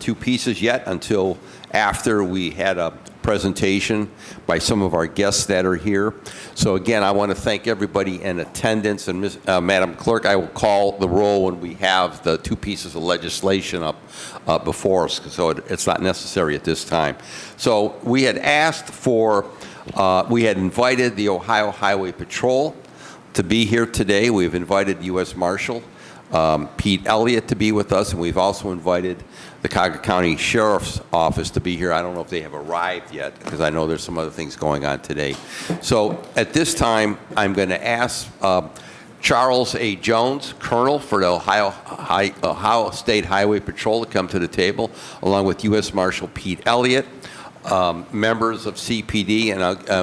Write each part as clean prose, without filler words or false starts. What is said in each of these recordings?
two pieces yet until after we had a presentation by some of our guests that are here. So again, I want to thank everybody in attendance, and Madam Clerk, I will call the roll when we have the two pieces of legislation up before us, so it's not necessary at this time. So we had asked for, we had invited the Ohio Highway Patrol to be here today. We've invited U.S. Marshal Pete Elliott to be with us, and we've also invited the Cuyahoga County Sheriff's Office to be here. I don't know if they have arrived yet, because I know there's some other things going on today. So at this time, I'm going to ask Charles A. Jones, Colonel for the Ohio State Highway Patrol, to come to the table, along with U.S. Marshal Pete Elliott, members of CPD, and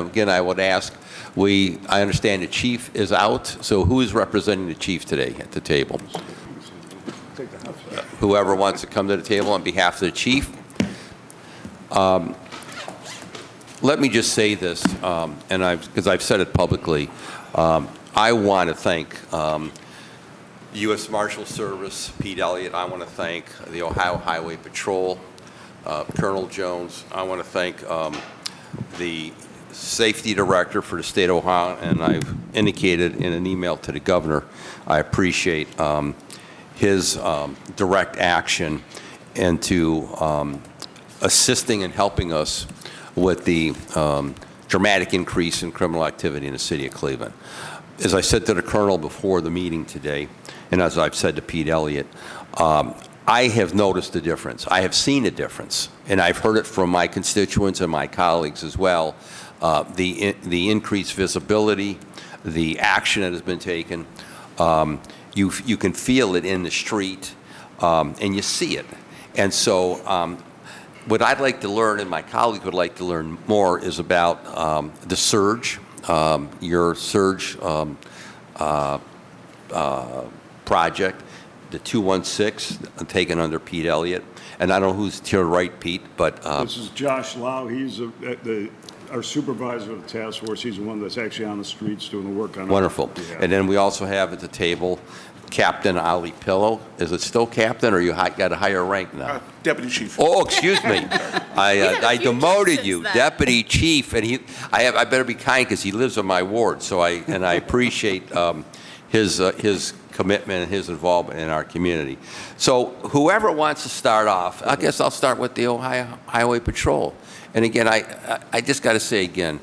again, I would ask, I understand the chief is out, so who is representing the chief today at the table? Whoever wants to come to the table on behalf of the chief. Let me just say this, because I've said it publicly, I want to thank the U.S. Marshal Service, Pete Elliott. I want to thank the Ohio Highway Patrol, Colonel Jones. I want to thank the Safety Director for the state of Ohio, and I've indicated in an email to the governor, I appreciate his direct action into assisting and helping us with the dramatic increase in criminal activity in the city of Cleveland. As I said to the Colonel before the meeting today, and as I've said to Pete Elliott, I have noticed a difference. I have seen a difference, and I've heard it from my constituents and my colleagues as well. The increased visibility, the action that has been taken, you can feel it in the street, and you see it. And so what I'd like to learn, and my colleagues would like to learn more, is about the surge, your surge project, the 216 taken under Pete Elliott. And I don't know who's to your right, Pete, but this is Josh Lau. He's our supervisor of the task force. He's the one that's actually on the streets doing the work on it. Wonderful. And then we also have at the table Captain Ali Pillow. Is it still captain, or you got a higher rank now? Deputy Chief. Oh, excuse me. I demoted you, Deputy Chief, and I better be kind because he lives in my ward. So I appreciate his commitment and his involvement in our community. So whoever wants to start off, I guess I'll start with the Ohio Highway Patrol. And again, I just got to say again,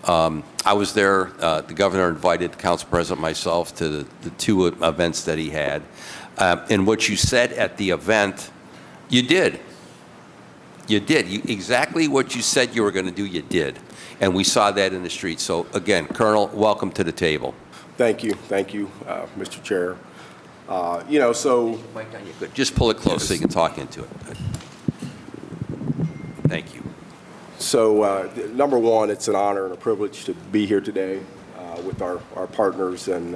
I was there. The governor invited the council president, myself, to the two events that he had. And what you said at the event, you did. You did. Exactly what you said you were going to do, you did. And we saw that in the street. So again, Colonel, welcome to the table. Thank you, Mr. Chair. So Mike, good. Just pull it close so you can talk into it. Thank you. So, number one, it's an honor and a privilege to be here today with our partners, and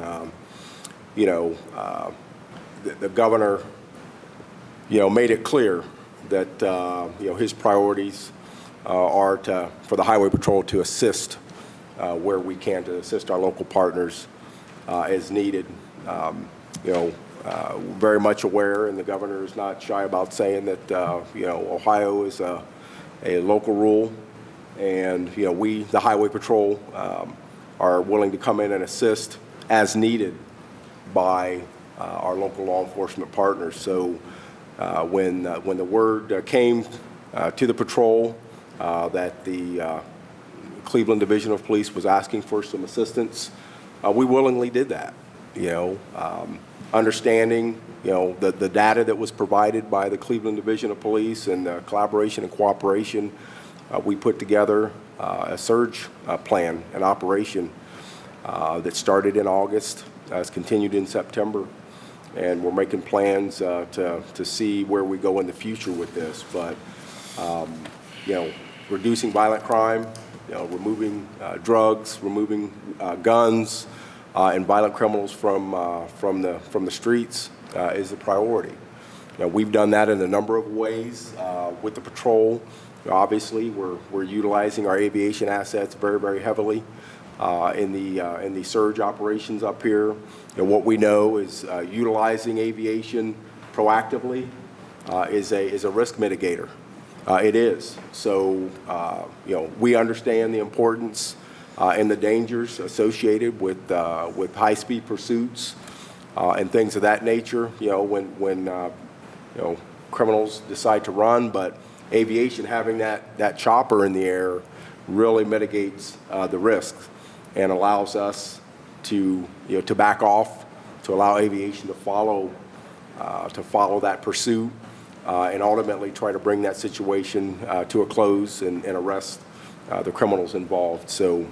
the governor, made it clear that his priorities are for the Highway Patrol to assist where we can, to assist our local partners as needed. Very much aware, and the governor is not shy about saying that Ohio is a local rule, and we, the Highway Patrol, are willing to come in and assist as needed by our local law enforcement partners. So when the word came to the patrol that the Cleveland Division of Police was asking for some assistance, we willingly did that. Understanding the data that was provided by the Cleveland Division of Police, and the collaboration and cooperation, we put together a surge plan, an operation that started in August, has continued in September, and we're making plans to see where we go in the future with this. But reducing violent crime, removing drugs, removing guns, and violent criminals from the streets is the priority. We've done that in a number of ways with the patrol. Obviously, we're utilizing our aviation assets very, very heavily in the surge operations up here. What we know is utilizing aviation proactively is a risk mitigator. It is. So, we understand the importance and the dangers associated with high-speed pursuits and things of that nature, when criminals decide to run. But aviation, having that chopper in the air really mitigates the risks and allows us to back off, to allow aviation to follow that pursuit, and ultimately try to bring that situation to a close and arrest the criminals involved. So,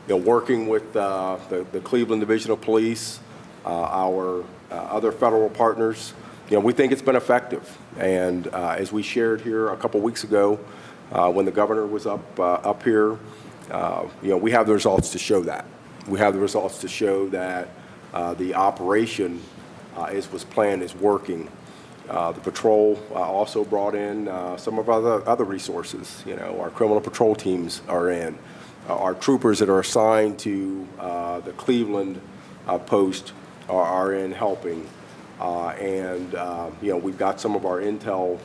working with the Cleveland Division of Police, our other federal partners, we think it's been effective. And as we shared here a couple weeks ago, when the governor was up here, we have the results to show that. We have the results to show that the operation, as was planned, is working. The patrol also brought in some of our other resources. Our criminal patrol teams are in. Our troopers that are assigned to the Cleveland post are in helping. And we've got some of our intel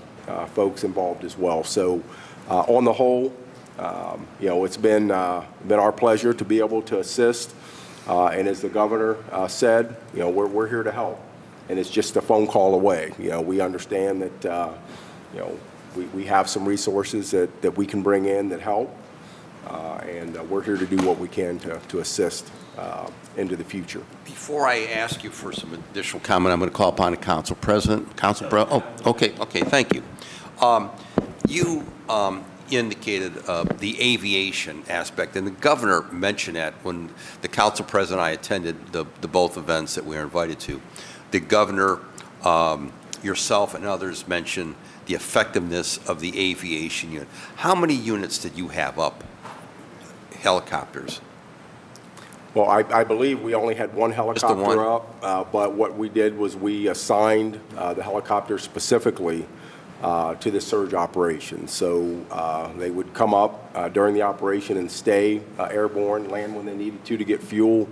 folks involved as well. So on the whole, it's been our pleasure to be able to assist. And as the governor said, we're here to help. And it's just a phone call away. We understand that, we have some resources that we can bring in that help. And we're here to do what we can to assist into the future. Before I ask you for some additional comment, I'm going to call upon the council president. Council President. Oh, okay, thank you. You indicated the aviation aspect, and the governor mentioned that when the council president and I attended the both events that we were invited to. The governor, yourself and others mentioned the effectiveness of the aviation unit. How many units did you have up, helicopters? Well, I believe we only had one helicopter one? up, but what we did was we assigned the helicopter specifically to the surge operation. So they would come up during the operation and stay airborne, land when they needed to get fuel,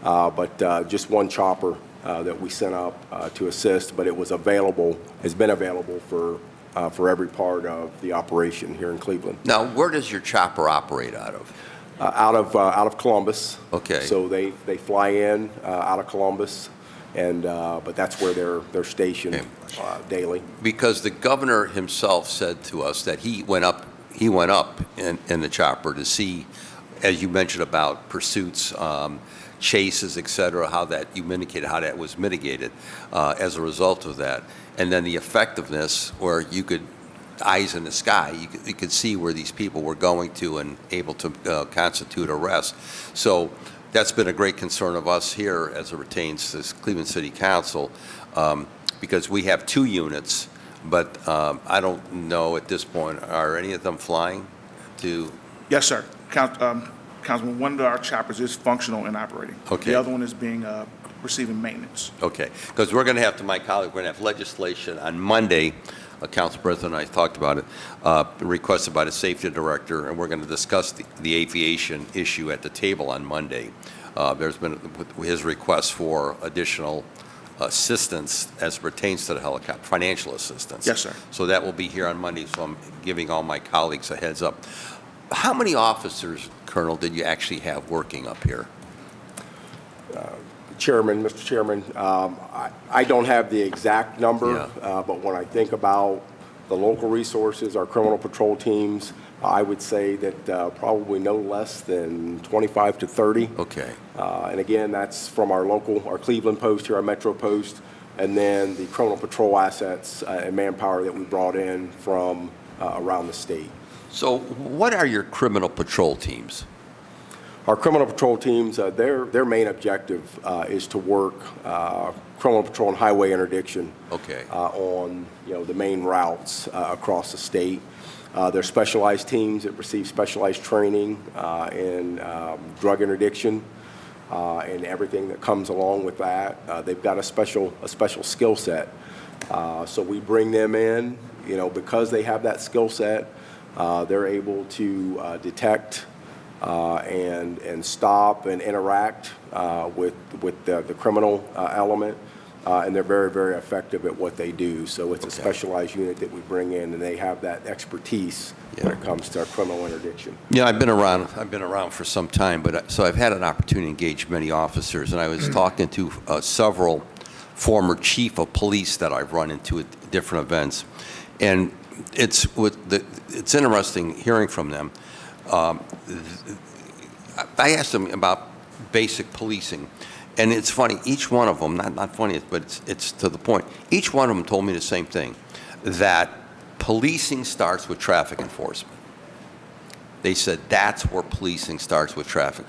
but just one chopper that we sent up to assist, but it was available, has been available for every part of the operation here in Cleveland. Now, where does your chopper operate out of? Out of Columbus. Okay. So they fly in out of Columbus, and but that's where they're stationed daily. Because the governor himself said to us that he went up in the chopper to see, as you mentioned about pursuits, chases, et cetera, how that was mitigated as a result of that. And then the effectiveness where you could, eyes in the sky, you could see where these people were going to and able to constitute arrest. So that's been a great concern of us here as it pertains to this Cleveland City Council, because we have 2 units, but I don't know at this point, are any of them flying to? Yes, sir. Councilman, one of our choppers is functional and operating. Okay. The other one is receiving maintenance. Okay, because we're going to have, to my colleague, we're going to have legislation on Monday. Council President and I talked about it, requested by the safety director, and we're going to discuss the aviation issue at the table on Monday. There's been his request for additional assistance as it pertains to the helicopter, financial assistance. Yes, sir. So that will be here on Monday, so I'm giving all my colleagues a heads up. How many officers, Colonel, did you actually have working up here? Mr. Chairman, I don't have the exact number, but when I think about the local resources, our criminal patrol teams, I would say that probably no less than 25 to 30. Okay. And again, that's from our Cleveland post here, our Metro post, and then the criminal patrol assets and manpower that we brought in from around the state. So what are your criminal patrol teams? Our criminal patrol teams, their main objective is to work criminal patrol and highway interdiction. Okay. On the main routes across the state. They're specialized teams that receive specialized training in drug interdiction and everything that comes along with that. They've got a special skill set. So we bring them in, because they have that skill set. They're able to detect and stop and interact with the criminal element, and they're very, very effective at what they do. So it's a specialized unit that we bring in, and they have that expertise when it comes to criminal interdiction. Yeah, I've been around for some time, so I've had an opportunity to engage many officers, and I was talking to several former chief of police that I've run into at different events, and it's interesting hearing from them. I asked them about basic policing, and it's funny. Each one of them, not funny, but it's to the point. Each one of them told me the same thing, that policing starts with traffic enforcement. They said that's where policing starts, with traffic.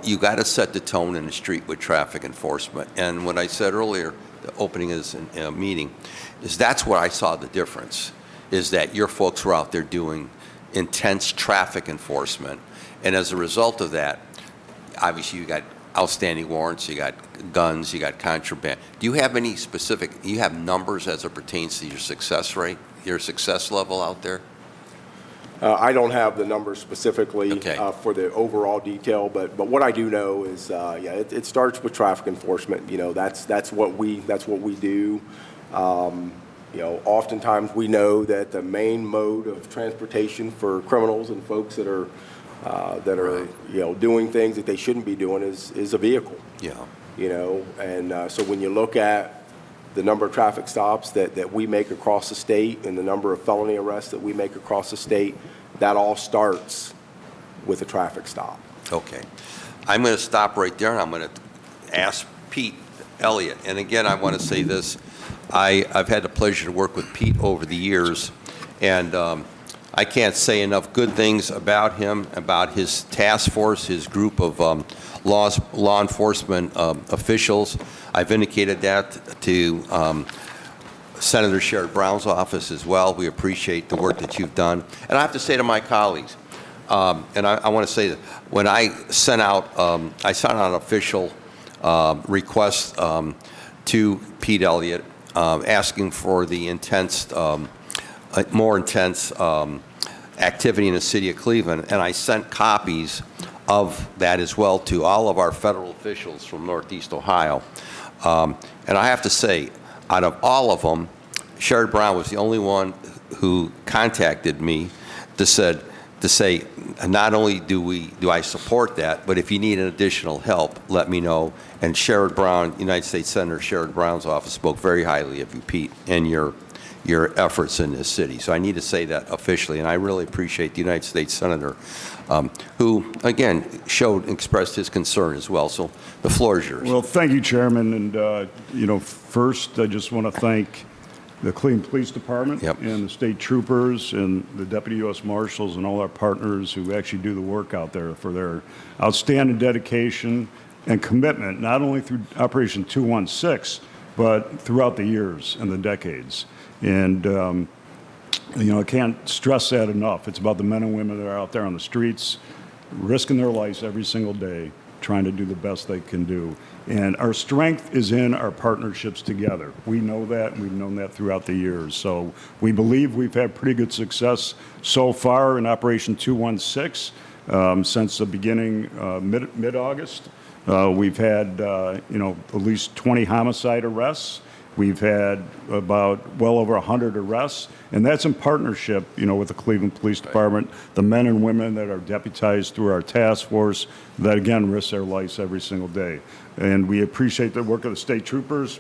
You got to set the tone in the street with traffic enforcement. And what I said earlier, the opening of this meeting, is that's where I saw the difference, is that your folks were out there doing intense traffic enforcement. And as a result of that, obviously you got outstanding warrants, you got guns, you got contraband. Do you have any you have numbers as it pertains to your success rate, your success level out there? I don't have the numbers specifically for the overall detail, but what I do know is, it starts with traffic enforcement. You know, that's what we do. Oftentimes we know that the main mode of transportation for criminals and folks that are doing things that they shouldn't be doing is a vehicle. Yeah. And so when you look at the number of traffic stops that we make across the state and the number of felony arrests that we make across the state, that all starts with a traffic stop. Okay. I'm going to stop right there, and I'm going to ask Pete Elliott. And again, I want to say this. I've had the pleasure to work with Pete over the years, and I can't say enough good things about him, about his task force, his group of law enforcement officials. I've indicated that to Senator Sherrod Brown's office as well. We appreciate the work that you've done. And I have to say to my colleagues, and I want to say that when I sent out an official request to Pete Elliott asking for the more intense activity in the city of Cleveland, and I sent copies of that as well to all of our federal officials from Northeast Ohio. And I have to say, out of all of them, Sherrod Brown was the only one who contacted me to say, not only do I support that, but if you need an additional help, let me know. And Sherrod Brown, United States Senator Sherrod Brown's office, spoke very highly of you, Pete, and your efforts in this city. So I need to say that officially, and I really appreciate the United States Senator, who, again, expressed his concern as well. So the floor is yours. Well, thank you, Chairman. And, first, I just want to thank the Cleveland Police Department and the state troopers and the Deputy U.S. Marshals and all our partners who actually do the work out there for their outstanding dedication and commitment, not only through Operation 216, but throughout the years and the decades. And, I can't stress that enough. It's about the men and women that are out there on the streets, risking their lives every single day, trying to do the best they can do. And our strength is in our partnerships together. We know that, and we've known that throughout the years. So we believe we've had pretty good success so far in Operation 216 since the beginning, mid-August. We've had, at least 20 homicide arrests. We've had about well over 100 arrests, and that's in partnership, with the Cleveland Police Department, the men and women that are deputized through our task force that, again, risk their lives every single day. And we appreciate the work of the state troopers,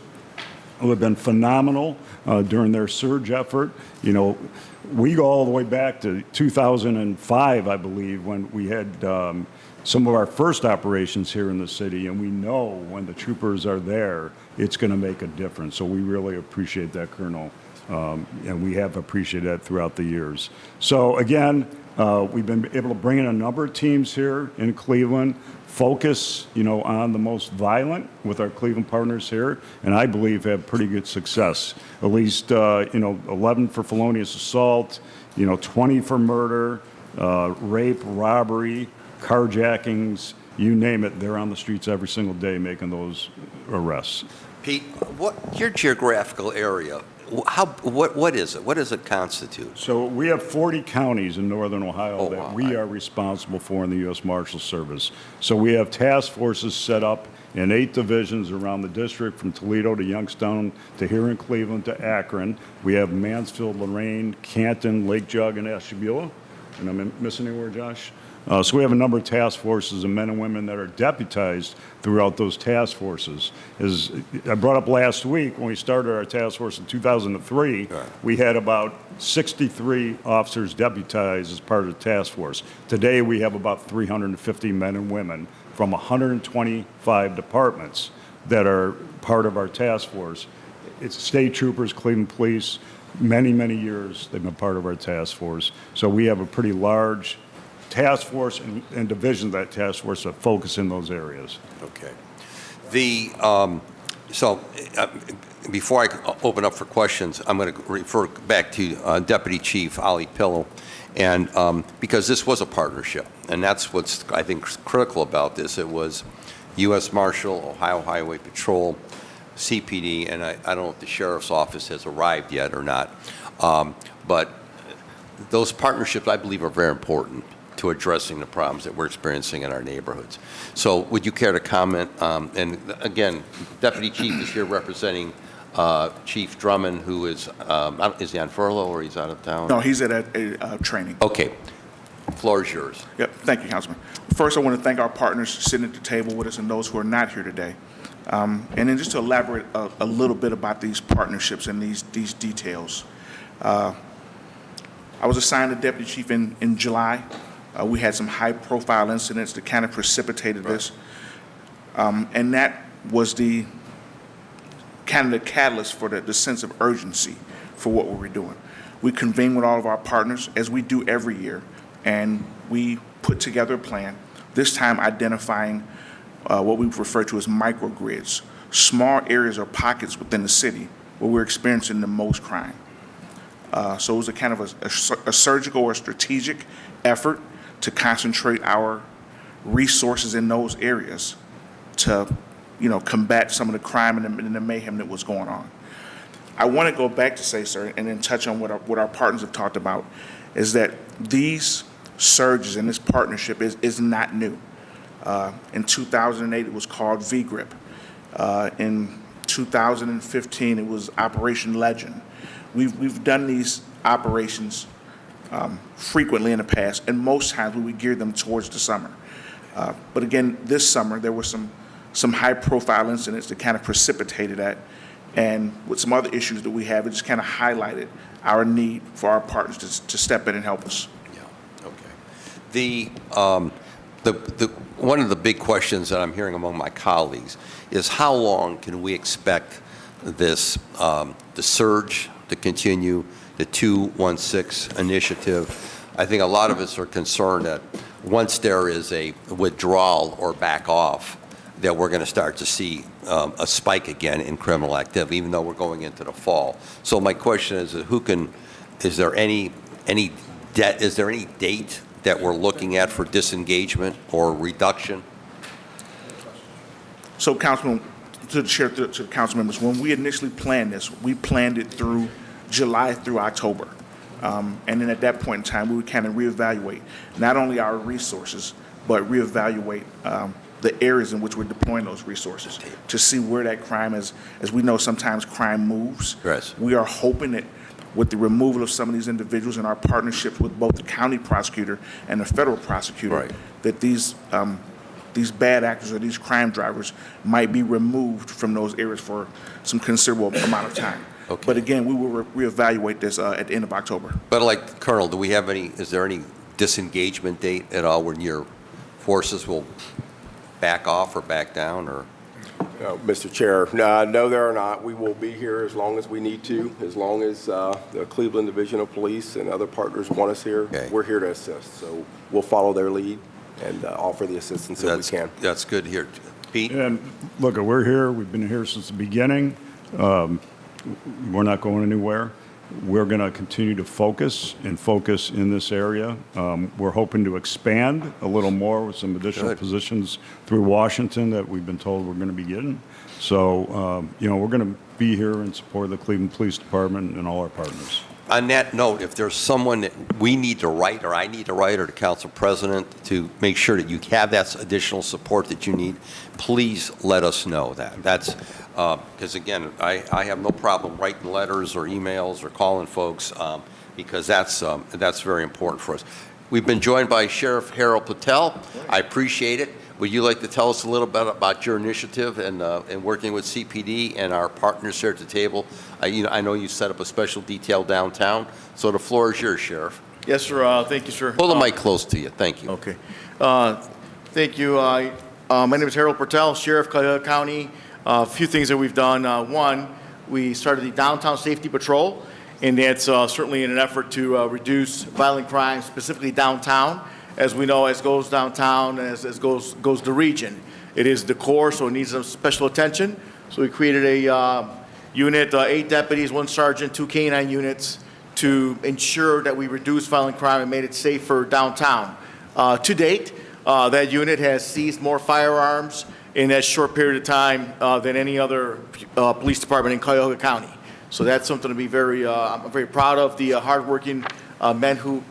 who have been phenomenal during their surge effort. We go all the way back to 2005, I believe, when we had some of our first operations here in the city, and we know when the troopers are there, it's going to make a difference. So we really appreciate that, Colonel, and we have appreciated that throughout the years. So again, we've been able to bring in a number of teams here in Cleveland, focus, on the most violent with our Cleveland partners here, and I believe have pretty good success. At least, 11 for felonious assault, 20 for murder, rape, robbery, carjackings, you name it, they're on the streets every single day making those arrests. Pete, your geographical area, what is it? What does it constitute? So we have 40 counties in northern Ohio that we are responsible for in the U.S. Marshals Service. So we have task forces set up in 8 divisions around the district, from Toledo to Youngstown to here in Cleveland to Akron. We have Mansfield, Lorraine, Canton, Lake Jug, and Ashtabula. And I'm missing anywhere, Josh? So we have a number of task forces and men and women that are deputized throughout those task forces. As I brought up last week, when we started our task force in 2003, we had about 63 officers deputized as part of the task force. Today, we have about 350 men and women from 125 departments that are part of our task force. It's state troopers, Cleveland Police, many, many years they've been part of our task force. So we have a pretty large task force and divisions of that task force that focus in those areas. Okay. Before I open up for questions, I'm going to refer back to Deputy Chief Ali Pillow, and because this was a partnership, and that's what's, I think, critical about this. It was U.S. Marshal, Ohio Highway Patrol, CPD, and I don't know if the Sheriff's Office has arrived yet or not, but those partnerships, I believe, are very important to addressing the problems that we're experiencing in our neighborhoods. So would you care to comment? And again, Deputy Chief is here representing Chief Drummond, who is he on furlough or he's out of town? No, he's at a training. Okay. Floor is yours. Yep, thank you, Councilman. First, I want to thank our partners sitting at the table with us and those who are not here today. And then just to elaborate a little bit about these partnerships and these details. I was assigned a deputy chief in July. We had some high-profile incidents that kind of precipitated this. And that was the catalyst for the sense of urgency for what we were doing. We convened with all of our partners, as we do every year, and we put together a plan, this time identifying what we refer to as microgrids, small areas or pockets within the city where we're experiencing the most crime. So it was a kind of a surgical or strategic effort to concentrate our resources in those areas to, combat some of the crime and the mayhem that was going on. I want to go back to say, sir, and then touch on what our partners have talked about, is that these surges and this partnership is not new. In 2008, it was called VGRIP. In 2015, it was Operation Legend. We've done these operations frequently in the past, and most times we would gear them towards the summer. But again, this summer, there were some high-profile incidents that kind of precipitated that, and with some other issues that we have, it just kind of highlighted our need for our partners to step in and help us. Yeah, okay. One of the big questions that I'm hearing among my colleagues is how long can we expect this, the surge to continue, the 216 initiative? I think a lot of us are concerned that once there is a withdrawal or back off, that we're going to start to see a spike again in criminal activity, even though we're going into the fall. So my question is, is there any date that we're looking at for disengagement or reduction? So, Councilman, to the chair, to the council members, when we initially planned this, we planned it through July through October. And then at that point in time, we would kind of reevaluate not only our resources, but reevaluate the areas in which we're deploying those resources to see where that crime is. As we know, sometimes crime moves. Yes. We are hoping that with the removal of some of these individuals and our partnerships with both the county prosecutor and the federal prosecutor, Right. that these bad actors or these crime drivers might be removed from those areas for some considerable amount of time. Okay. But again, we will reevaluate this at the end of October. But like, Colonel, is there any disengagement date at all when your forces will back off or back down, or? Mr. Chair, no, there are not. We will be here as long as we need to, as long as the Cleveland Division of Police and other partners want us here. Okay. We're here to assist, so we'll follow their lead and offer the assistance that we can. That's good to hear. Pete? And look, we're here. We've been here since the beginning. We're not going anywhere. We're going to continue to focus in this area. We're hoping to expand a little more with some additional Good. positions through Washington that we've been told we're going to be getting. So, we're going to be here in support of the Cleveland Police Department and all our partners. On that note, if there's someone that we need to write, or I need to write, or the council president, to make sure that you have that additional support that you need, please let us know that. That's, because again, I have no problem writing letters or emails or calling folks, because that's very important for us. We've been joined by Sheriff Harold Patel. I appreciate it. Would you like to tell us a little bit about your initiative and working with CPD and our partners here at the table? I know you set up a special detail downtown, so the floor is yours, Sheriff. Yes, sir. Thank you, sir. Hold the mic close to you. Thank you. Okay. Thank you. My name is Harold Patel, Sheriff, Cuyahoga County. A few things that we've done. One, we started the Downtown Safety Patrol, and that's certainly in an effort to reduce violent crime, specifically downtown. As we know, as goes downtown, as goes the region, it is the core, so it needs some special attention. So we created a unit, 8 deputies, 1 sergeant, 2 K-9 units to ensure that we reduce violent crime and made it safer downtown. To date, that unit has seized more firearms in that short period of time than any other police department in Cuyahoga County. So that's something to be I'm very proud of, the hardworking men who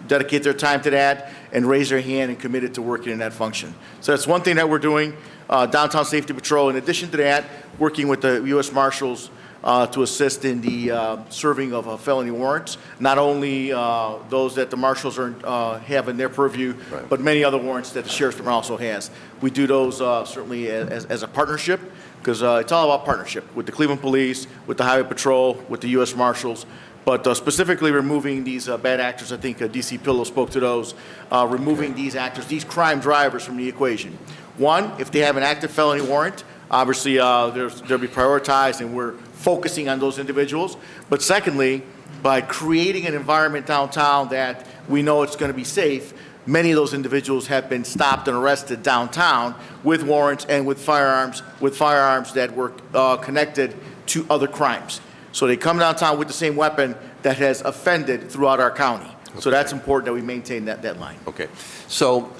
dedicate their time to that and raise their hand and committed to working in that function. So that's one thing that we're doing, Downtown Safety Patrol. In addition to that, working with the U.S. Marshals to assist in the serving of felony warrants, not only those that the marshals have in their purview, right, but many other warrants that the Sheriff's Department also has. We do those certainly as a partnership, because it's all about partnership with the Cleveland Police, with the Highway Patrol, with the U.S. Marshals. But specifically removing these bad actors, I think D.C. Pillow spoke to those, removing these actors, these crime drivers from the equation. One, if they have an active felony warrant, obviously they'll be prioritized, and we're focusing on those individuals. But secondly, by creating an environment downtown that we know it's going to be safe, many of those individuals have been stopped and arrested downtown with warrants and with firearms that were connected to other crimes. So they come downtown with the same weapon that has offended throughout our county. Okay. So that's important that we maintain that line. Okay. So,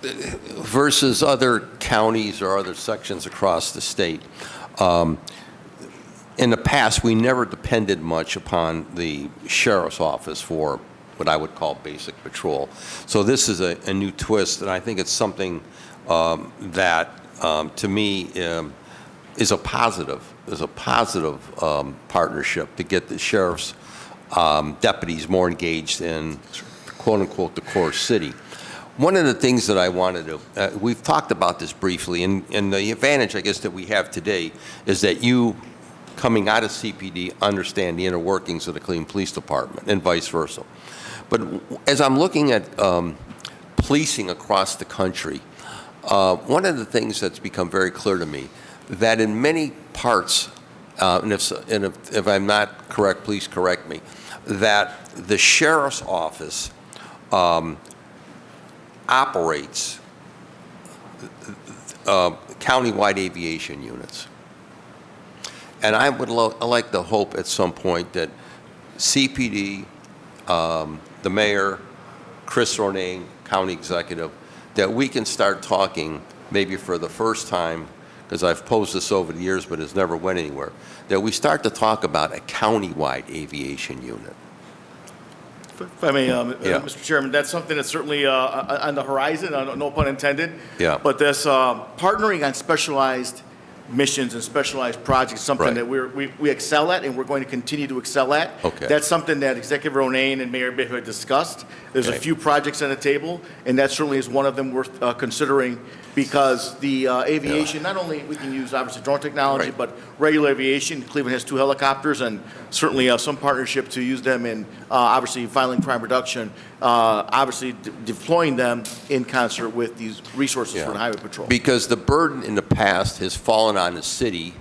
versus other counties or other sections across the state, in the past, we never depended much upon the sheriff's office for what I would call basic patrol. So this is a new twist, and I think it's something that, to me, is a positive. There's a positive partnership to get the sheriff's deputies more engaged in, quote unquote, the core city. One of the things that I wanted to, we've talked about this briefly, and the advantage, I guess, that we have today is that you, coming out of CPD, understand the inner workings of the Cleveland Police Department and vice versa. But as I'm looking at policing across the country, one of the things that's become very clear to me, that in many parts, and if I'm not correct, please correct me, that the sheriff's office operates countywide aviation units. And I would like to hope at some point that CPD, the mayor, Chris Ronayne, county executive, that we can start talking maybe for the first time, because I've posed this over the years but it's never went anywhere, that we start to talk about a countywide aviation unit. If I may, Mr. Chairman, that's something that's certainly on the horizon, no pun intended. Yeah. But this partnering on specialized missions and specialized projects, something Right. that we excel at, and we're going to continue to excel at. Okay. That's something that Executive Ronayne and Mayor Bibb have discussed. There's Okay. a few projects on the table, and that certainly is one of them worth considering, because the aviation, not only we can use obviously drone technology, Right. but regular aviation. Cleveland has 2 helicopters, and certainly some partnership to use them in obviously violent crime reduction, obviously deploying them in concert with these resources for the Highway Patrol. Because the burden in the past has fallen on the city,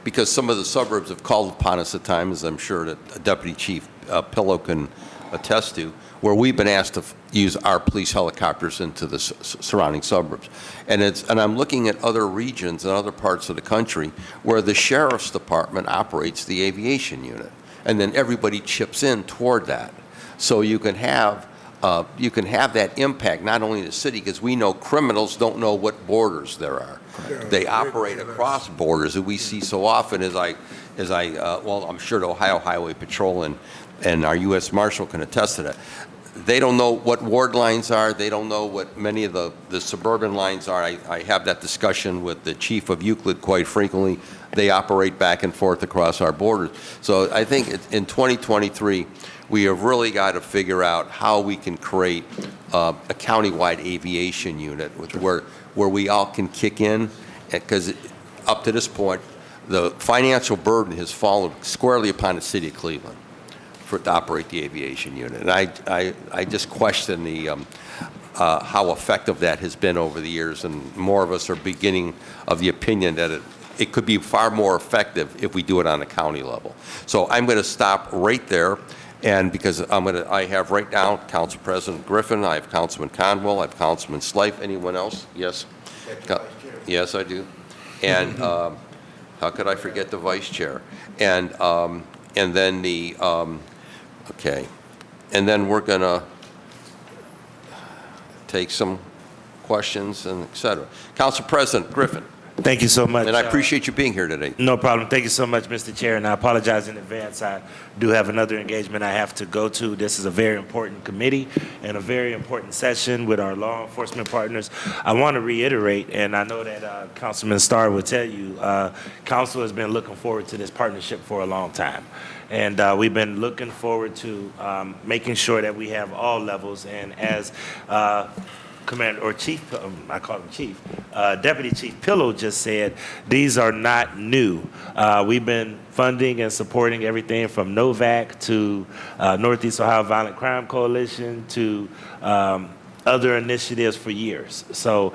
because some of the suburbs have called upon us at times, I'm sure that Deputy Chief Pillow can attest to, where we've been asked to use our police helicopters into the surrounding suburbs. And I'm looking at other regions and other parts of the country where the sheriff's department operates the aviation unit, and then everybody chips in toward that. So you can have you can have that impact not only in the city, because we know criminals don't know what borders there are. They operate across borders, that we see so often. Well, I'm sure the Ohio Highway Patrol and our U.S. Marshal can attest to that. They don't know what ward lines are. They don't know what many of the suburban lines are. I have that discussion with the chief of Euclid quite frequently. They operate back and forth across our borders. So I think in 2023, we have really got to figure out how we can create a countywide aviation unit where we all can kick in, because up to this point, the financial burden has fallen squarely upon the city of Cleveland to operate the aviation unit. And I just question how effective that has been over the years, and more of us are beginning of the opinion that it could be far more effective if we do it on a county level. So I'm going to stop right there, and because I have right now Council President Griffin, I have Councilman Conwell, I have Councilman Slife. Anyone else? Yes? Yes, I do. And how could I forget the Vice Chair? And then okay. And then we're going to take some questions and et cetera. Council President Griffin. Thank you so much. And I appreciate you being here today. No problem. Thank you so much, Mr. Chair, and I apologize in advance. I do have another engagement I have to go to. This is a very important committee and a very important session with our law enforcement partners. I want to reiterate, and I know that Councilman Starr will tell you, Council has been looking forward to this partnership for a long time. And we've been looking forward to making sure that we have all levels. And as Commander or Chief, I call him Chief, Deputy Chief Pillow just said, these are not new. We've been funding and supporting everything from NOVAC to Northeast Ohio Violent Crime Coalition to other initiatives for years. So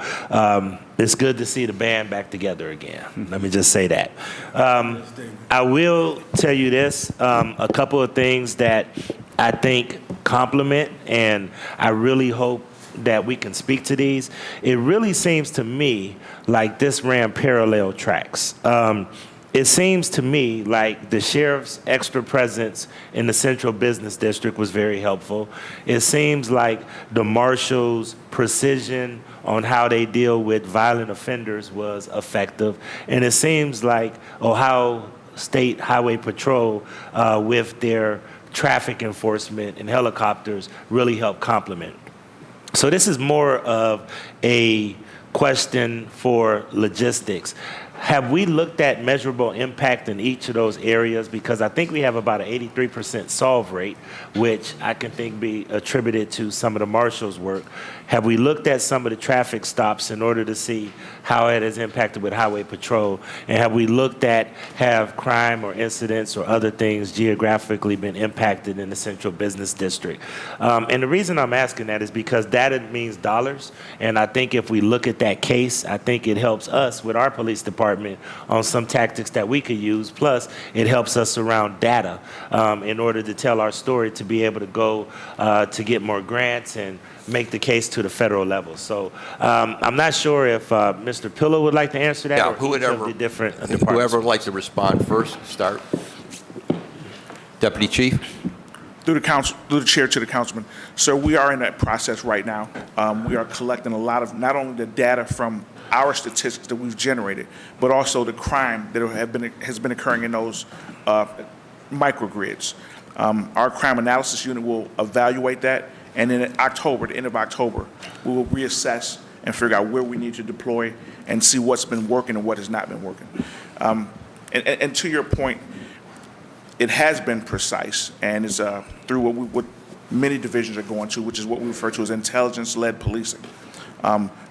it's good to see the band back together again. Let me just say that. I will tell you this, a couple of things that I think complement, and I really hope that we can speak to these. It really seems to me like this ran parallel tracks. It seems to me like the sheriff's extra presence in the central business district was very helpful. It seems like the marshal's precision on how they deal with violent offenders was effective. And it seems like Ohio State Highway Patrol with their traffic enforcement and helicopters really helped complement. So this is more of a question for logistics. Have we looked at measurable impact in each of those areas? Because I think we have about an 83% solve rate, which I can think be attributed to some of the marshals' work. Have we looked at some of the traffic stops in order to see how it has impacted with highway patrol? And have we looked at have crime or incidents or other things geographically been impacted in the central business district? And the reason I'm asking that is because data means dollars. And I think if we look at that case, I think it helps us with our police department on some tactics that we could use. Plus, it helps us around data in order to tell our story, to be able to go to get more grants and make the case to the federal level. So I'm not sure if Mr. Pillow would like to answer that, Yeah, or whoever the different departments. Whoever would like to respond first, start. Deputy Chief? Through the council, through the chair to the councilman. So we are in that process right now. We are collecting a lot of not only the data from our statistics that we've generated, but also the crime that has been occurring in those microgrids. Our crime analysis unit will evaluate that, and in October, the end of October, we will reassess and figure out where we need to deploy and see what's been working and what has not been working. And to your point, it has been precise, and is through what many divisions are going to, which is what we refer to as intelligence-led policing.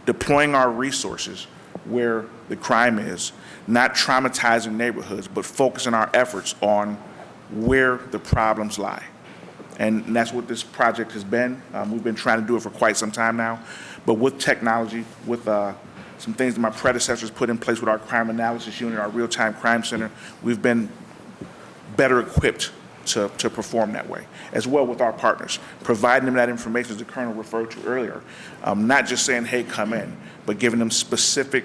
Deploying our resources where the crime is, not traumatizing neighborhoods, but focusing our efforts on where the problems lie. And that's what this project has been. We've been trying to do it for quite some time now, but with technology, with some things that my predecessors put in place with our crime analysis unit, our real-time crime center, we've been better equipped to perform that way, as well with our partners, providing them that information, as the Colonel referred to earlier, not just saying, hey, come in, but giving them specific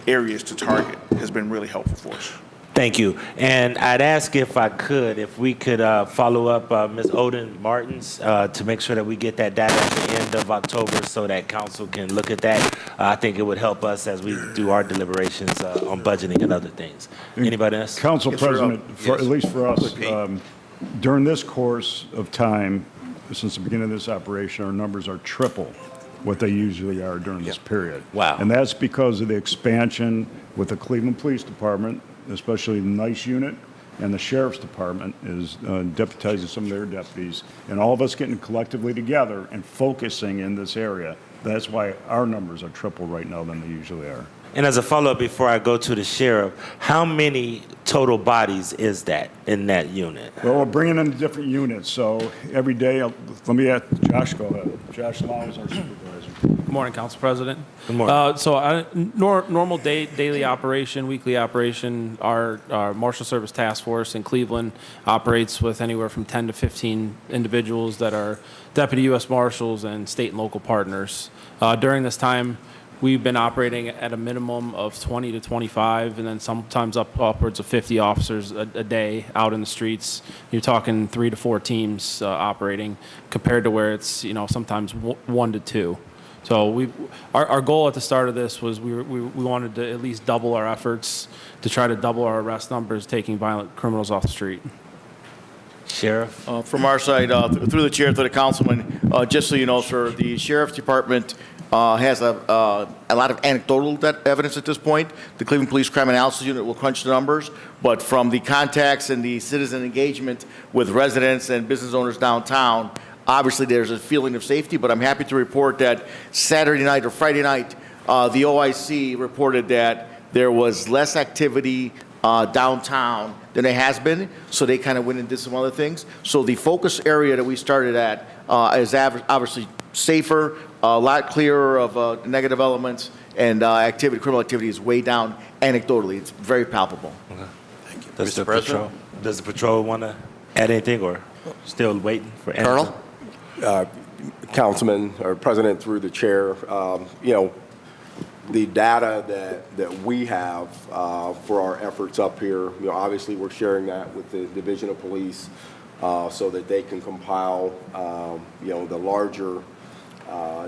areas to target has been really helpful for us. Thank you. And I'd ask if we could follow up Ms. Odin Martins to make sure that we get that data at the end of October so that council can look at that. I think it would help us as we do our deliberations on budgeting and other things. Anybody else? Council Yes, sir. President, Yes. at least for us, Pete. during this course of time, since the beginning of this operation, our numbers are triple what they usually are during this period. Wow. And that's because of the expansion with the Cleveland Police Department, especially the NICE unit, and the Sheriff's Department is deputizing some of their deputies, and all of us getting collectively together and focusing in this area. That's why our numbers are triple right now than they usually are. And as a follow-up, before I go to the sheriff, how many total bodies is that in that unit? Well, we're bringing in different units, so every day, let me have Josh go ahead. Josh Lau is our supervisor. Good morning, Council President. Good morning. Normal daily operation, weekly operation, our Marshal Service Task Force in Cleveland operates with anywhere from 10 to 15 individuals that are Deputy U.S. Marshals and state and local partners. During this time, we've been operating at a minimum of 20 to 25, and then sometimes upwards of 50 officers a day out in the streets. You're talking 3 to 4 teams operating, compared to where it's sometimes 1 to 2. So our goal at the start of this was we wanted to at least double our efforts to try to double our arrest numbers, taking violent criminals off the street. Sheriff? From our side, through the chair to the councilman, just so you know, sir, the sheriff's department has a lot of anecdotal evidence at this point. The Cleveland Police Crime Analysis Unit will crunch the numbers, but from the contacts and the citizen engagement with residents and business owners downtown, obviously there's a feeling of safety, but I'm happy to report that Saturday night or Friday night, the OIC reported that there was less activity downtown than there has been, so they kind of went and did some other things. So the focus area that we started at is obviously safer, a lot clearer of negative elements, and criminal activity is way down anecdotally. It's very palpable. Thank you. Does Mr. President? Does the patrol want to add anything, or still waiting for anything? Colonel? Councilman or President, through the chair, the data that we have for our efforts up here, obviously we're sharing that with the Division of Police so that they can compile, the larger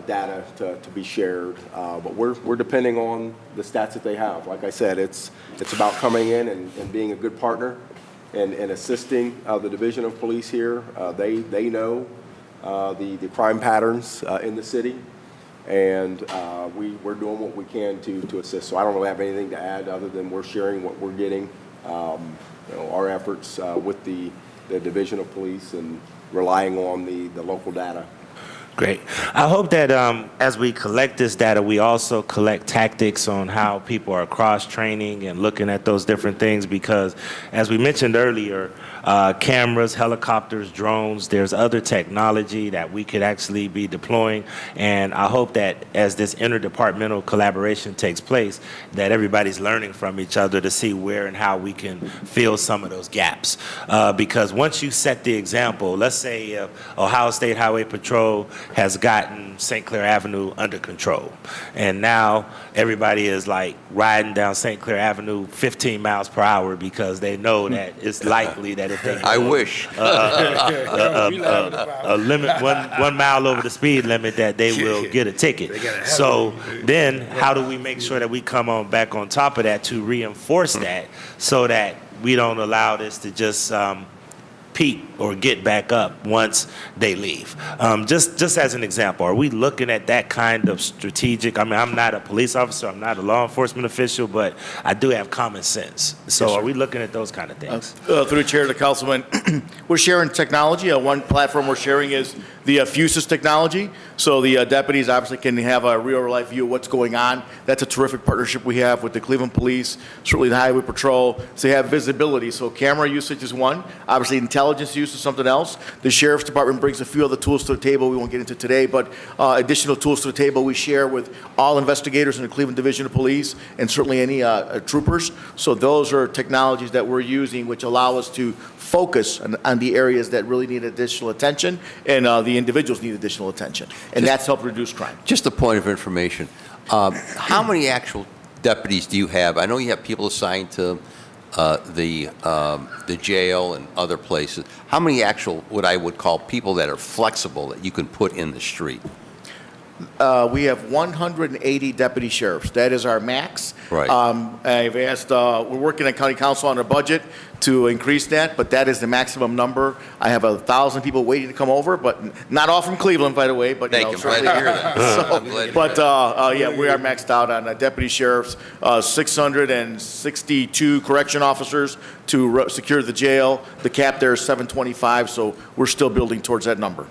data to be shared. But we're depending on the stats that they have. Like I said, it's about coming in and being a good partner and assisting the Division of Police here. They know the crime patterns in the city, and we're doing what we can to assist. So I don't really have anything to add other than we're sharing what we're getting, our efforts with the Division of Police and relying on the local data. Great. I hope that as we collect this data, we also collect tactics on how people are cross-training and looking at those different things, because as we mentioned earlier, cameras, helicopters, drones, there's other technology that we could actually be deploying. And I hope that as this interdepartmental collaboration takes place, that everybody's learning from each other to see where and how we can fill some of those gaps. Because once you set the example, let's say Ohio State Highway Patrol has gotten St. Clair Avenue under control, and now everybody is like riding down St. Clair Avenue 15 miles per hour because they know that it's likely that if they I wish. a limit 1 mile over the speed limit, that they will get a ticket. So then how do we make sure that we come on back on top of that to reinforce that, so that we don't allow this to just peak or get back up once they leave? Just as an example, are we looking at that kind of strategic? I mean, I'm not a police officer, I'm not a law enforcement official, but I do have common sense. So are we looking at those kind of things? Through the chair to the councilman, we're sharing technology. One platform we're sharing is the Fusus technology. So the deputies obviously can have a real-life view of what's going on. That's a terrific partnership we have with the Cleveland Police, certainly the Highway Patrol. So they have visibility. So camera usage is one. Obviously, intelligence use is something else. The Sheriff's Department brings a few other tools to the table we won't get into today, but additional tools to the table we share with all investigators in the Cleveland Division of Police and certainly any troopers. So those are technologies that we're using which allow us to focus on the areas that really need additional attention, and the individuals need additional attention. And that's helped reduce crime. Just a point of information. How many actual deputies do you have? I know you have people assigned to the jail and other places, how many actual, what I would call people that are flexible that you can put in the street? We have 180 deputy sheriffs. That is our max. Right. I've asked, we're working at county council on a budget to increase that, but that is the maximum number. I have 1,000 people waiting to come over, but not all from Cleveland, by the way, but, Thank you. I'm glad to hear that. So, I'm glad to but, hear yeah, we are maxed out on deputy sheriffs, 662 correction officers to secure the jail. The cap there is 725, so we're still building towards that number.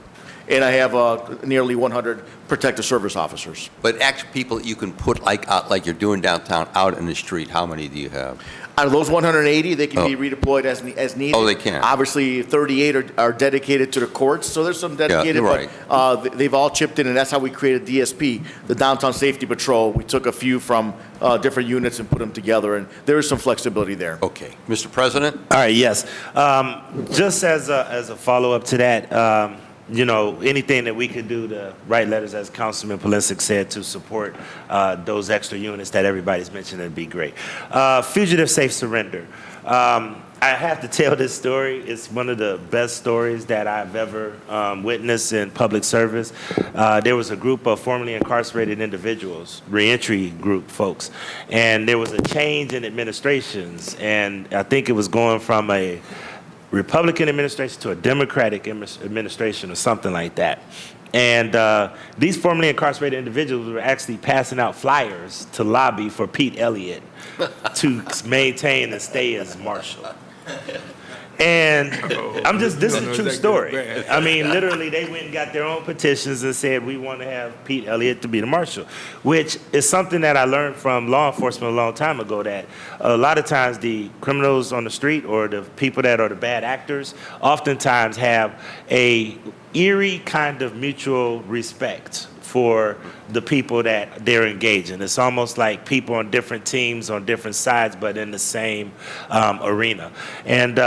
And I have nearly 100 protective service officers. But actual people that you can put like you're doing downtown out in the street, how many do you have? Out of those 180, they can be redeployed as needed. Oh, they can. Obviously, 38 are dedicated to the courts, so there's some dedicated, you're right. but they've all chipped in, and that's how we created DSP, the Downtown Safety Patrol. We took a few from different units and put them together, and there is some flexibility there. Okay. Mr. President? All right, yes. Just as a follow-up to that, you know, anything that we could do to write letters, as Councilman Polisic said, to support those extra units that everybody's mentioned, would be great. Fugitive safe surrender. I have to tell this story. It's one of the best stories that I've ever witnessed in public service. There was a group of formerly incarcerated individuals, reentry group folks, and there was a change in administrations, and I think it was going from a Republican administration to a Democratic administration or something like that. And these formerly incarcerated individuals were actually passing out flyers to lobby for Pete Elliott to maintain and stay as marshal. And this is a true story. I mean, literally, they went and got their own petitions and said, we want to have Pete Elliott to be the marshal, which is something that I learned from law enforcement a long time ago, that a lot of times the criminals on the street or the people that are the bad actors oftentimes have a eerie kind of mutual respect for the people that they're engaging. It's almost like people on different teams on different sides, but in the same arena. And,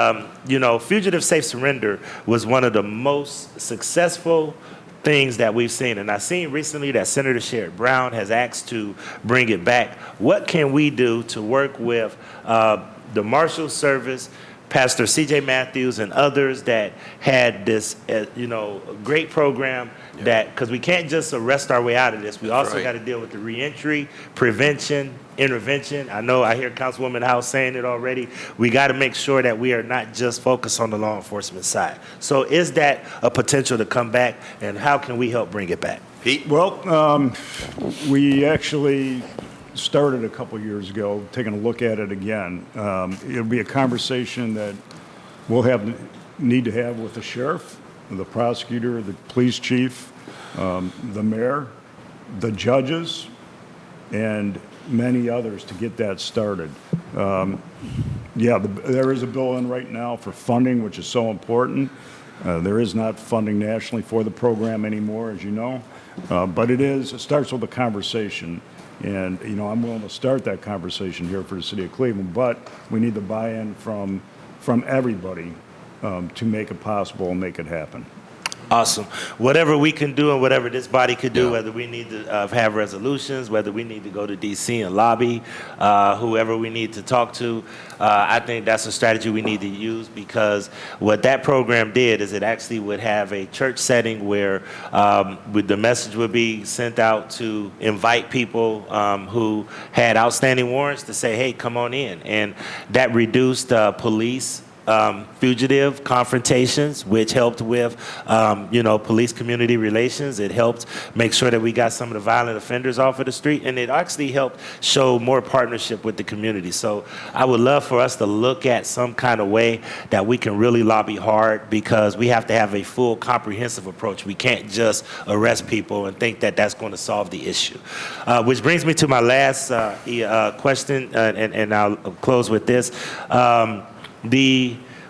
you know, fugitive safe surrender was one of the most successful things that we've seen. And I've seen recently that Senator Sherrod Brown has asked to bring it back. What can we do to work with the Marshal Service, Pastor C.J. Matthews, and others that had this, you know, great program that, because we can't just arrest our way out of this. We also right. got to deal with the reentry, prevention, intervention. I hear Councilwoman House saying it already. We got to make sure that we are not just focused on the law enforcement side. So is that a potential to come back, and how can we help bring it back? Pete? Well, we actually started a couple years ago, taking a look at it again. It'll be a conversation that we'll need to have with the sheriff, the prosecutor, the police chief, the mayor, the judges, and many others to get that started. There is a bill in right now for funding, which is so important. There is not funding nationally for the program anymore, as you know, but it starts with a conversation. And, you know, I'm willing to start that conversation here for the city of Cleveland, but we need the buy-in from everybody to make it possible and make it happen. Awesome. Whatever we can do and whatever this body could do, whether we need to have resolutions, whether we need to go to D.C. and lobby, whoever we need to talk to, I think that's a strategy we need to use, because what that program did is it actually would have a church setting where the message would be sent out to invite people who had outstanding warrants to say, hey, come on in. And that reduced police fugitive confrontations, which helped with, police community relations. It helped make sure that we got some of the violent offenders off of the street, and it actually helped show more partnership with the community. So I would love for us to look at some kind of way that we can really lobby hard, because we have to have a full comprehensive approach. We can't just arrest people and think that that's going to solve the issue. Which brings me to my last question, and I'll close with this.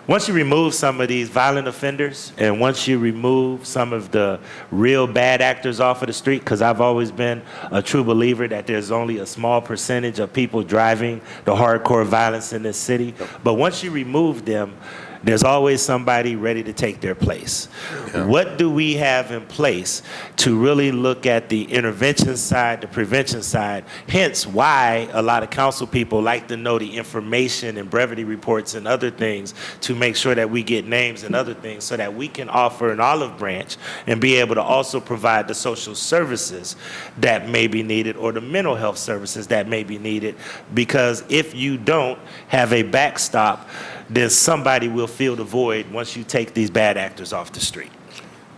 Once you remove some of these violent offenders, and once you remove some of the real bad actors off of the street, because I've always been a true believer that there's only a small percentage of people driving the hardcore violence in this city, but once you remove them, there's always somebody ready to take their place. What do we have in place to really look at the intervention side, the prevention side? Hence why a lot of council people like to know the information and brevity reports and other things to make sure that we get names and other things so that we can offer an olive branch and be able to also provide the social services that may be needed or the mental health services that may be needed. Because if you don't have a backstop, then somebody will fill the void once you take these bad actors off the street.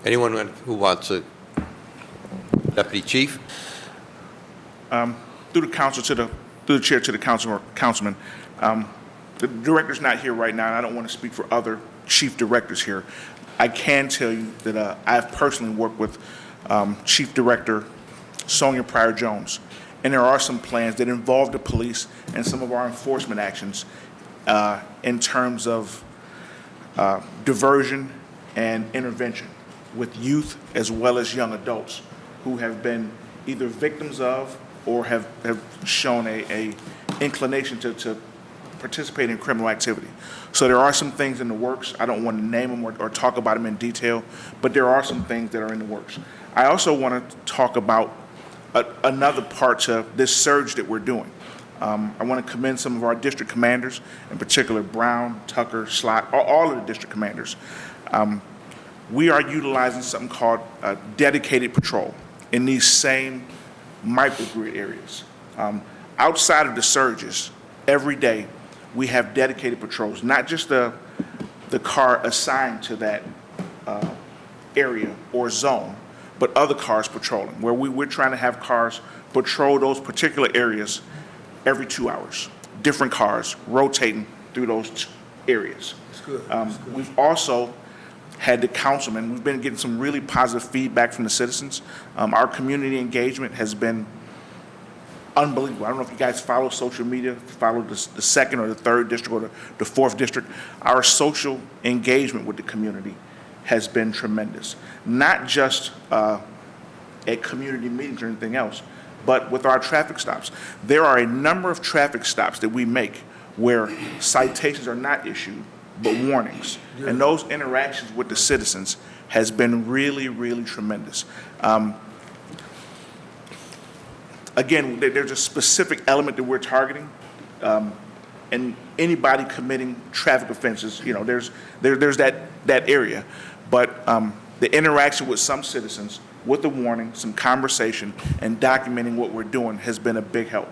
Anyone who wants to? Deputy Chief? Through the council through the chair to the councilman, the director's not here right now, and I don't want to speak for other chief directors here. I can tell you that I've personally worked with Chief Director Sonia Pryor-Jones, and there are some plans that involve the police and some of our enforcement actions in terms of diversion and intervention with youth as well as young adults who have been either victims of or have shown a inclination to participate in criminal activity. So there are some things in the works. I don't want to name them or talk about them in detail, but there are some things that are in the works. I also want to talk about another part to this surge that we're doing. I want to commend some of our district commanders, in particular Brown, Tucker, Slot, all of the district commanders. We are utilizing something called dedicated patrol in these same microgrid areas. Outside of the surges, every day we have dedicated patrols, not just the car assigned to that area or zone, but other cars patrolling, where we're trying to have cars patrol those particular areas every 2 hours, different cars rotating through those areas. That's good. We've also had the councilmen, we've been getting some really positive feedback from the citizens. Our community engagement has been unbelievable. I don't know if you guys follow social media, follow the second or the third district or the fourth district. Our social engagement with the community has been tremendous. Not just at community meetings or anything else, but with our traffic stops. There are a number of traffic stops that we make where citations are not issued, but warnings. And those interactions with the citizens has been really, really tremendous. Again, there's a specific element that we're targeting, and anybody committing traffic offenses, you know, there's that area. But the interaction with some citizens, with the warning, some conversation, and documenting what we're doing has been a big help.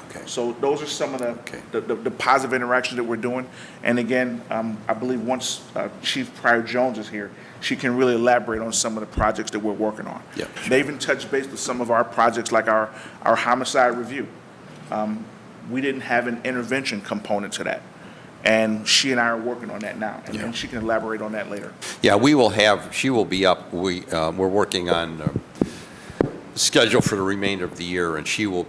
Okay. So those are some of the positive interactions that we're doing. And again, I believe once Chief Pryor-Jones is here, she can really elaborate on some of the projects that we're working on. Yeah, sure. They even touched base with some of our projects like our homicide review. We didn't have an intervention component to that. And she and I are working on that now, and she can elaborate on that later. Yeah, she will be up. We're working on the schedule for the remainder of the year, and she will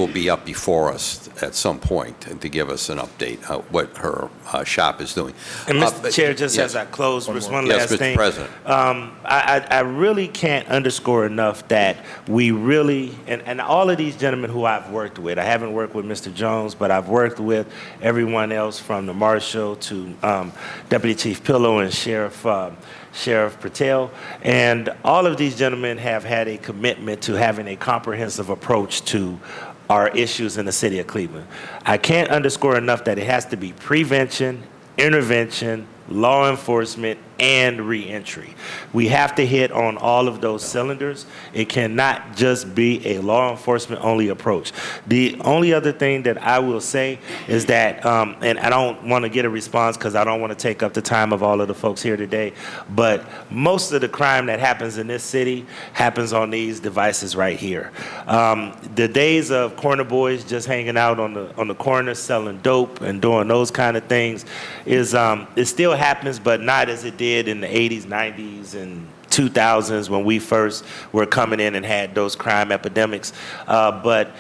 be up before us at some point and to give us an update of what her shop is doing. And Mr. Chair, just yes. as I close, just one Yes, last Mr. thing. President. I really can't underscore enough that we really, and all of these gentlemen who I've worked with, I haven't worked with Mr. Jones, but I've worked with everyone else from the Marshal to Deputy Chief Pillow and Sheriff Patel, and all of these gentlemen have had a commitment to having a comprehensive approach to our issues in the city of Cleveland. I can't underscore enough that it has to be prevention, intervention, law enforcement, and reentry. We have to hit on all of those cylinders. It cannot just be a law enforcement only approach. The only other thing that I will say is that, and I don't want to get a response because I don't want to take up the time of all of the folks here today, but most of the crime that happens in this city happens on these devices right here. The days of corner boys just hanging out on the corner selling dope and doing those kind of things is it still happens, but not as it did in the 80s, 90s, and 2000s when we first were coming in and had those crime epidemics. But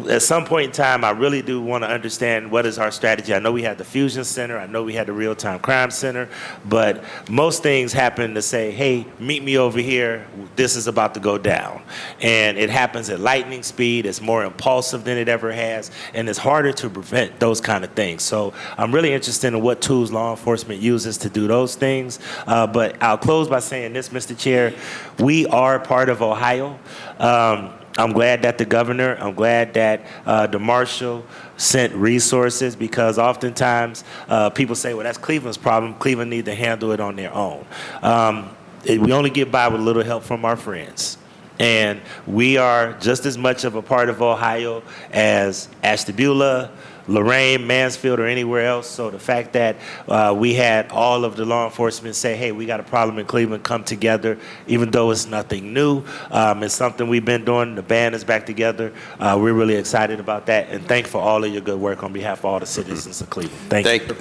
at some point in time, I really do want to understand what is our strategy. I know we had the Fusion Center. I know we had the Real-Time Crime Center. But most things happen to say, hey, meet me over here. This is about to go down. And it happens at lightning speed. It's more impulsive than it ever has. And it's harder to prevent those kind of things. So I'm really interested in what tools law enforcement uses to do those things. But I'll close by saying this, Mr. Chair. We are part of Ohio. I'm glad that the governor, I'm glad that the marshal sent resources, because oftentimes people say, well, that's Cleveland's problem. Cleveland needs to handle it on their own. We only get by with a little help from our friends. And we are just as much of a part of Ohio as Ashtabula, Lorraine, Mansfield, or anywhere else. So the fact that we had all of the law enforcement say, hey, we got a problem in Cleveland, come together, even though it's nothing new. It's something we've been doing. The band is back together. We're really excited about that. And thank you for all of your good work on behalf of all the citizens of Cleveland. Thank you.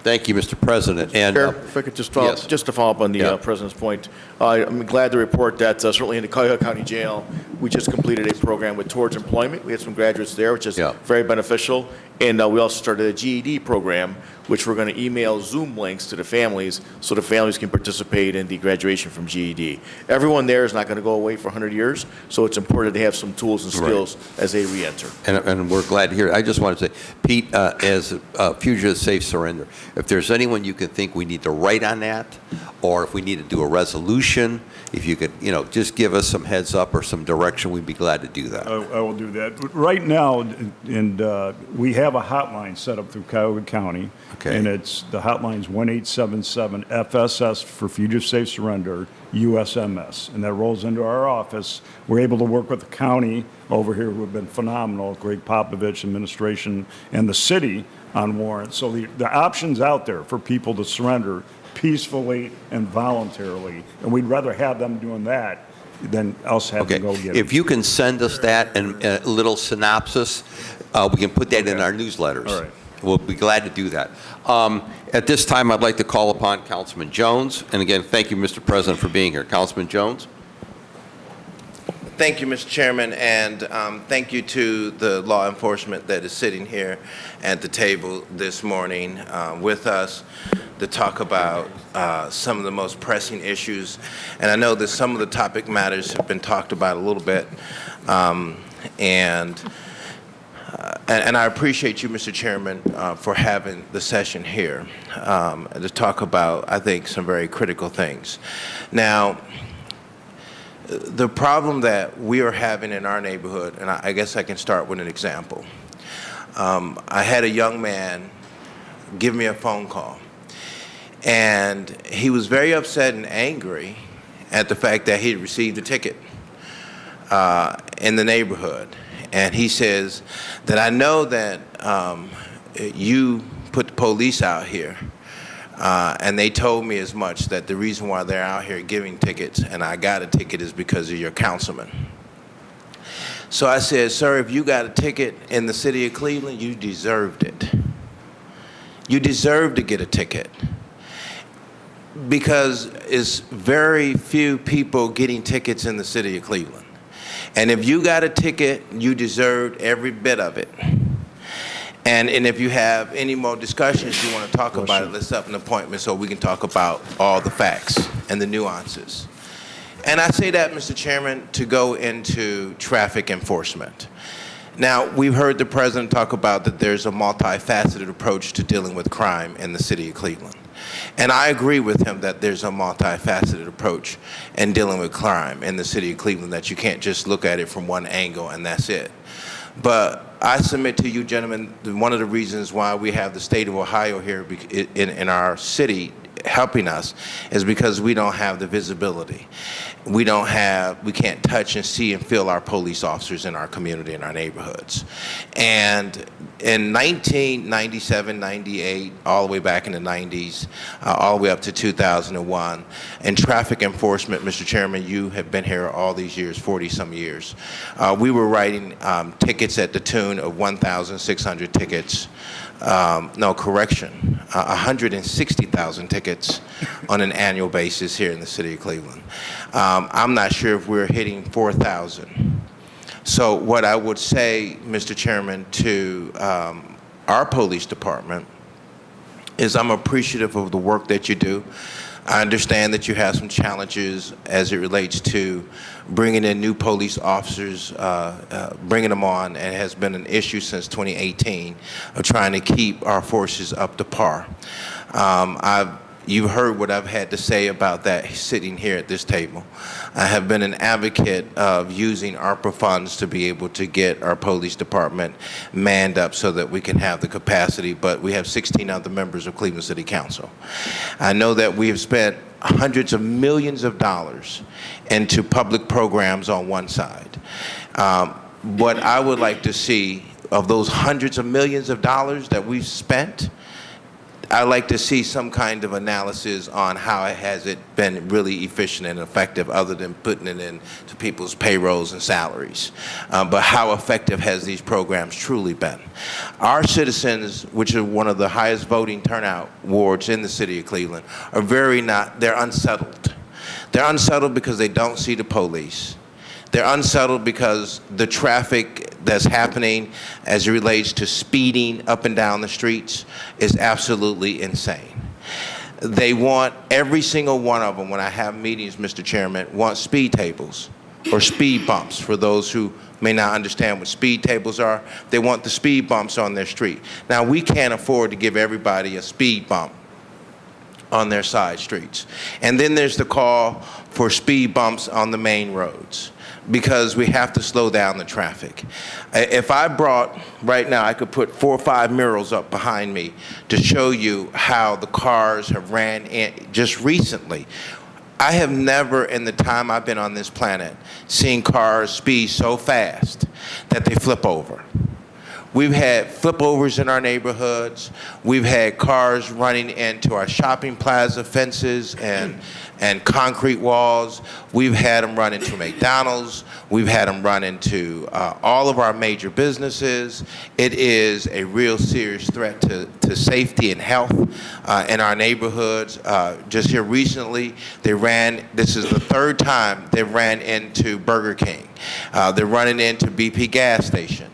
Thank you, Mr. President. And Chair, if I could just follow, yes. just to follow up on the Yeah. President's point, I'm glad to report that certainly in the Cuyahoga County Jail, we just completed a program with Towards Employment. We had some graduates there, which is Yeah. very beneficial. And we also started a GED program, which we're going to email Zoom links to the families so the families can participate in the graduation from GED. Everyone there is not going to go away for 100 years, so it's important to have some tools and skills as they reenter. And we're glad to hear it. I just want to say, Pete, as a fugitive safe surrender, if there's anyone you can think we need to write on that, or if we need to do a resolution, if you could, just give us some heads up or some direction, we'd be glad to do that. I will do that. Right now, and we have a hotline set up through Cuyahoga County. Okay. And the hotline's 1-877-FSS for Fugitive Safe Surrender, USMS. And that rolls into our office. We're able to work with the county over here, who have been phenomenal, Greg Popovich, administration, and the city on warrants. So the option's out there for people to surrender peacefully and voluntarily. And we'd rather have them doing that than us having Okay. to go get If them. you can send us that and a little synopsis, we can put that in our newsletters. All right. We'll be glad to do that. At this time, I'd like to call upon Councilman Jones. And again, thank you, Mr. President, for being here. Councilman Jones? Thank you, Mr. Chairman, and thank you to the law enforcement that is sitting here at the table this morning with us to talk about some of the most pressing issues. And I know that some of the topic matters have been talked about a little bit, and I appreciate you, Mr. Chairman, for having the session here to talk about, I think, some very critical things. Now, the problem that we are having in our neighborhood, and I guess I can start with an example. I had a young man give me a phone call, and he was very upset and angry at the fact that he had received a ticket in the neighborhood. And he says that I know that you put the police out here, and they told me as much, that the reason why they're out here giving tickets and I got a ticket is because of your councilman. So I said, sir, if you got a ticket in the city of Cleveland, you deserved it. You deserve to get a ticket, because it's very few people getting tickets in the city of Cleveland. And if you got a ticket, you deserved every bit of it. And if you have any more discussions you want to talk about it, let's set up an appointment so we can talk about all the facts and the nuances. And I say that, Mr. Chairman, to go into traffic enforcement. Now, we've heard the President talk about that there's a multifaceted approach to dealing with crime in the city of Cleveland. And I agree with him that there's a multifaceted approach in dealing with crime in the city of Cleveland, that you can't just look at it from one angle and that's it. But I submit to you, gentlemen, one of the reasons why we have the state of Ohio here in our city helping us is because we don't have the visibility. We can't touch and see and feel our police officers in our community, in our neighborhoods. And in 1997, 98, all the way back in the 90s, all the way up to 2001, in traffic enforcement, Mr. Chairman, you have been here all these years, 40-some years. We were writing tickets at the tune of 1,600 tickets. 160,000 tickets on an annual basis here in the city of Cleveland. I'm not sure if we're hitting 4,000. So what I would say, Mr. Chairman, to our police department is I'm appreciative of the work that you do. I understand that you have some challenges as it relates to bringing in new police officers, bringing them on, and it has been an issue since 2018 of trying to keep our forces up to par. You've heard what I've had to say about that sitting here at this table. I have been an advocate of using ARPA funds to be able to get our police department manned up so that we can have the capacity, but we have 16 other members of Cleveland City Council. I know that we have spent hundreds of millions of dollars into public programs on one side. What I would like to see of those hundreds of millions of dollars that we've spent, I'd like to see some kind of analysis on how has it been really efficient and effective other than putting it into people's payrolls and salaries. But how effective has these programs truly been? Our citizens, which are one of the highest voting turnout wards in the city of Cleveland, are they're unsettled. They're unsettled because they don't see the police. They're unsettled because the traffic that's happening as it relates to speeding up and down the streets is absolutely insane. They want, every single one of them, when I have meetings, Mr. Chairman, want speed tables or speed bumps. For those who may not understand what speed tables are, they want the speed bumps on their street. Now, we can't afford to give everybody a speed bump on their side streets. And then there's the call for speed bumps on the main roads, because we have to slow down the traffic. If I brought, right now, I could put 4 or 5 murals up behind me to show you how the cars have ran in just recently. I have never, in the time I've been on this planet, seen cars speed so fast that they flip over. We've had flip overs in our neighborhoods. We've had cars running into our shopping plaza fences and concrete walls. We've had them run into McDonald's. We've had them run into all of our major businesses. It is a real serious threat to safety and health in our neighborhoods. Just here recently, this is the 3rd time they ran into Burger King. They're running into BP gas station.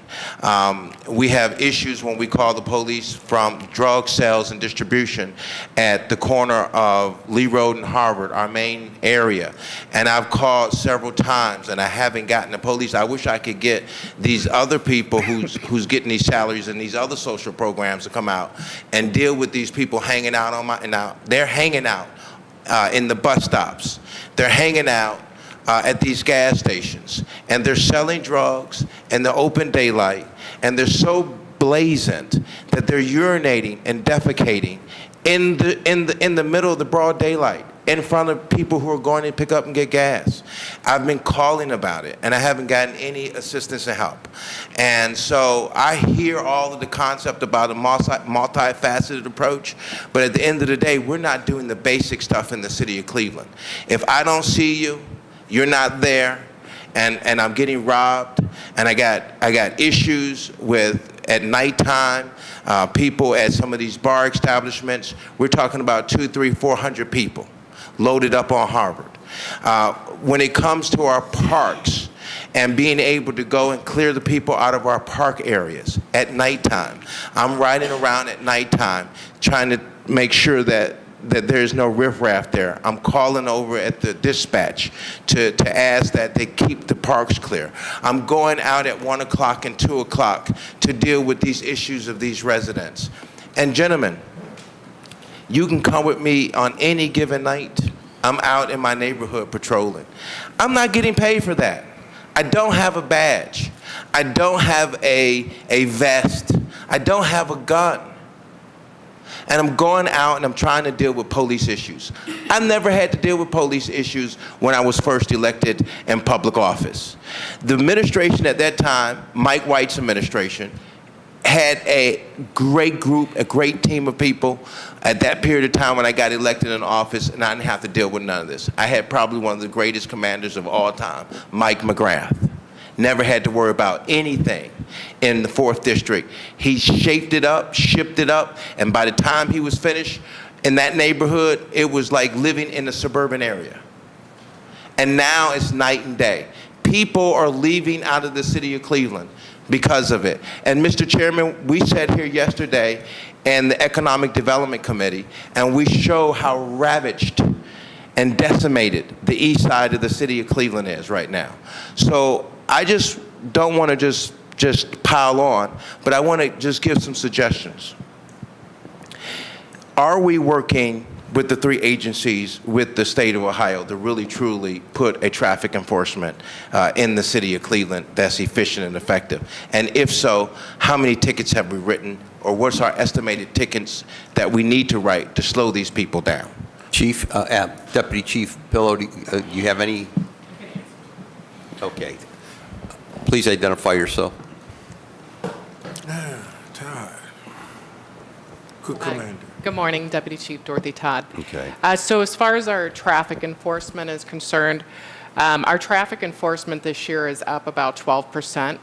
We have issues when we call the police from drug sales and distribution at the corner of Lee Road and Harvard, our main area. And I've called several times and I haven't gotten the police. I wish I could get these other people who's getting these salaries and these other social programs to come out and deal with these people hanging out now they're hanging out in the bus stops. They're hanging out at these gas stations, and they're selling drugs in the open daylight, and they're so blazant that they're urinating and defecating in the middle of the broad daylight in front of people who are going to pick up and get gas. I've been calling about it, and I haven't gotten any assistance and help. And so I hear all of the concept about a multifaceted approach, but at the end of the day, we're not doing the basic stuff in the city of Cleveland. If I don't see you, you're not there, and I'm getting robbed, and I got issues with at nighttime, people at some of these bar establishments. We're talking about 200, 300, 400 people loaded up on Harvard. When it comes to our parks and being able to go and clear the people out of our park areas at nighttime, I'm riding around at nighttime trying to make sure that there's no riffraff there. I'm calling over at the dispatch to ask that they keep the parks clear. I'm going out at 1 o'clock and 2 o'clock to deal with these issues of these residents. And gentlemen, you can come with me on any given night. I'm out in my neighborhood patrolling. I'm not getting paid for that. I don't have a badge. I don't have a vest. I don't have a gun. And I'm going out and I'm trying to deal with police issues. I never had to deal with police issues when I was first elected in public office. The administration at that time, Mike White's administration, had a great group, a great team of people at that period of time when I got elected in office, and I didn't have to deal with none of this. I had probably one of the greatest commanders of all time, Mike McGrath. Never had to worry about anything in the 4th District. He shaped it up, shipped it up, and by the time he was finished in that neighborhood, it was like living in a suburban area. And now it's night and day. People are leaving out of the city of Cleveland because of it. And Mr. Chairman, we sat here yesterday in the Economic Development Committee, and we show how ravaged and decimated the east side of the city of Cleveland is right now. So I just don't want to just pile on, but I want to just give some suggestions. Are we working with the 3 agencies with the state of Ohio to really truly put a traffic enforcement in the city of Cleveland that's efficient and effective? And if so, how many tickets have we written, or what's our estimated tickets that we need to write to slow these people down? Chief, Deputy Chief Pillow, do you have any? Okay. Please identify yourself. Good commander. Good morning, Deputy Chief Dorothy Todd. Okay. So as far as our traffic enforcement is concerned, our traffic enforcement this year is up about 12%.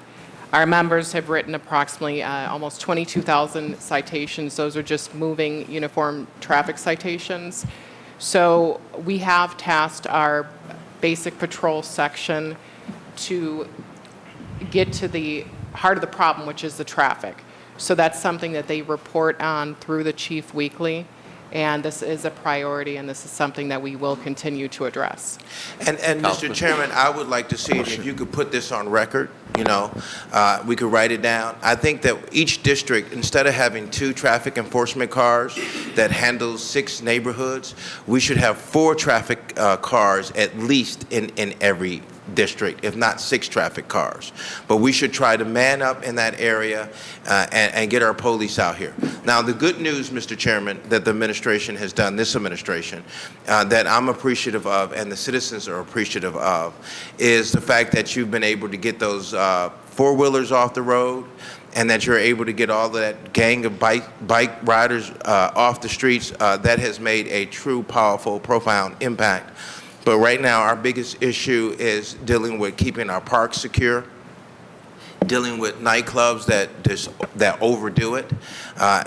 Our members have written approximately almost 22,000 citations. Those are just moving uniform traffic citations. So we have tasked our basic patrol section to get to the heart of the problem, which is the traffic. So that's something that they report on through the chief weekly, and this is a priority, and this is something that we will continue to address. And Mr. Chairman, I would like to see it, if you could put this on record, we could write it down. I think that each district, instead of having 2 traffic enforcement cars that handles 6 neighborhoods, we should have 4 traffic cars at least in every district, if not 6 traffic cars. But we should try to man up in that area and get our police out here. Now, the good news, Mr. Chairman, that the administration has done, this administration, that I'm appreciative of and the citizens are appreciative of, is the fact that you've been able to get those 4-wheelers off the road, and that you're able to get all of that gang of bike riders off the streets. That has made a true, powerful, profound impact. But right now, our biggest issue is dealing with keeping our parks secure, dealing with nightclubs that overdo it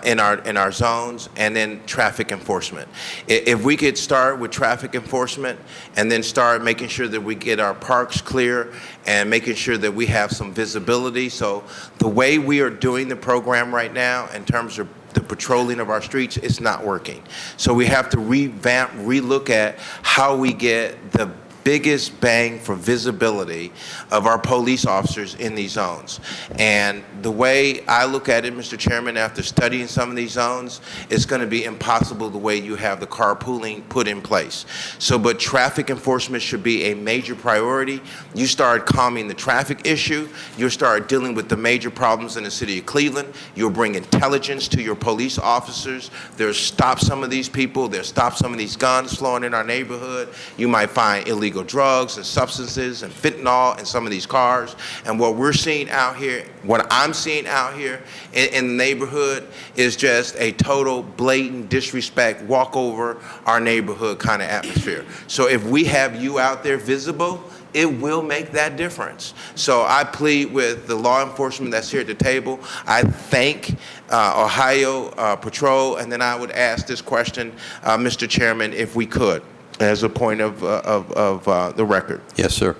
in our zones, and then traffic enforcement. If we could start with traffic enforcement and then start making sure that we get our parks clear and making sure that we have some visibility. So the way we are doing the program right now in terms of the patrolling of our streets, it's not working. So we have to revamp, relook at how we get the biggest bang for visibility of our police officers in these zones. And the way I look at it, Mr. Chairman, after studying some of these zones, it's going to be impossible the way you have the carpooling put in place. So, but traffic enforcement should be a major priority. You start calming the traffic issue, you'll start dealing with the major problems in the city of Cleveland, you'll bring intelligence to your police officers, they'll stop some of these people, they'll stop some of these guns flowing in our neighborhood, you might find illegal drugs and substances and fentanyl in some of these cars. And what we're seeing out here, what I'm seeing out here in the neighborhood is just a total blatant disrespect, walk over our neighborhood kind of atmosphere. So if we have you out there visible, it will make that difference. So I plead with the law enforcement that's here at the table. I thank Ohio Patrol, and then I would ask this question, Mr. Chairman, if we could, as a point of the record. Yes, sir.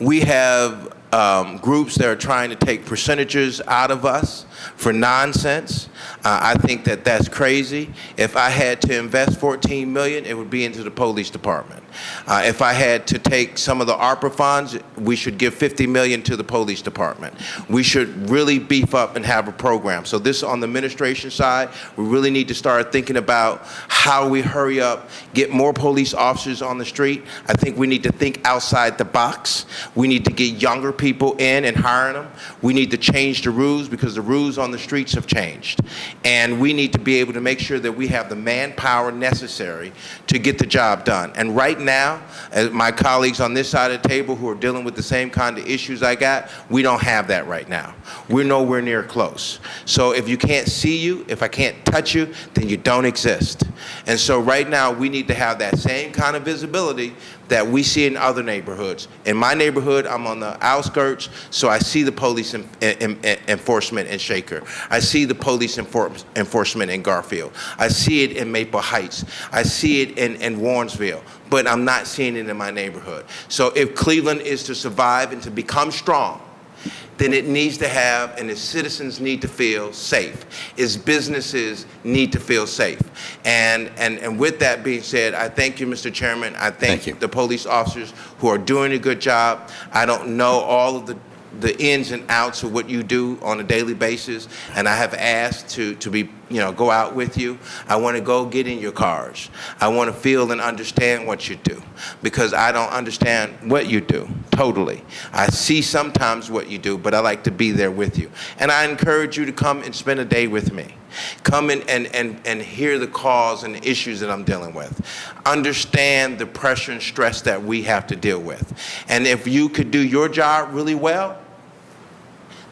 We have groups that are trying to take percentages out of us for nonsense. I think that that's crazy. If I had to invest $14 million, it would be into the police department. If I had to take some of the ARPA funds, we should give $50 million to the police department. We should really beef up and have a program. So this on the administration side, we really need to start thinking about how we hurry up, get more police officers on the street. I think we need to think outside the box. We need to get younger people in and hiring them. We need to change the rules because the rules on the streets have changed. And we need to be able to make sure that we have the manpower necessary to get the job done. And right now, as my colleagues on this side of the table who are dealing with the same kind of issues I got, we don't have that right now. We're nowhere near close. So if you can't see you, if I can't touch you, then you don't exist. And so right now, we need to have that same kind of visibility that we see in other neighborhoods. In my neighborhood, I'm on the outskirts, so I see the police enforcement in Shea Baker. I see the police enforcement in Garfield. I see it in Maple Heights. I see it in Warrensville, but I'm not seeing it in my neighborhood. So if Cleveland is to survive and to become strong, then it needs to have, and its citizens need to feel safe. Its businesses need to feel safe. And with that being said, I thank you, Mr. Chairman. I Thank you. thank the police officers who are doing a good job. I don't know all of the ins and outs of what you do on a daily basis, and I have asked to be, go out with you. I want to go get in your cars. I want to feel and understand what you do, because I don't understand what you do totally. I see sometimes what you do, but I like to be there with you. And I encourage you to come and spend a day with me. Come in and hear the cause and the issues that I'm dealing with. Understand the pressure and stress that we have to deal with. And if you could do your job really well,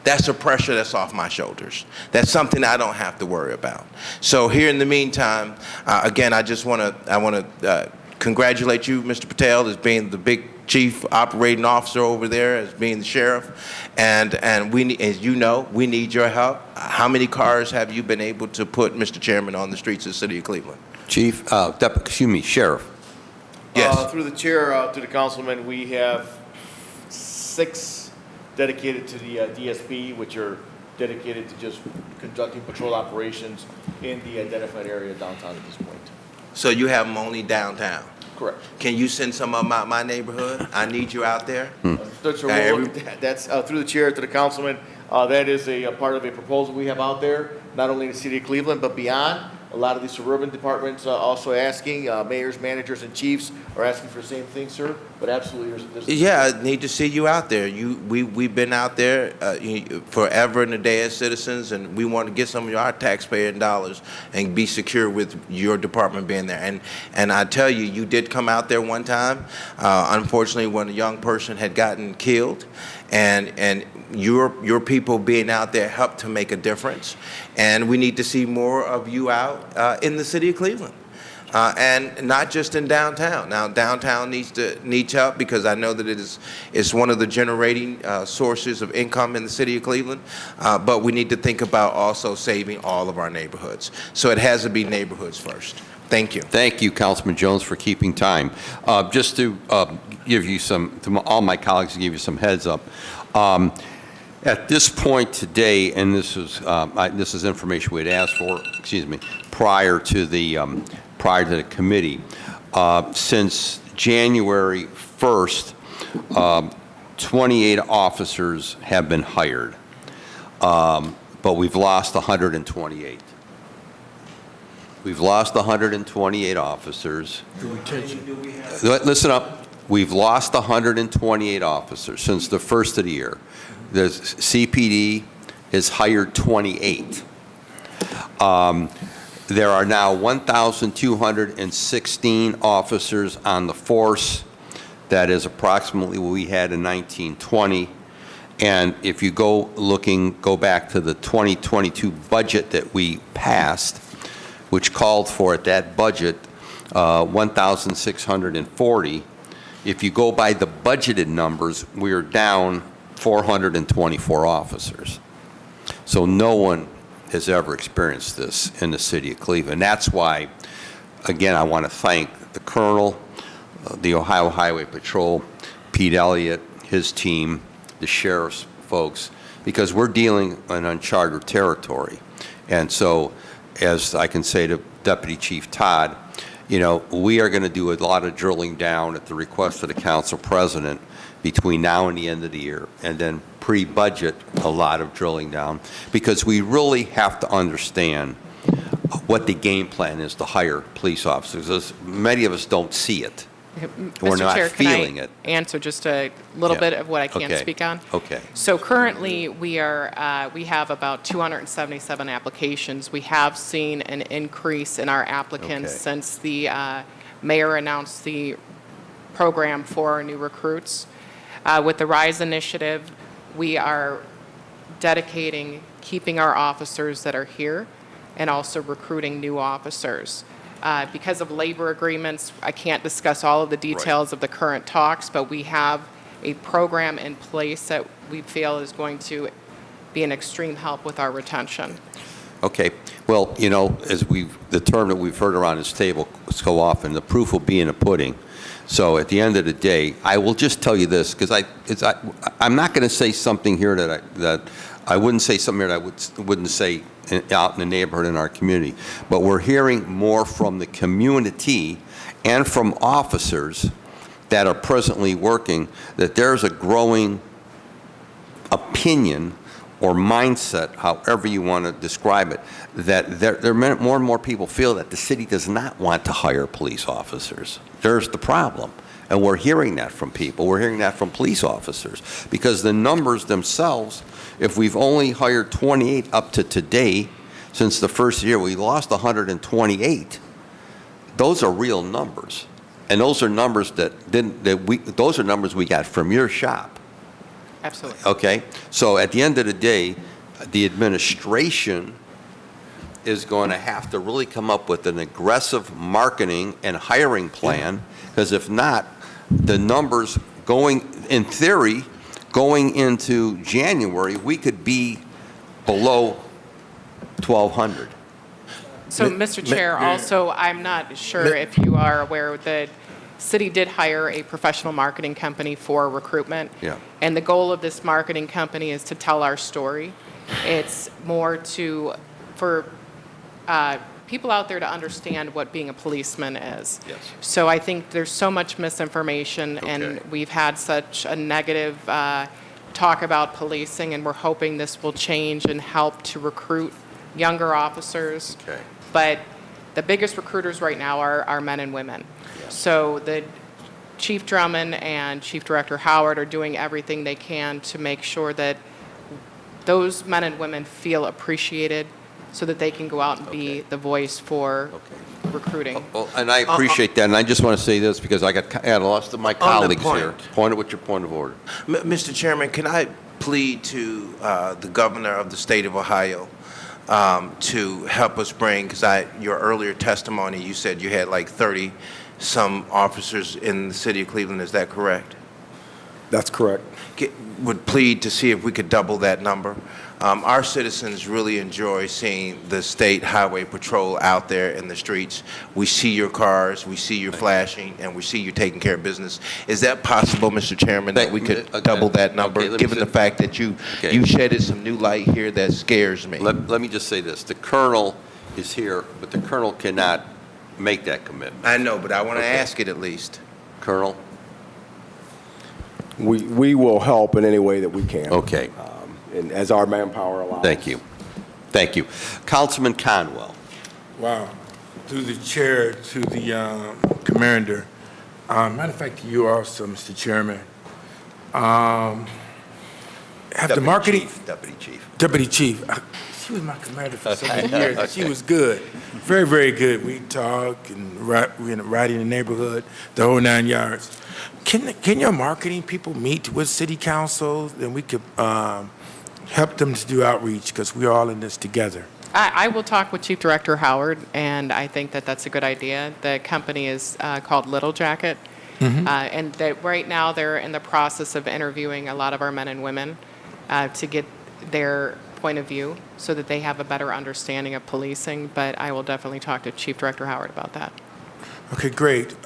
that's a pressure that's off my shoulders. That's something I don't have to worry about. So here in the meantime, again, I want to congratulate you, Mr. Patel, as being the big chief operating officer over there, as being the sheriff, and we, as you know, we need your help. How many cars have you been able to put, Mr. Chairman, on the streets of the city of Cleveland? Chief, Sheriff. Yes. Through the chair, to the councilman, we have 6 dedicated to the DSP, which are dedicated to just conducting patrol operations in the identified area downtown at this point. So you have them only downtown? Correct. Can you send some of them out my neighborhood? I need you out there. Understood, sir. We'll look at that. That's through the chair to the councilman. That is a part of a proposal we have out there, not only in the city of Cleveland, but beyond. A lot of the suburban departments also asking, mayors, managers, and chiefs are asking for the same thing, sir. But absolutely, there's Yeah, I need to see you out there. We've been out there forever in the day as citizens, and we want to get some of our taxpayer dollars and be secure with your department being there. And I tell you, you did come out there one time, unfortunately, when a young person had gotten killed, and your people being out there helped to make a difference. And we need to see more of you out in the city of Cleveland. And not just in downtown. Now, downtown needs help, because I know that it's one of the generating sources of income in the city of Cleveland. But we need to think about also saving all of our neighborhoods. So it has to be neighborhoods first. Thank you. Thank you, Councilman Jones, for keeping time. Just to give you to all my colleagues, to give you some heads up. At this point today, and this is information we had asked for, prior to the committee, since January 1st, 28 officers have been hired, but we've lost 128. We've lost 128 officers. Listen up. We've lost 128 officers since the first of the year. The CPD has hired 28. There are now 1,216 officers on the force. That is approximately what we had in 1920. And if you go back to the 2022 budget that we passed, which called for at that budget 1,640. If you go by the budgeted numbers, we are down 424 officers. So no one has ever experienced this in the city of Cleveland. That's why, again, I want to thank the Colonel, the Ohio Highway Patrol, Pete Elliott, his team, the sheriff's folks, because we're dealing in uncharted territory. And so, as I can say to Deputy Chief Todd, we are going to do a lot of drilling down at the request of the council president between now and the end of the year, and then pre-budget a lot of drilling down, because we really have to understand what the game plan is to hire police officers. As many of us don't see it. We're Mr. not Chair, feeling can it. I answer just a little bit of what I can Okay. speak on? Okay. So currently, we have about 277 applications. We have seen an increase in our applicants Okay. since the mayor announced the program for our new recruits. With the RISE initiative, we are dedicating keeping our officers that are here and also recruiting new officers. Because of labor agreements, I can't discuss all of the details of the current talks, but we have a program in place that we feel is going to be an extreme help with our retention. Okay. Well, as the term that we've heard around this table so often, the proof will be in the pudding. So at the end of the day, I will just tell you this, because I'm not going to say something here that I wouldn't say something here that I wouldn't say out in the neighborhood in our community. But we're hearing more from the community and from officers that are presently working that there's a growing opinion or mindset, however you want to describe it, that more and more people feel that the city does not want to hire police officers. There's the problem. And we're hearing that from people. We're hearing that from police officers. Because the numbers themselves, if we've only hired 28 up to today, since the first year, we lost 128. Those are real numbers. And those are numbers those are numbers we got from your shop. Absolutely. Okay? So at the end of the day, the administration is going to have to really come up with an aggressive marketing and hiring plan, because if not, the numbers in theory, going into January, we could be below 1,200. So, Mr. Chair, also, I'm not sure if you are aware that city did hire a professional marketing company for recruitment. Yeah. And the goal of this marketing company is to tell our story. It's more for people out there to understand what being a policeman is. Yes. So I think there's so much misinformation, and Okay. we've had such a negative talk about policing, and we're hoping this will change and help to recruit younger officers. Okay. But the biggest recruiters right now are men and women. So the Chief Drummond and Chief Director Howard are doing everything they can to make sure that those men and women feel appreciated, so that they can go out and be the voice for recruiting. Well, and I appreciate that, and I just want to say this, because I got lost of my colleagues here. Point with your point of order. Mr. Chairman, can I plead to the governor of the state of Ohio to help us bring, because your earlier testimony, you said you had like 30-some officers in the city of Cleveland, is that correct? That's correct. Would plead to see if we could double that number. Our citizens really enjoy seeing the state highway patrol out there in the streets. We see your cars, we see you flashing, and we see you taking care of business. Is that possible, Mr. Chairman, that we could double that number, given the fact that you shedded some new light here that scares me? Let me just say this. The colonel is here, but the colonel cannot make that commitment. I know, but I want to ask it at least. Colonel? We will help in any way that we can. Okay. And as our manpower allows. Thank you. Thank you. Councilman Conwell. Wow. Through the chair to the commander. Matter of fact, to you also, Mr. Chairman. Have the marketing... Deputy Chief. Deputy Chief. She was my commander for so many years, and she was good. Very, very good. We talk and ride in the neighborhood, the whole 9 yards. Can your marketing people meet with city council, and we could help them to do outreach, because we're all in this together? I will talk with Chief Director Howard, and I think that that's a good idea. The company is called Little Jacket, and right now they're in the process of interviewing a lot of our men and women to get their point of view, so that they have a better understanding of policing. But I will definitely talk to Chief Director Howard about that. Okay, great.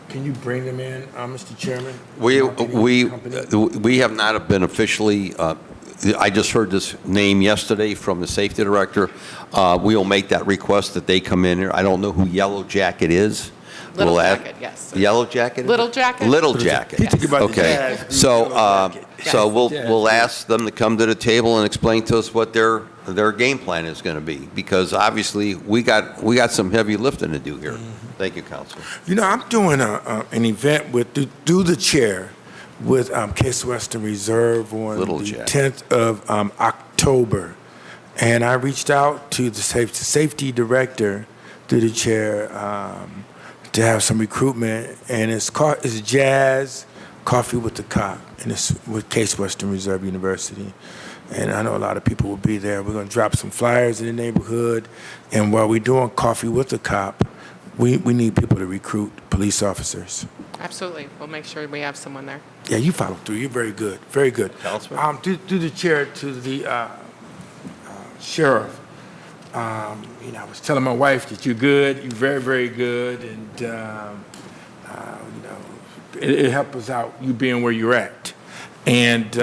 Can you bring them in, Mr. Chairman? We have not been officially, I just heard this name yesterday from the safety director. We will make that request that they come in here. I don't know who Yellow Jacket is. Little We'll Jacket, yes. Yellow Jacket? Little Jacket? Little Jacket. He took about the Okay. jazz group, So, Yellow Jacket. so we'll ask them to come to the table and explain to us what their game plan is going to be, because obviously we got some heavy lifting to do here. Thank you, Councilman. You know, I'm doing an event through the chair with Case Western Reserve on Little the Jack. 10th of October. And I reached out to the safety director through the chair to have some recruitment. And it's Jazz Coffee with the Cop, and it's with Case Western Reserve University. And I know a lot of people will be there. We're going to drop some flyers in the neighborhood. And while we're doing Coffee with the Cop, we need people to recruit police officers. Absolutely. We'll make sure we have someone there. Yeah, you follow through. You're very good. Very good. Councilman? Through the chair to the sheriff. I was telling my wife that you're good. You're very, very good, and it helps us out. You being where you're at, and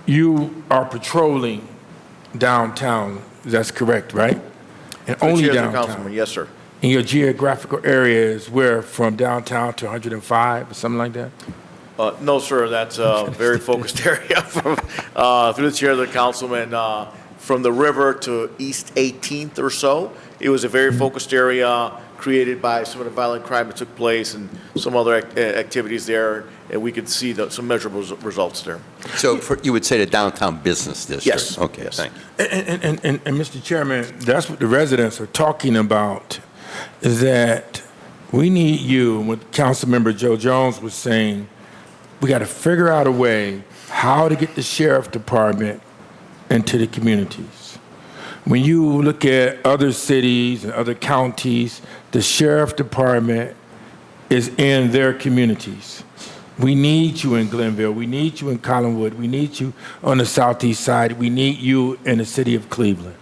you are patrolling downtown. That's correct, right? And Through the only chair to the downtown. councilman, yes, sir. In your geographical area is where, from downtown to 105 or something like that? No, sir, that's a very focused area from, through the chair of the councilman, from the river to East 18th or so. It was a very focused area created by some of the violent crime that took place and some other activities there, and we could see some measurable results there. So you would say the downtown business district? Yes. Okay, Yes. thank you. And Mr. Chairman, that's what the residents are talking about, is that we need you, and what Councilmember Joe Jones was saying, we got to figure out a way how to get the sheriff department into the communities. When you look at other cities and other counties, the sheriff department is in their communities. We need you in Glenville. We need you in Collinwood. We need you on the southeast side. We need you in the city of Cleveland.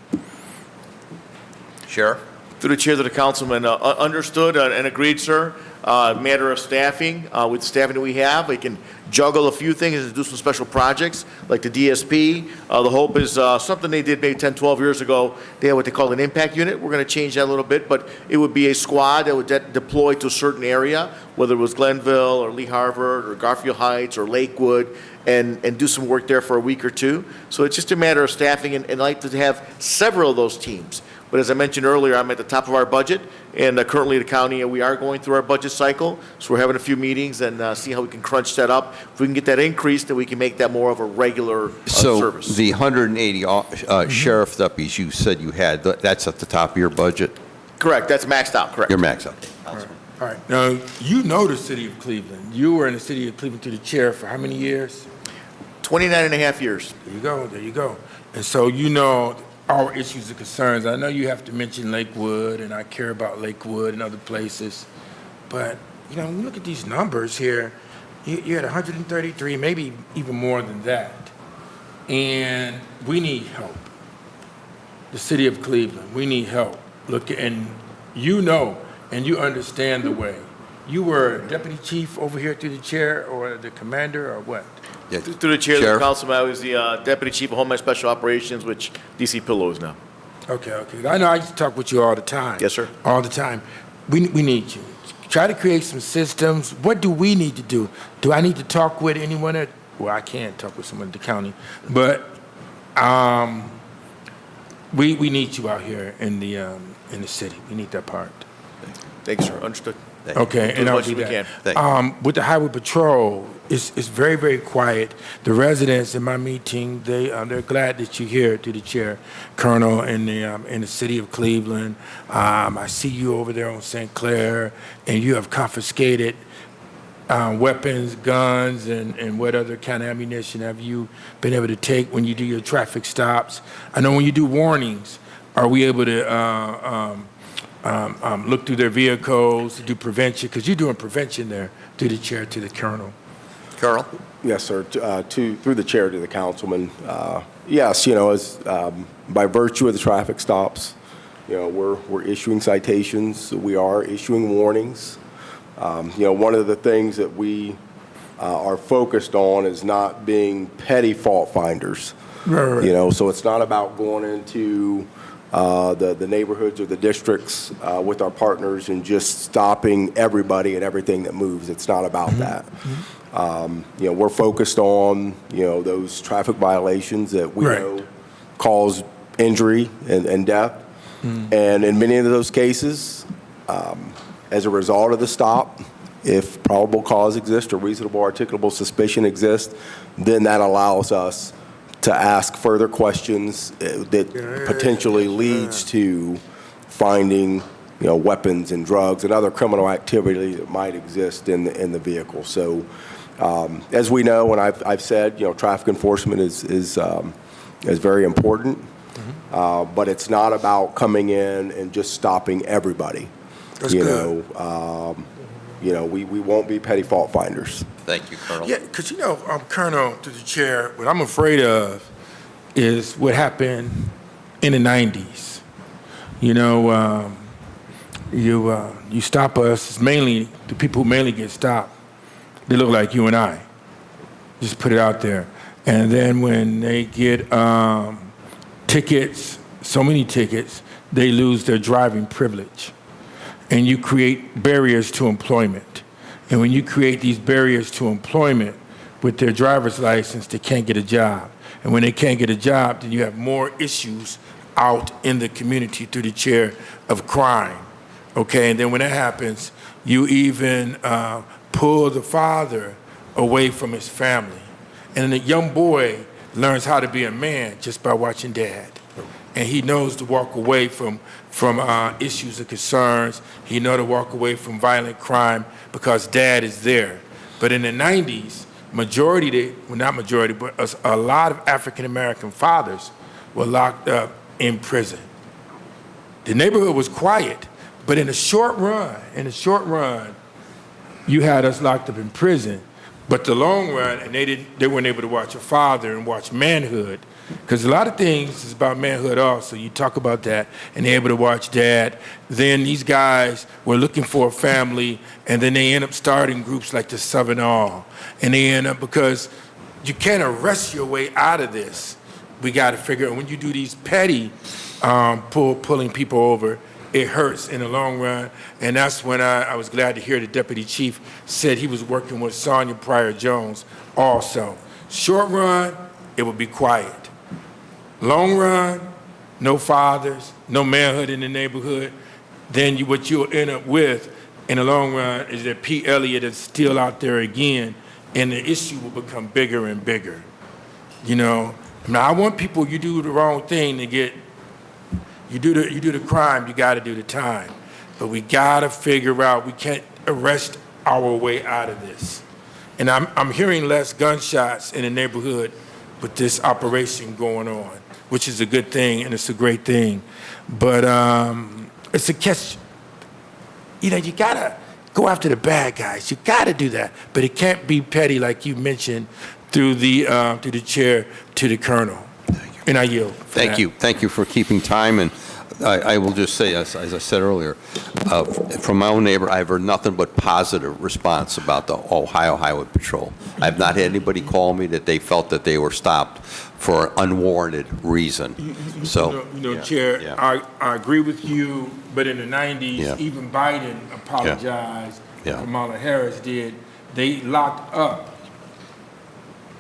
Sheriff? Through the chair to the councilman, understood and agreed, sir. Matter of staffing, with the staffing that we have, we can juggle a few things and do some special projects like the DSP. The hope is something they did maybe 10, 12 years ago. They had what they call an impact unit. We're going to change that a little bit, but it would be a squad that would deploy to a certain area, whether it was Glenville or Lee Harvard or Garfield Heights or Lakewood, and do some work there for a week or two. So it's just a matter of staffing, and I'd like to have several of those teams. But as I mentioned earlier, I'm at the top of our budget, and currently the county, we are going through our budget cycle, so we're having a few meetings and see how we can crunch that up. If we can get that increased, then we can make that more of a regular service. So the 180 sheriff deputies you said you had, that's at the top of your budget? Correct, that's maxed out, correct. You're maxed out. All right. Now, you know the city of Cleveland. You were in the city of Cleveland to the chair for how many years? 29 and a half years. There you go. There you go. And so you know our issues and concerns. I know you have to mention Lakewood, and I care about Lakewood and other places. But, when you look at these numbers here, you're at 133, maybe even more than that. And we need help. The city of Cleveland, we need help. Look, and and you understand the way. You were deputy chief over here through the chair, or the commander, or what? Yeah. Through the chair of the Sheriff? councilman, I was the deputy chief of Homeland Special Operations, which DC Pillow is now. Okay. I know I used to talk with you all the time. Yes, sir. All the time. We need you. Try to create some systems. What do we need to do? Do I need to talk with anyone well, I can't talk with someone at the county, but we need you out here in the city. We need that part. Thanks, sir, understood. Okay, Do and as I'll much do as we that. can. With the highway patrol, it's very, very quiet. The residents in my meeting, they're glad that you're here, to the chair, Colonel, in the city of Cleveland. I see you over there on St. Clair, and you have confiscated weapons, guns, and what other kind of ammunition have you been able to take when you do your traffic stops? I know when you do warnings, are we able to look through their vehicles to do prevention? Because you're doing prevention there, through the chair to the colonel. Carl? Yes, sir. Through the chair to the councilman. Yes, as by virtue of the traffic stops, we're issuing citations. We are issuing warnings. One of the things that we are focused on is not being petty fault finders. Right. So it's not about going into the neighborhoods or the districts with our partners and just stopping everybody and everything that moves. It's not about that. We're focused on, those traffic violations that we know cause injury and death. And in many of those cases, as a result of the stop, if probable cause exists or reasonable articulable suspicion exists, then that allows us to ask further questions that potentially leads to finding, weapons and drugs and other criminal activity that might exist in the vehicle. So, as we know, and I've said, traffic enforcement is very important. But it's not about coming in and just stopping everybody. That's you good. know, we won't be petty fault finders. Thank you, Colonel. Yeah, because Colonel, to the chair, what I'm afraid of is what happened in the 90s. You know, you stop us, it's mainly, the people who mainly get stopped, they look like you and I. Just put it out there. And then when they get tickets, so many tickets, they lose their driving privilege. And you create barriers to employment. And when you create these barriers to employment with their driver's license, they can't get a job. And when they can't get a job, then you have more issues out in the community through the chair of crime. Okay, and then when that happens, you even pull the father away from his family. And the young boy learns how to be a man just by watching dad. And he knows to walk away from issues and concerns. He knows to walk away from violent crime because dad is there. But in the 90s, not majority, but a lot of African-American fathers were locked up in prison. The neighborhood was quiet, but in the short run, you had us locked up in prison. But the long run, and they weren't able to watch a father and watch manhood, because a lot of things is about manhood also. You talk about that, and they're able to watch dad. Then these guys were looking for a family, and then they end up starting groups like the Southern All. And they end up, because you can't arrest your way out of this. We got to figure out, when you do these petty pulling people over, it hurts in the long run. And that's when I was glad to hear the deputy chief said he was working with Sonia Pryor-Jones also. Short run, it will be quiet. Long run, no fathers, no manhood in the neighborhood. Then what you'll end up with in the long run is that Pete Elliott is still out there again, and the issue will become bigger and bigger. You know, now I want people, you do the wrong thing to get, you do the crime, you got to do the time. But we got to figure out, we can't arrest our way out of this. And I'm hearing less gunshots in the neighborhood with this operation going on, which is a good thing and it's a great thing. But it's a catch. You know, you got to go after the bad guys. You got to do that. But it can't be petty like you mentioned through the chair to the colonel. And I yield. Thank you. Thank you for keeping time. And I will just say, as I said earlier, from my own neighbor, I've heard nothing but positive response about the Ohio Highway Patrol. I've not had anybody call me that they felt that they were stopped for an unwarranted reason. Chair, yeah. I agree with you, but in the 90s, Yeah. even Biden apologized. Yeah. Kamala Harris did. They locked up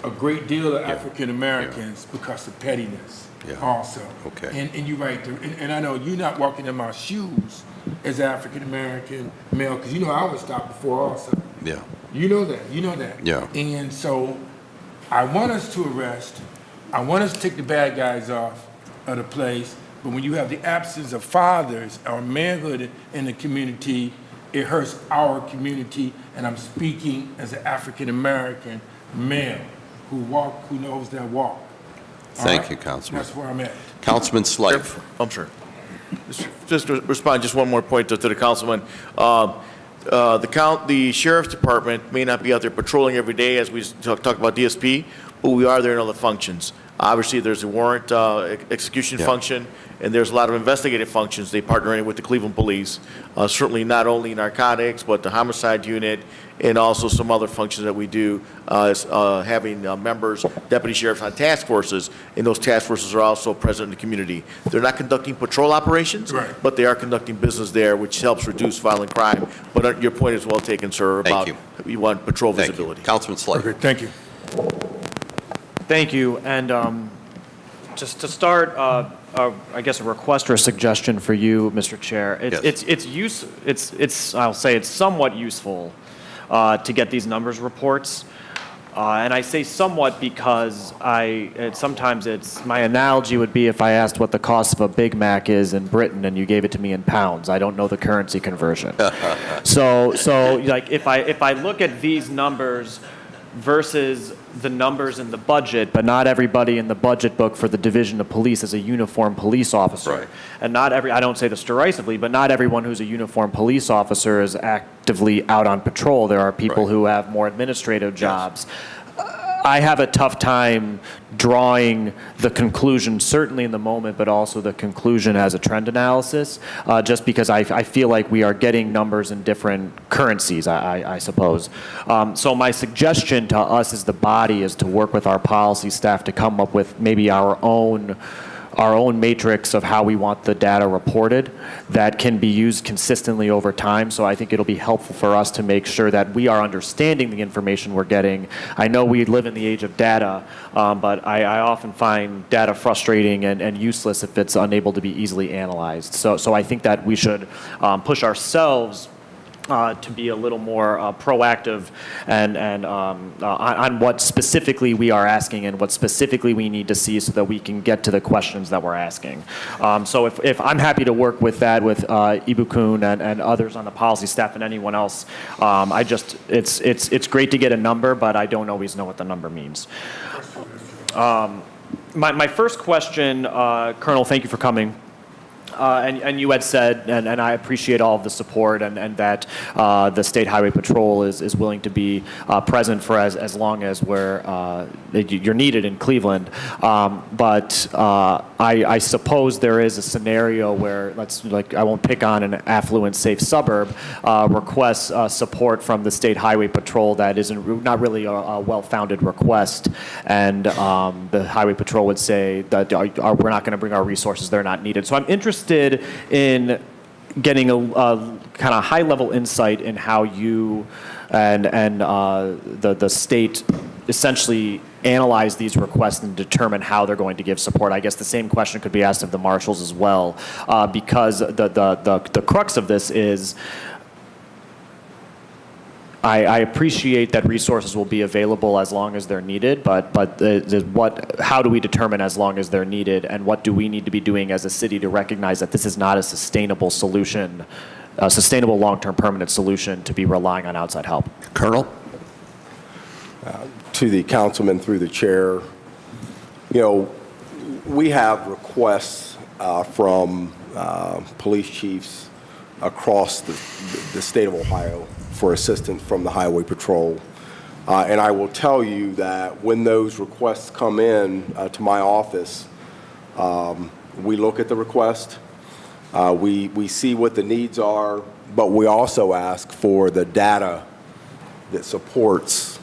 a great deal of African Americans because of pettiness also. Okay. And you're right. And I know you're not walking in my shoes as an African American male, because you know I was stopped before also. Yeah. You know that. Yeah. And so I want us to arrest. I want us to take the bad guys off of the place. But when you have the absence of fathers or manhood in the community, it hurts our community. And I'm speaking as an African American male who knows that walk. Thank you, Councilman. That's where I'm at. Councilman Slave. I'm sorry. Just to respond, just one more point to the councilman. The sheriff's department may not be out there patrolling every day as we talk about DSP, but we are there in other functions. Obviously, there's a warrant execution function, and there's a lot of investigative functions. They partner in with the Cleveland Police, certainly not only narcotics, but the homicide unit, and also some other functions that we do, having members, deputy sheriffs on task forces, and those task forces are also present in the community. They're not conducting patrol operations, Right. but they are conducting business there, which helps reduce violent crime. But your point is well taken, sir, Thank about you. we want patrol Thank you. visibility. Councilman Slave. Okay, thank you. Thank you. And just to start, I guess a request or a suggestion for you, Mr. Chair. I'll say it's somewhat useful to get these numbers reports. And I say somewhat because sometimes my analogy would be if I asked what the cost of a Big Mac is in Britain and you gave it to me in pounds. I don't know the currency conversion. So like if I look at these numbers, versus the numbers in the budget, but not everybody in the budget book for the Division of Police is a uniformed police officer. Right. And not every, I don't say this derisively, but not everyone who's a uniformed police officer is actively out on patrol. There are people Right. who have more administrative jobs. I have a tough time drawing the conclusion, certainly in the moment, but also the conclusion as a trend analysis, just because I feel like we are getting numbers in different currencies, I suppose. So my suggestion to us as the body is to work with our policy staff to come up with maybe our own matrix of how we want the data reported that can be used consistently over time. So I think it'll be helpful for us to make sure that we are understanding the information we're getting. I know we live in the age of data, but I often find data frustrating and useless if it's unable to be easily analyzed. So I think that we should push ourselves to be a little more proactive and on what specifically we are asking and what specifically we need to see so that we can get to the questions that we're asking. So if I'm happy to work with that with Ibukun and others on the policy staff and anyone else, it's great to get a number, but I don't always know what the number means. My first question, Colonel, thank you for coming. And you had said, and I appreciate all of the support and that the State Highway Patrol is willing to be present for as long as you're needed in Cleveland. But I suppose there is a scenario where, I won't pick on an affluent, safe suburb, requests support from the State Highway Patrol that isn't not really a well-founded request. And the Highway Patrol would say that we're not going to bring our resources, they're not needed. So I'm interested in getting a kind of high-level insight in how you and the state essentially analyze these requests and determine how they're going to give support. I guess the same question could be asked of the marshals as well, because the crux of this is I appreciate that resources will be available as long as they're needed, but how do we determine as long as they're needed, and what do we need to be doing as a city to recognize that this is not a sustainable solution, a sustainable long-term permanent solution to be relying on outside help? Colonel? To the councilman through the chair, we have requests from police chiefs across the state of Ohio for assistance from the Highway Patrol. And I will tell you that when those requests come in to my office, we look at the request, we see what the needs are, but we also ask for the data that supports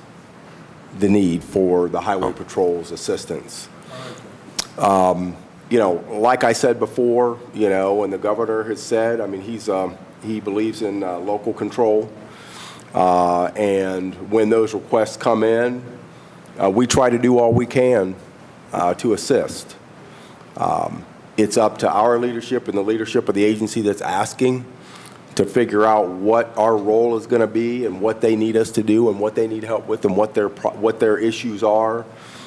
the need for the Highway Patrol's assistance. Like I said before, and the governor has said, he believes in local control. And when those requests come in, we try to do all we can to assist. It's up to our leadership and the leadership of the agency that's asking to figure out what our role is going to be and what they need us to do and what they need help with and what their issues are,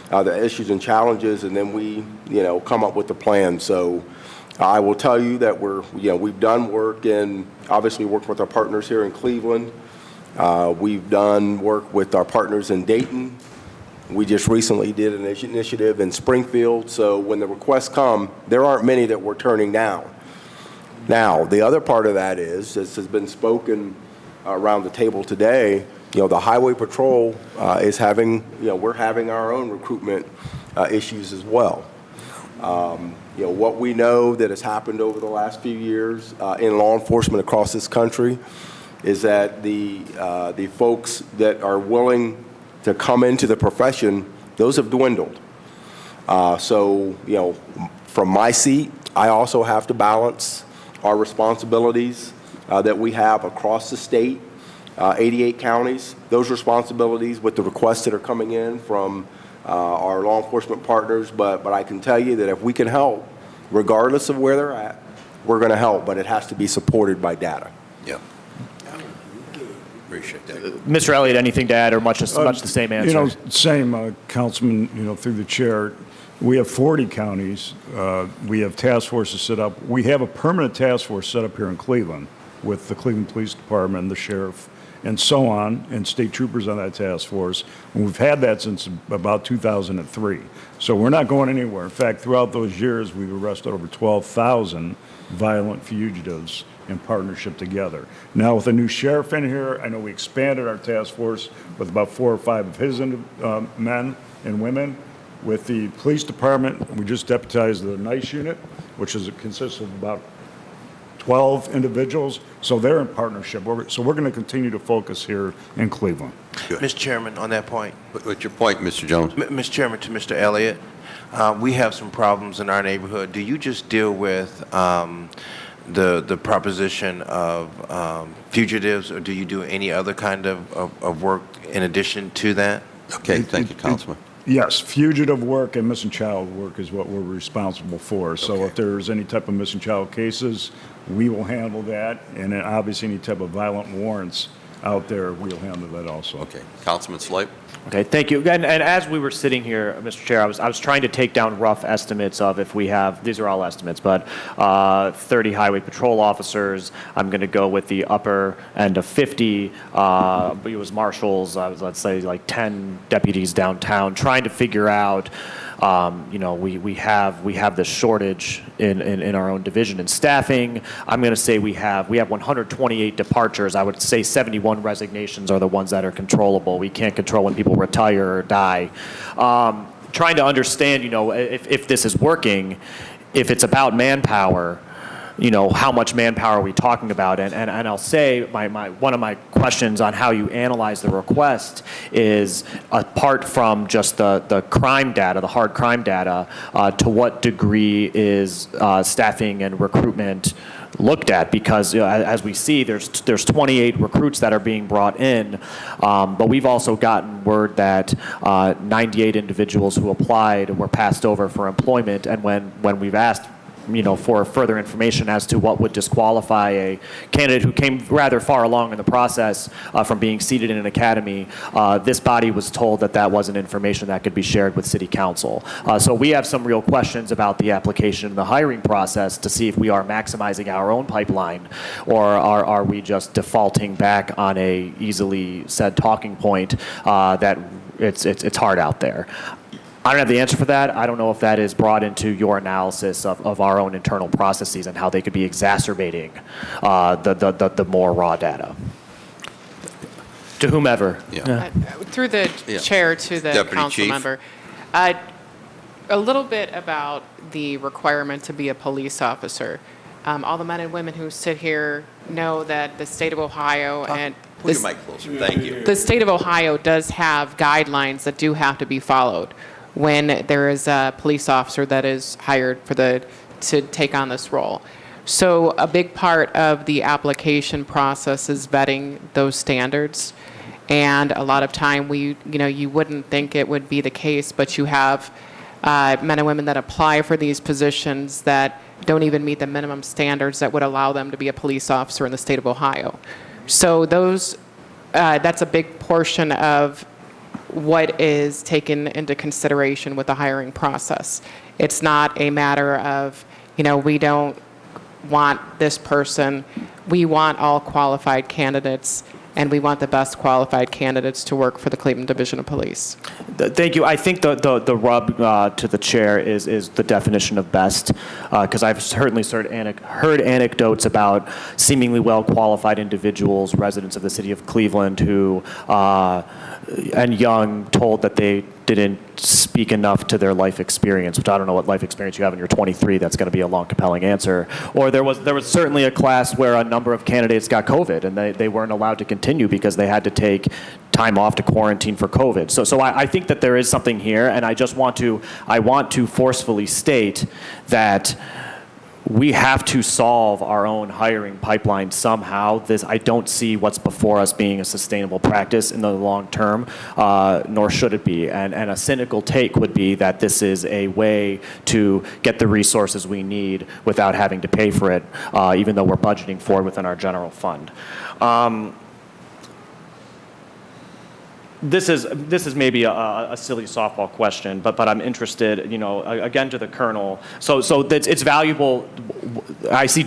the issues and challenges, and then we, come up with the plan. So I will tell you that we've done work obviously worked with our partners here in Cleveland. We've done work with our partners in Dayton. We just recently did an initiative in Springfield. So when the requests come, there aren't many that we're turning down. Now, the other part of that is, as has been spoken around the table today, the Highway Patrol is having, we're having our own recruitment issues as well. What we know that has happened over the last few years in law enforcement across this country is that the folks that are willing to come into the profession, those have dwindled. So, from my seat, I also have to balance our responsibilities that we have across the state, 88 counties, those responsibilities with the requests that are coming in from our law enforcement partners. But I can tell you that if we can help, regardless of where they're at, we're going to help, but it has to be supported by data. Yeah. Appreciate that. Mr. Elliott, anything to add, or much the same answer? Same, Councilman, through the chair. We have 40 counties. We have task forces set up. We have a permanent task force set up here in Cleveland with the Cleveland Police Department, the sheriff, and so on, and state troopers on that task force. And we've had that since about 2003. So we're not going anywhere. In fact, throughout those years, we've arrested over 12,000 violent fugitives in partnership together. Now, with a new sheriff in here, I know we expanded our task force with about 4 or 5 of his men and women. With the police department, we just deputized the NICE unit, which consists of about 12 individuals. So they're in partnership. So we're going to continue to focus here in Cleveland. Mr. Chairman, on that point, What's your point, Mr. Jones? Mr. Chairman, to Mr. Elliott, we have some problems in our neighborhood. Do you just deal with the proposition of fugitives, or do you do any other kind of work in addition to that? Okay, thank you, Councilman. Yes, fugitive work and missing child work is what we're responsible for. So Okay. if there's any type of missing child cases, we will handle that. And then obviously any type of violent warrants out there, we'll handle that also. Okay, Councilman Slate? Okay, thank you. And as we were sitting here, Mr. Chair, I was trying to take down rough estimates of if we have, these are all estimates, but 30 highway patrol officers. I'm going to go with the upper end of 50. It was marshals, let's say like 10 deputies downtown, trying to figure out, we have this shortage in our own division in staffing. I'm going to say we have 128 departures. I would say 71 resignations are the ones that are controllable. We can't control when people retire or die. Trying to understand, if this is working, if it's about manpower, how much manpower are we talking about? And I'll say one of my questions on how you analyze the request is, apart from just the crime data, the hard crime data, to what degree is staffing and recruitment looked at? Because as we see, there's 28 recruits that are being brought in, but we've also gotten word that 98 individuals who applied were passed over for employment, and when we've asked for further information as to what would disqualify a candidate who came rather far along in the process from being seated in an academy, this body was told that wasn't information that could be shared with City Council. So we have some real questions about the application and the hiring process to see if we are maximizing our own pipeline, or are we just defaulting back on a easily said talking point that it's hard out there. I don't have the answer for that. I don't know if that is brought into your analysis of our own internal processes and how they could be exacerbating the more raw data. To whomever. Yeah. Through the chair to the Deputy council Chief. member. A little bit about the requirement to be a police officer. All the men and women who sit here know that the state of Ohio and Put your mic closer, thank you. the state of Ohio does have guidelines that do have to be followed when there is a police officer that is hired to take on this role. So a big part of the application process is vetting those standards. And a lot of time you wouldn't think it would be the case, but you have men and women that apply for these positions that don't even meet the minimum standards that would allow them to be a police officer in the state of Ohio. So that's a big portion of what is taken into consideration with the hiring process. It's not a matter of, we don't want this person. We want all qualified candidates, and we want the best qualified candidates to work for the Cleveland Division of Police. Thank you. I think the rub to the chair is the definition of best, because I've certainly heard anecdotes about seemingly well-qualified individuals, residents of the city of Cleveland, who and young, told that they didn't speak enough to their life experience, which I don't know what life experience you have when you're 23. That's going to be a long, compelling answer. Or there was certainly a class where a number of candidates got COVID, and they weren't allowed to continue because they had to take time off to quarantine for COVID. So I think that there is something here, and I want to forcefully state that we have to solve our own hiring pipeline somehow. I don't see what's before us being a sustainable practice in the long term, nor should it be. And a cynical take would be that this is a way to get the resources we need without having to pay for it, even though we're budgeting for it within our general fund. This is maybe a silly softball question, but I'm interested, again, to the Colonel. So it's valuable. I see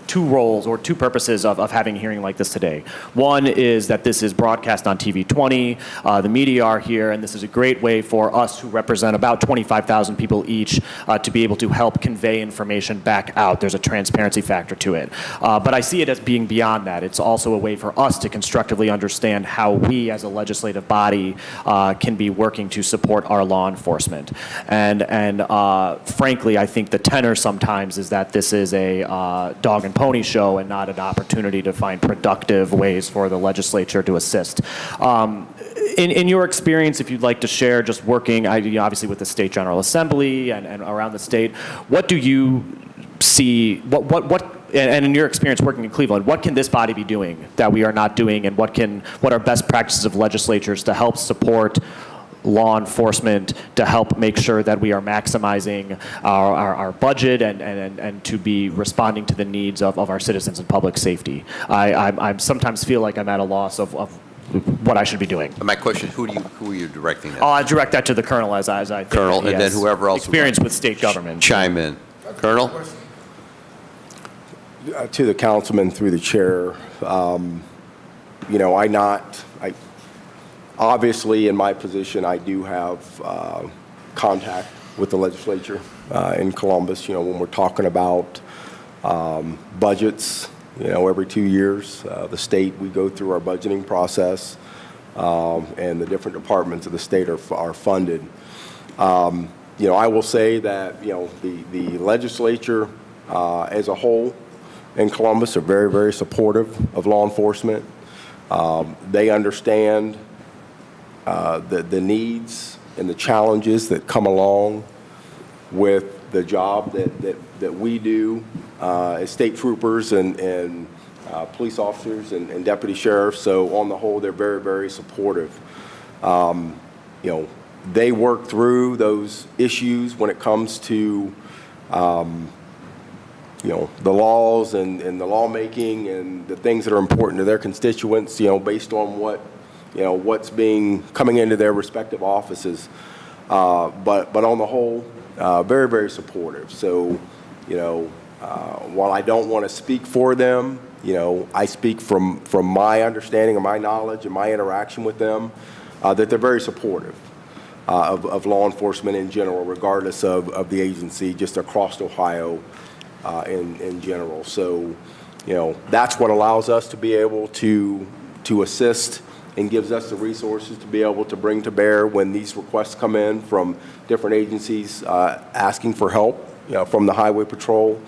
two roles or two purposes of having a hearing like this today. One is that this is broadcast on TV 20. The media are here, and this is a great way for us who represent about 25,000 people each to be able to help convey information back out. There's a transparency factor to it. But I see it as being beyond that. It's also a way for us to constructively understand how we as a legislative body can be working to support our law enforcement. And frankly, I think the tenor sometimes is that this is a dog and pony show and not an opportunity to find productive ways for the legislature to assist. In your experience, if you'd like to share, just working obviously with the State General Assembly and around the state, what do you see, and in your experience working in Cleveland, what can this body be doing that we are not doing, and what are best practices of legislatures to help support law enforcement, to help make sure that we are maximizing our budget and to be responding to the needs of our citizens and public safety? I sometimes feel like I'm at a loss of what I should be doing. My question, who are you directing that? I direct that to the Colonel as I think Colonel, that he and then has whoever else experience with state government. Chime in. Colonel? To the councilman through the chair, obviously in my position, I do have contact with the legislature in Columbus, when we're talking about budgets, every 2 years, the state, we go through our budgeting process, and the different departments of the state are funded. I will say that, the legislature as a whole in Columbus are very, very supportive of law enforcement. They understand the needs and the challenges that come along with the job that we do as state troopers and police officers and deputy sheriffs. So on the whole, they're very, very supportive. They work through those issues when it comes to the laws and the lawmaking and the things that are important to their constituents, based on what's coming into their respective offices. But on the whole, very, very supportive. So, while I don't want to speak for them, I speak from my understanding and my knowledge and my interaction with them, that they're very supportive of law enforcement in general, regardless of the agency, just across Ohio in general. So, that's what allows us to be able to assist and gives us the resources to be able to bring to bear when these requests come in from different agencies asking for help, from the Highway Patrol.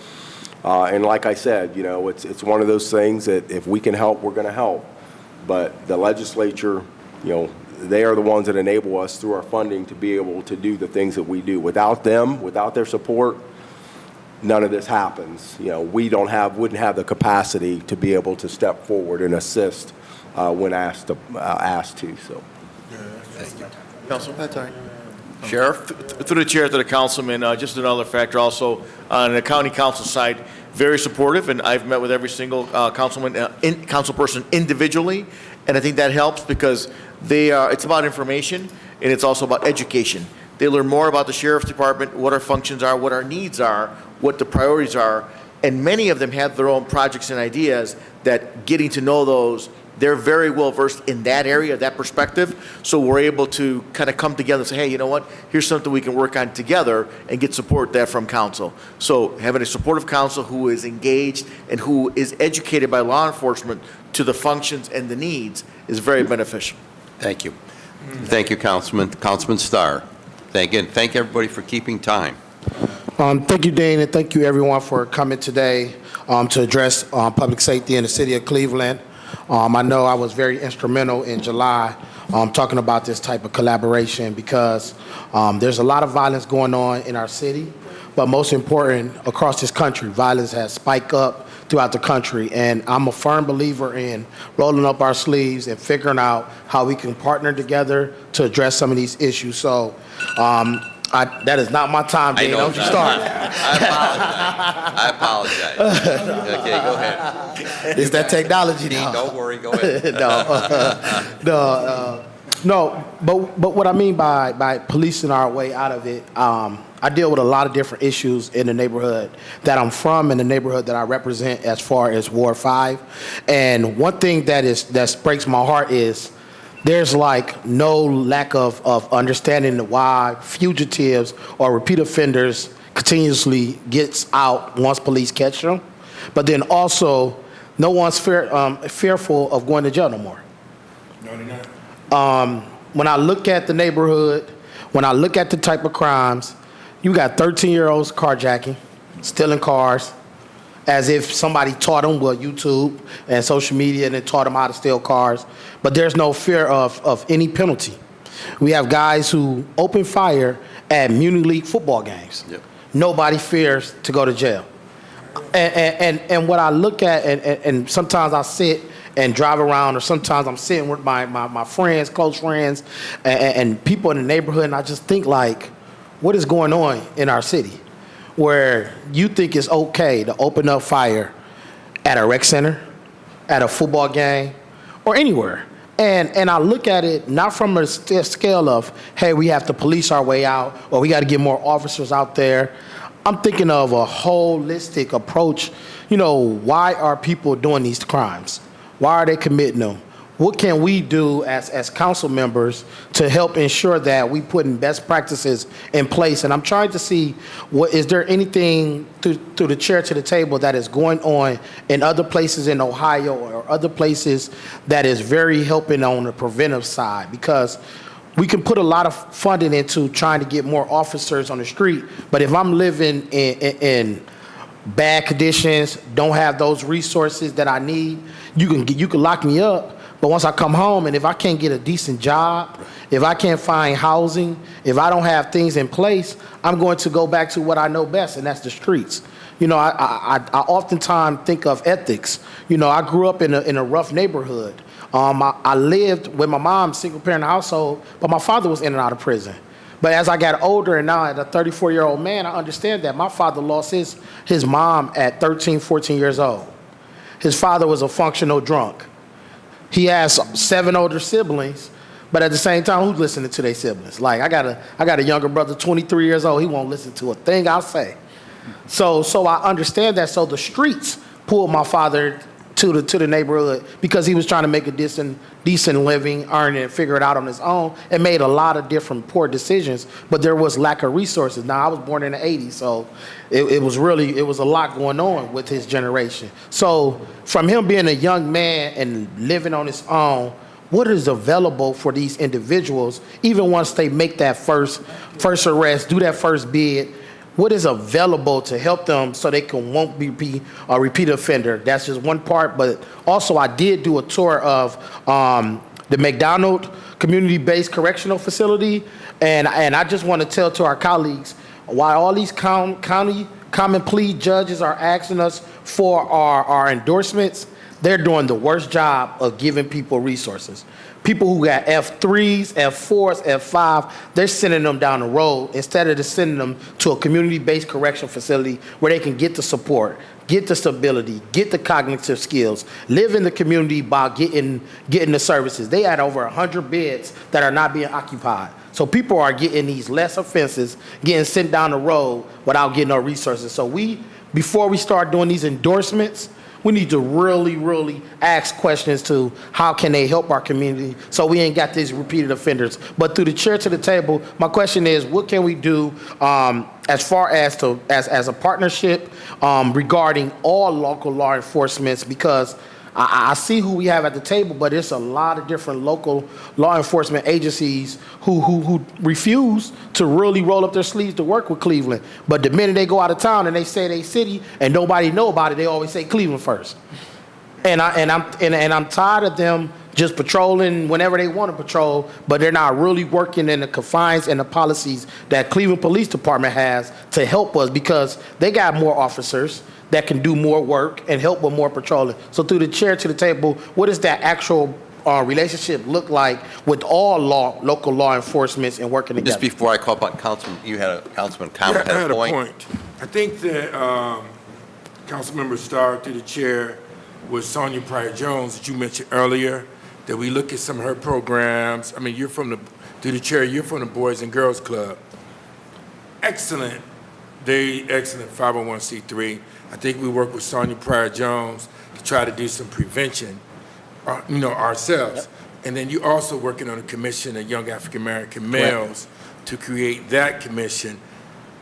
And like I said, it's one of those things that if we can help, we're going to help. But the legislature, they are the ones that enable us through our funding to be able to do the things that we do. Without them, without their support, none of this happens. We wouldn't have the capacity to be able to step forward and assist when asked to. So, Council, that's all right. Sheriff? Through the chair to the councilman, just another factor also, on the county council side, very supportive, and I've met with every single councilperson individually, and I think that helps because it's about information, and it's also about education. They learn more about the sheriff's department, what our functions are, what our needs are, what the priorities are, and many of them have their own projects and ideas that getting to know those, they're very well versed in that area, that perspective. So we're able to kind of come together and say, hey, you know what? Here's something we can work on together and get support there from council. So having a supportive council who is engaged and who is educated by law enforcement to the functions and the needs is very beneficial. Thank you. Thank you, Councilman. Councilman Starr. Thank everybody for keeping time. Thank you, Dane, and thank you, everyone, for coming today to address public safety in the city of Cleveland. I know I was very instrumental in July talking about this type of collaboration because there's a lot of violence going on in our city, but most important, across this country, violence has spiked up throughout the country, and I'm a firm believer in rolling up our sleeves and figuring out how we can partner together to address some of these issues. So that is not my time, Dane. Don't you start. I apologize. Okay, go ahead. It's that technology, Dean, don't worry. Go ahead. No, but what I mean by policing our way out of it, I deal with a lot of different issues in the neighborhood that I'm from and the neighborhood that I represent as far as Ward 5. And one thing that breaks my heart is there's like no lack of understanding why fugitives or repeat offenders continuously gets out once police catch them. But then also, no one's fearful of going to jail no more. No, they're not. When I look at the neighborhood, when I look at the type of crimes, you got 13-year-olds carjacking, stealing cars, as if somebody taught them, well, YouTube and social media, and it taught them how to steal cars. But there's no fear of any penalty. We have guys who open fire at Muni League football games. Yep. Nobody fears to go to jail. And what I look at, and sometimes I sit and drive around, or sometimes I'm sitting with my friends, close friends, and people in the neighborhood, and I just think like, what is going on in our city where you think it's okay to open up fire at a rec center, at a football game, or anywhere? And I look at it not from a scale of, hey, we have to police our way out, or we got to get more officers out there. I'm thinking of a holistic approach. You know, why are people doing these crimes? Why are they committing them? What can we do as council members to help ensure that we put in best practices in place? And I'm trying to see, is there anything through the chair to the table that is going on in other places in Ohio or other places that is very helping on the preventive side? Because we can put a lot of funding into trying to get more officers on the street, but if I'm living in bad conditions, don't have those resources that I need, you can lock me up. But once I come home, and if I can't get a decent job, if I can't find housing, if I don't have things in place, I'm going to go back to what I know best, and that's the streets. You know, I oftentimes think of ethics. You know, I grew up in a rough neighborhood. I lived with my mom, single-parent household, but my father was in and out of prison. But as I got older, and now as a 34-year-old man, I understand that my father lost his mom at 13, 14 years old. His father was a functional drunk. He has 7 older siblings, but at the same time, who's listening to their siblings? Like, I got a younger brother, 23 years old. He won't listen to a thing I say. So I understand that. So the streets pulled my father to the neighborhood because he was trying to make a decent living, earn it, figure it out on his own, and made a lot of different poor decisions. But there was lack of resources. Now, I was born in the 80s, so it was a lot going on with his generation. So from him being a young man and living on his own, what is available for these individuals, even once they make that first arrest, do that first bid? What is available to help them so they won't be a repeat offender? That's just one part, but also I did do a tour of the McDonald Community-Based Correctional Facility, and I just want to tell to our colleagues why all these county common plea judges are asking us for our endorsements. They're doing the worst job of giving people resources. People who got F3s, F4s, F5, they're sending them down the road instead of just sending them to a community-based correction facility where they can get the support, get the stability, get the cognitive skills, live in the community by getting the services. They had over 100 beds that are not being occupied. So people are getting these less offenses, getting sent down the road without getting no resources. So before we start doing these endorsements, we need to really, really ask questions to how can they help our community so we ain't got these repeated offenders. But through the chair to the table, my question is, what can we do as far as as a partnership regarding all local law enforcement? Because I see who we have at the table, but it's a lot of different local law enforcement agencies who refuse to really roll up their sleeves to work with Cleveland. But the minute they go out of town and they say they city and nobody know about it, they always say Cleveland first. And I'm tired of them just patrolling whenever they want to patrol, but they're not really working in the confines and the policies that Cleveland Police Department has to help us, because they got more officers that can do more work and help with more patrolling. So through the chair to the table, what does that actual relationship look like with all local law enforcement and working together? Just before I call upon Councilman, Councilman Comment I had a point. I think that Councilmember Starr, through the chair, with Sonia Pryor-Jones that you mentioned earlier, that we look at some of her programs. I mean, through the chair, you're from the Boys and Girls Club. very excellent 501c3. I think we work with Sonia Pryor Jones to try to do some prevention, ourselves. And then you're also working on a commission of young African American males to create that commission.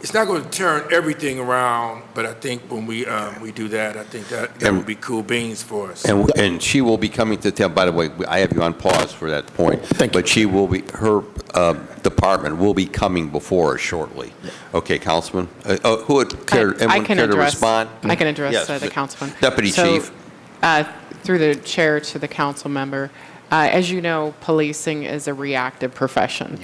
It's not going to turn everything around, but I think when we do that, I think that would be cool beans for us. And she will be coming to town. By the way, I have you on pause for that point. But she will be, her department will be coming before us shortly. Okay, Councilman. Who would care? Anyone care to respond? I can address Yes, the councilman. Deputy Chief. Through the chair to the council member, as you know, policing is a reactive profession.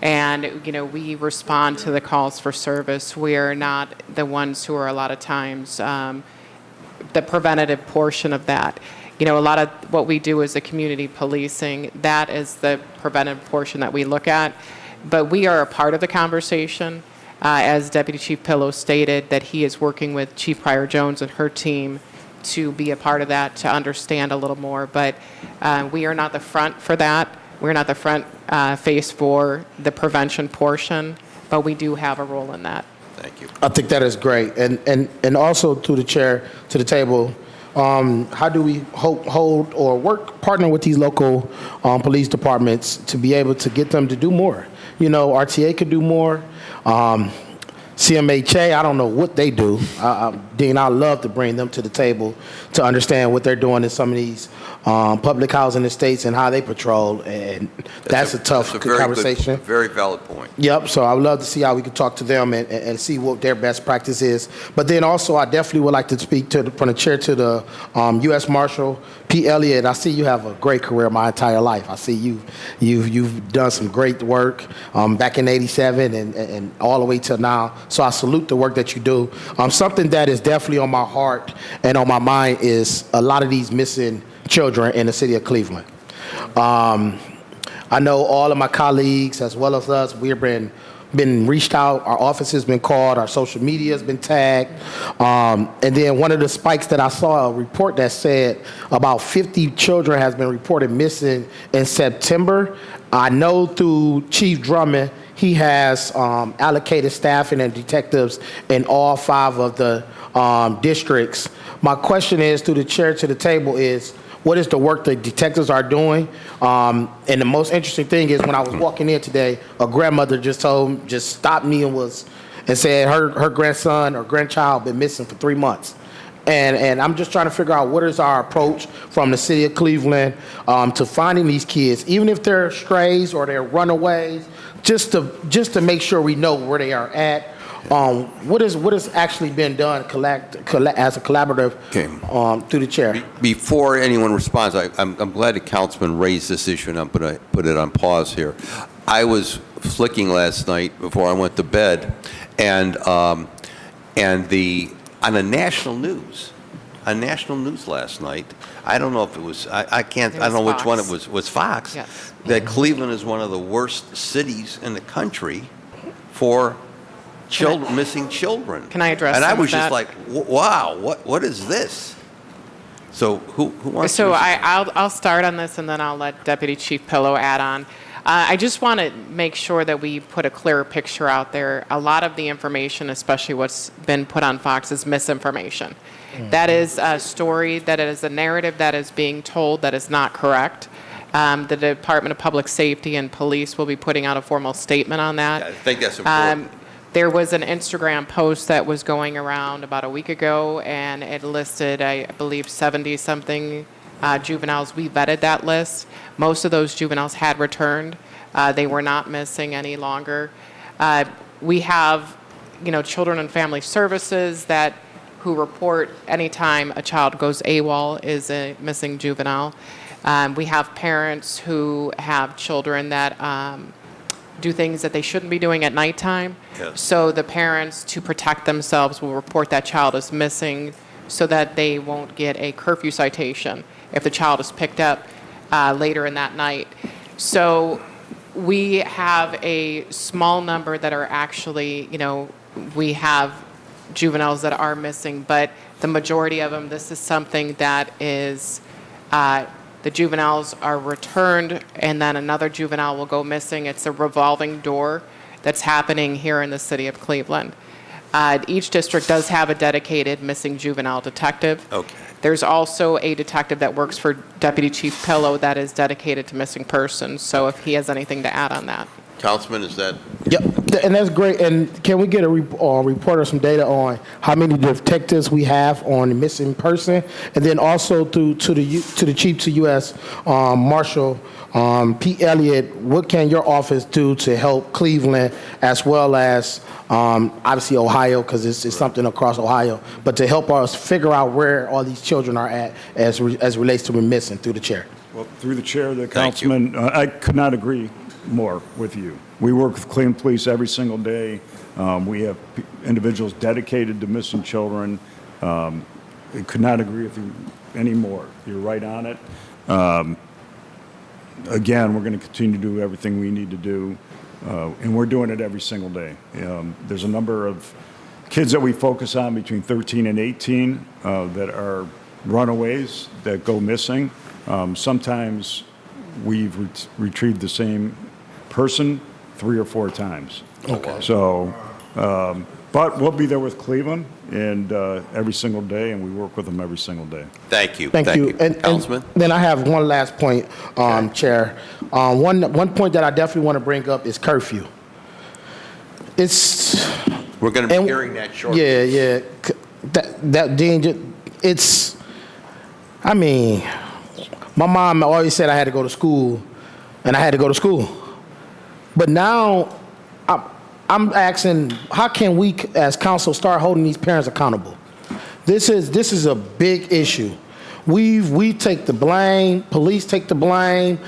And, we respond to the calls for service. We are not the ones who are a lot of times the preventative portion of that. A lot of what we do is the community policing. That is the preventive portion that we look at. But we are a part of the conversation. As Deputy Chief Pillow stated, that he is working with Chief Pryor Jones and her team to be a part of that, to understand a little more. But we are not the front for that. We're not the front face for the prevention portion, but we do have a role in that. Thank you. I think that is great. And also to the chair, to the table, how do we hold or partner with these local police departments to be able to get them to do more? RTA could do more. CMHA, I don't know what they do. Dean, I'd love to bring them to the table to understand what they're doing in some of these public housing estates and how they patrol, and that's a tough conversation. Very valid point. Yep, so I would love to see how we could talk to them and see what their best practice is. But then also, I definitely would like to speak from the chair to the U.S. Marshal, Pete Elliott. I see you have a great career my entire life. I see you've done some great work back in '87 and all the way till now. So I salute the work that you do. Something that is definitely on my heart and on my mind is a lot of these missing children in the city of Cleveland. I know all of my colleagues, as well as us, we've been reached out, our office has been called, our social media has been tagged. And then one of the spikes that I saw, a report that said about 50 children has been reported missing in September. I know through Chief Drummond, he has allocated staffing and detectives in all 5 of the districts. My question is, through the chair to the table, is what is the work the detectives are doing? And the most interesting thing is when I was walking in today, a grandmother just stopped me and said her grandson or grandchild been missing for 3 months. And I'm just trying to figure out what is our approach from the city of Cleveland to finding these kids, even if they're strays or they're runaways, just to make sure we know where they are at. What has actually been done as a collaborative through the chair? Before anyone responds, I'm glad the councilman raised this issue, and I'm going to put it on pause here. I was flicking last night before I went to bed, and on the national news last night, I don't know if it was, I don't know which one it was Fox, Yes. that Cleveland is one of the worst cities in the country for missing children. Can I address And I some of was just that? like, wow, what is this? So who wants So to? I'll start on this, and then I'll let Deputy Chief Pillow add on. I just want to make sure that we put a clearer picture out there. A lot of the information, especially what's been put on Fox, is misinformation. That is a story, that is a narrative that is being told that is not correct. The Department of Public Safety and Police will be putting out a formal statement on that. I think that's important. There was an Instagram post that was going around about a week ago, and it listed, I believe, 70-something juveniles. We vetted that list. Most of those juveniles had returned. They were not missing any longer. We have, Children and Family Services who report anytime a child goes AWOL is a missing juvenile. We have parents who have children that do things that they shouldn't be doing at nighttime. Yes. So the parents, to protect themselves, will report that child is missing so that they won't get a curfew citation if the child is picked up later in that night. So we have a small number that are actually, we have juveniles that are missing, but the majority of them, this is something that is the juveniles are returned, and then another juvenile will go missing. It's a revolving door, that's happening here in the city of Cleveland. Each district does have a dedicated missing juvenile detective. Okay. There's also a detective that works for Deputy Chief Pillow that is dedicated to missing persons. So if he has anything to add on that. Councilman, is that? Yep, and that's great. And can we get a report or some data on how many detectives we have on the missing person, and then also to the Chief to U.S. Marshal Pete Elliott, what can your office do to help Cleveland as well as obviously Ohio, because it's something across Ohio, but to help us figure out where all these children are at as relates to missing, through the chair. Well, through the chair, the Thank you. councilman, I could not agree more with you. We work with Cleveland Police every single day. We have individuals dedicated to missing children. I could not agree with you anymore. You're right on it. Again, we're going to continue to do everything we need to do, and we're doing it every single day. There's a number of kids that we focus on between 13 and 18 that are runaways that go missing. Sometimes we've retrieved the same person 3 or 4 times. Okay. So, but we'll be there with Cleveland and every single day, and we work with them every single day. Thank you. Thank you. And Councilman? then I have one last point, Chair. One point that I definitely want to bring up is curfew. We're going to be hearing that shortly. Yeah. That danger. I mean, my mom always said I had to go to school, and I had to go to school. But now I'm asking, how can we as council start holding these parents accountable? This is a big issue. We take the blame, police take the blame,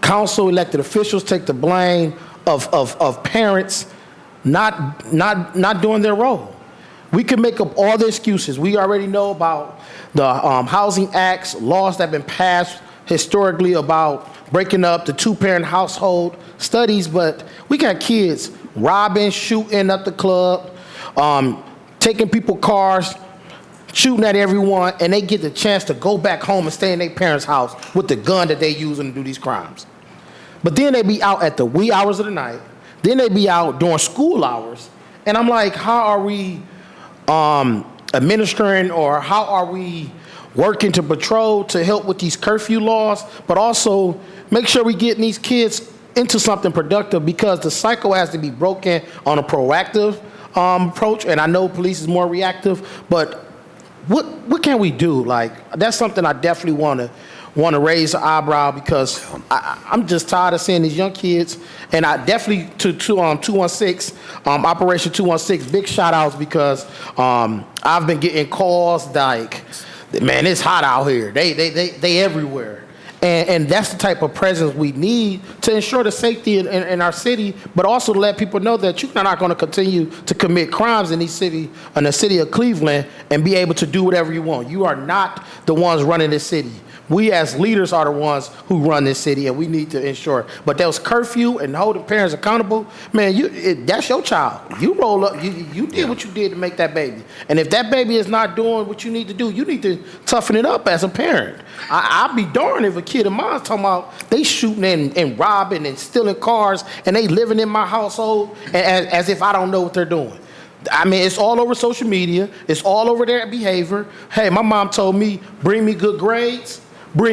council elected officials take the blame of parents not doing their role. We can make up all the excuses. We already know about the Housing Acts, laws that have been passed historically about breaking up the 2-parent household studies, but we got kids robbing, shooting up the club, taking people's cars, shooting at everyone, and they get the chance to go back home and stay in their parents' house with the gun that they using to do these crimes. But then they be out at the wee hours of the night. Then they be out during school hours. And I'm like, how are we administering, or how are we working to patrol to help with these curfew laws, but also make sure we getting these kids into something productive, because the cycle has to be broken on a proactive approach. And I know police is more reactive, but what can we do? Like, that's something I definitely want to raise the eyebrow, because I'm just tired of seeing these young kids. And I definitely to 216 Operation 216, big shout outs, because I've been getting calls like, man, it's hot out here. They everywhere. And that's the type of presence we need to ensure the safety in our city, but also to let people know that you're not going to continue to commit crimes in the city of Cleveland and be able to do whatever you want. You are not the ones running this city. We as leaders are the ones who run this city, and we need to ensure. But that was curfew and holding parents accountable. Man, that's your child. You roll up. You did what you did to make that baby. And if that baby is not doing what you need to do, you need to toughen it up as a parent. I'd be darned if a kid of mine's talking about they shooting and robbing and stealing cars, and they living in my household as if I don't know what they're doing. I mean, it's all over social media. It's all over their behavior. Hey, my mom told me, bring me good grades, or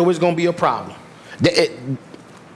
it's gonna be a problem.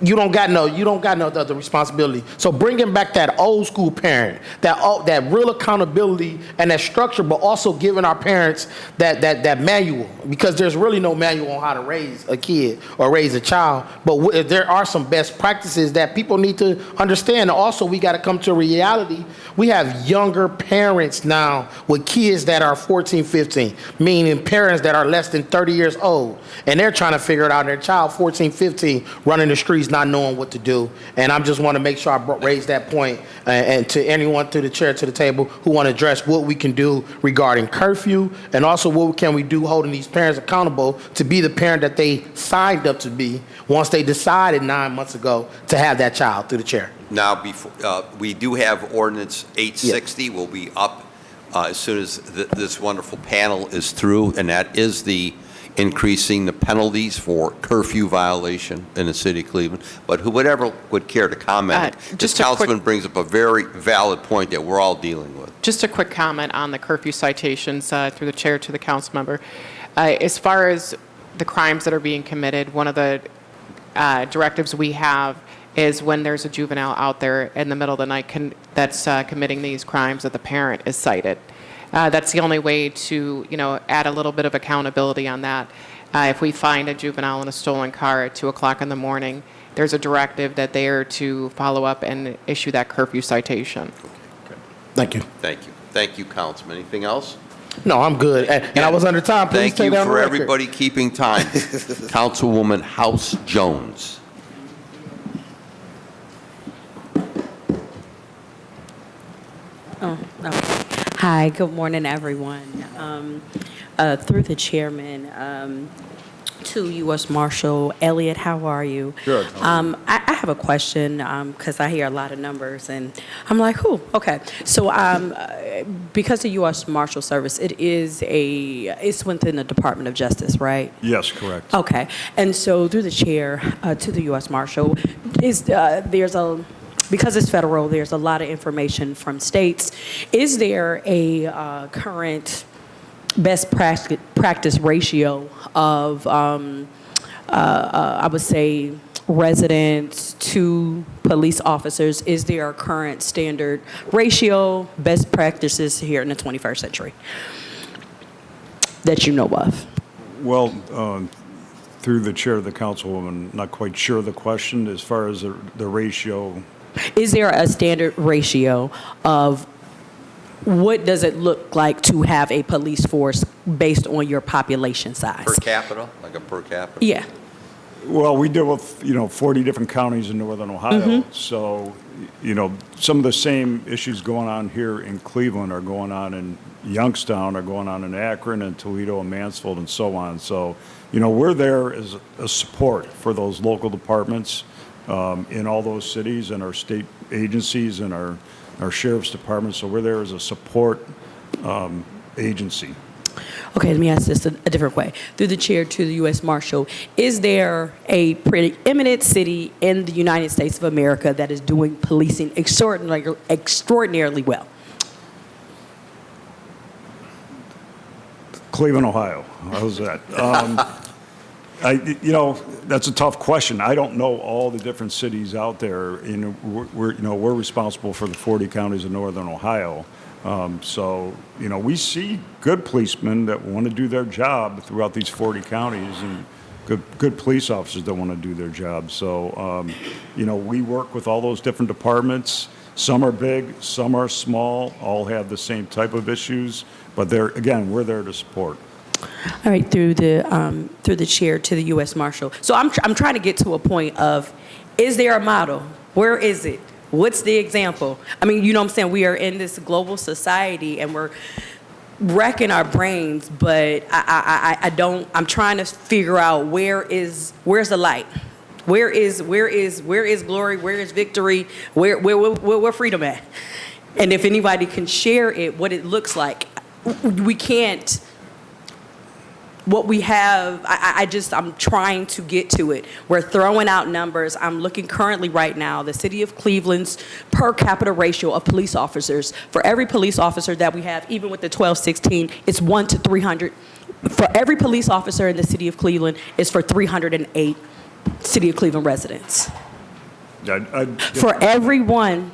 You don't got no other responsibility. So bringing back that old school parent, that real accountability and that structure, but also giving our parents that manual, because there's really no manual on how to raise a kid or raise a child. But there are some best practices that people need to understand. And also, we got to come to a reality. We have younger parents now with kids that are 14, 15, meaning parents that are less than 30 years old, and they're trying to figure it out. Their child, 14, 15, running the streets, not knowing what to do. And I just want to make sure I raise that point, and to anyone through the chair to the table who want to address what we can do regarding curfew, and also what can we do holding these parents accountable to be the parent that they signed up to be once they decided 9 months ago to have that child, through the chair. Now, before, we do have ordinance 860 will be up as soon as this wonderful panel is through, and that is the increasing the penalties for curfew violation in the city of Cleveland. But whoever would care to comment, this just a quick- councilman brings up a very valid point that we're all dealing with. Just a quick comment on the curfew citations through the chair to the council member. As far as the crimes that are being committed, one of the directives we have is when there's a juvenile out there in the middle of the night that's committing these crimes, that the parent is cited. That's the only way to, add a little bit of accountability on that. If we find a juvenile in a stolen car at 2 o'clock in the morning, there's a directive that they are to follow up and issue that curfew citation. Thank you. Thank you. Thank you, Councilman. Anything else? No, I'm good. And I was under time. Please Thank take you down the for record. everybody keeping time. Councilwoman House Jones. Oh, okay. Hi, good morning, everyone. Through the chairman, to U.S. Marshal Elliott, how are you? Good. I have a question because I hear a lot of numbers, and I'm like, who? Okay. So because the U.S. Marshal Service, it's within the Department of Justice, right? Yes, correct. Okay. And so through the chair to the U.S. Marshal, because it's federal, there's a lot of information from states. Is there a current best practice ratio of, I would say, residents to police officers? Is there a current standard ratio, best practices here in the 21st century that you know of? Well, through the chair of the council, I'm not quite sure of the question as far as the ratio. Is there a standard ratio of what does it look like to have a police force based on your population size? Per capita, like a per capita? Yeah. Well, we deal with, 40 different counties in northern Ohio. So, some of the same issues going on here in Cleveland are going on in Youngstown, are going on in Akron and Toledo and Mansfield and so on. So, we're there as a support for those local departments in all those cities and our state agencies and our sheriff's department. So we're there as a support agency. Okay, let me ask this a different way. Through the chair to the U.S. Marshal, is there a pretty eminent city in the United States of America that is doing policing extraordinarily well? Cleveland, Ohio. How's that? That's a tough question. I don't know all the different cities out there. We're responsible for the 40 counties of northern Ohio. So we see good policemen that want to do their job throughout these 40 counties, and good police officers that want to do their job. So, we work with all those different departments. Some are big, some are small, all have the same type of issues. But we're there to support. All right, through the chair to the U.S. Marshal. So I'm trying to get to a point of, is there a model? Where is it? What's the example? I mean, you know what I'm saying? We are in this global society and we're wrecking our brains, but I'm trying to figure out where's the light? Where is glory? Where is victory? Where freedom at? And if anybody can share it, what it looks like. We can't. What we have, I'm trying to get to it. We're throwing out numbers. I'm looking currently right now, the city of Cleveland's per capita ratio of police officers. For every police officer that we have, even with the 1216, it's 1 to 300. For every police officer in the city of Cleveland, it's for 308 city of Cleveland residents. For every one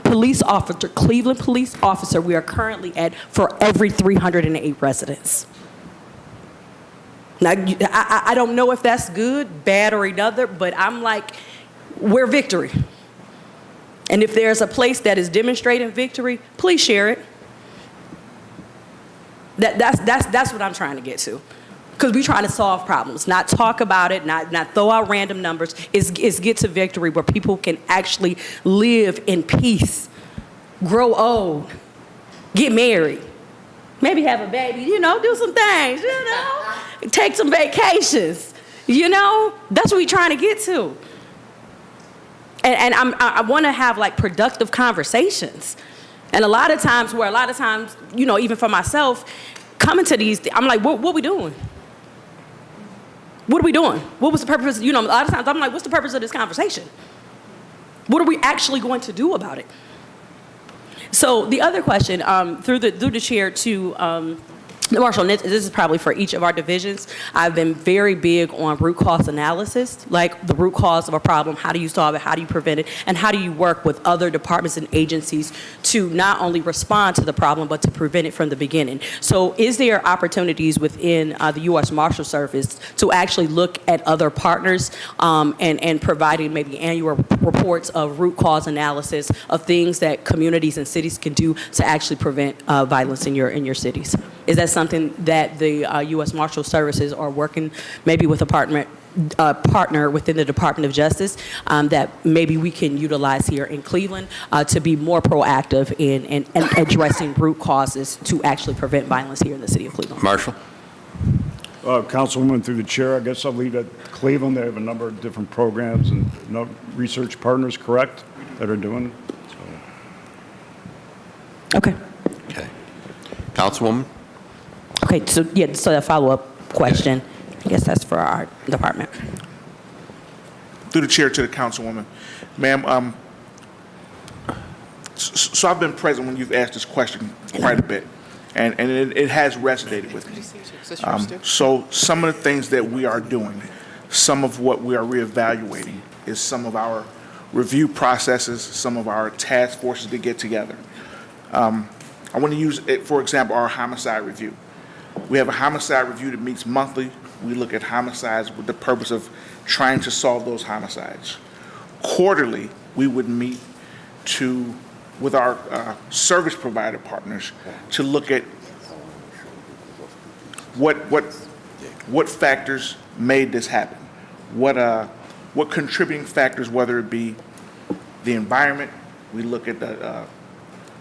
police officer, Cleveland police officer, we are currently at for every 308 residents. Now, I don't know if that's good, bad, or another, but I'm like, we're victory. And if there's a place that is demonstrating victory, please share it. That's what I'm trying to get to. Because we're trying to solve problems, not talk about it, not throw out random numbers. It's get to victory where people can actually live in peace, grow old, get married, maybe have a baby, do some things, take some vacations, That's what we're trying to get to. And I want to have like productive conversations. And a lot of times, even for myself, coming to these, I'm like, what we doing? What are we doing? What was the purpose? You know, a lot of times I'm like, what's the purpose of this conversation? What are we actually going to do about it? So the other question, through the chair to Marshall, this is probably for each of our divisions. I've been very big on root cause analysis, like the root cause of a problem. How do you solve it? How do you prevent it? And how do you work with other departments and agencies to not only respond to the problem, but to prevent it from the beginning? So is there opportunities within the U.S. Marshal Service to actually look at other partners and providing maybe annual reports of root cause analysis of things that communities and cities can do to actually prevent violence in your cities? Is that something that the U.S. Marshal Services are working maybe with a partner within the Department of Justice that maybe we can utilize here in Cleveland to be more proactive in addressing root causes to actually prevent violence here in the city of Cleveland? Marshall? Councilwoman, through the chair, I guess I'll leave it at Cleveland. They have a number of different programs and research partners, correct, that are doing it. So. Okay. Okay. Councilwoman? Okay, so a follow-up question. I guess that's for our department. Through the chair to the councilwoman. Ma'am, so I've been present when you've asked this question quite a bit, and it has resonated with me. So some of the things that we are doing, some of what we are reevaluating is some of our review processes, some of our task forces that get together. I want to use, for example, our homicide review. We have a homicide review that meets monthly. We look at homicides with the purpose of trying to solve those homicides. Quarterly, we would meet with our service provider partners to look at what factors made this happen. What contributing factors, whether it be the environment, we look at the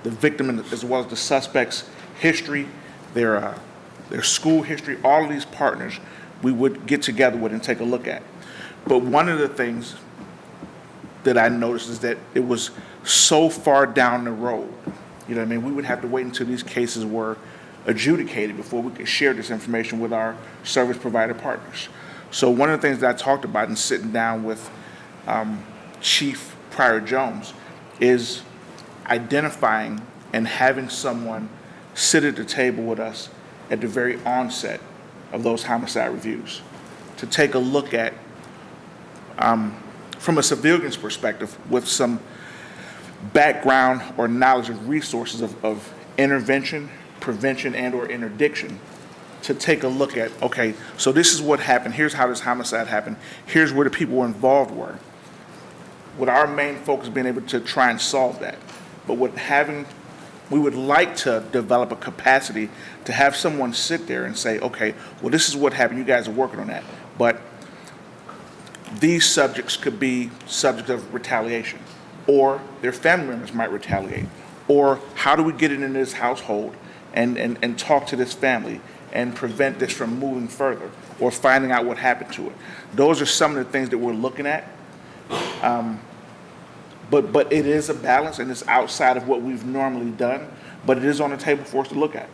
victim as well as the suspect's history, their school history, all of these partners we would get together with and take a look at. But one of the things that I noticed is that it was so far down the road. You know what I mean? We would have to wait until these cases were adjudicated before we could share this information with our service provider partners. So one of the things that I talked about in sitting down with Chief Pryor Jones is identifying and having someone sit at the table with us at the very onset of those homicide reviews to take a look at, from a civilian's perspective, with some background or knowledge of resources of intervention, prevention, and or interdiction, to take a look at, okay, so this is what happened, here's how this homicide happened, here's where the people involved were, with our main focus being able to try and solve that. But we would like to develop a capacity to have someone sit there and say, okay, well, this is what happened. You guys are working on that. But these subjects could be subjects of retaliation, or their family members might retaliate, or how do we get it in this household and talk to this family and prevent this from moving further or finding out what happened to it. Those are some of the things that we're looking at. But it is a balance, and it's outside of what we've normally done, but it is on the table for us to look at.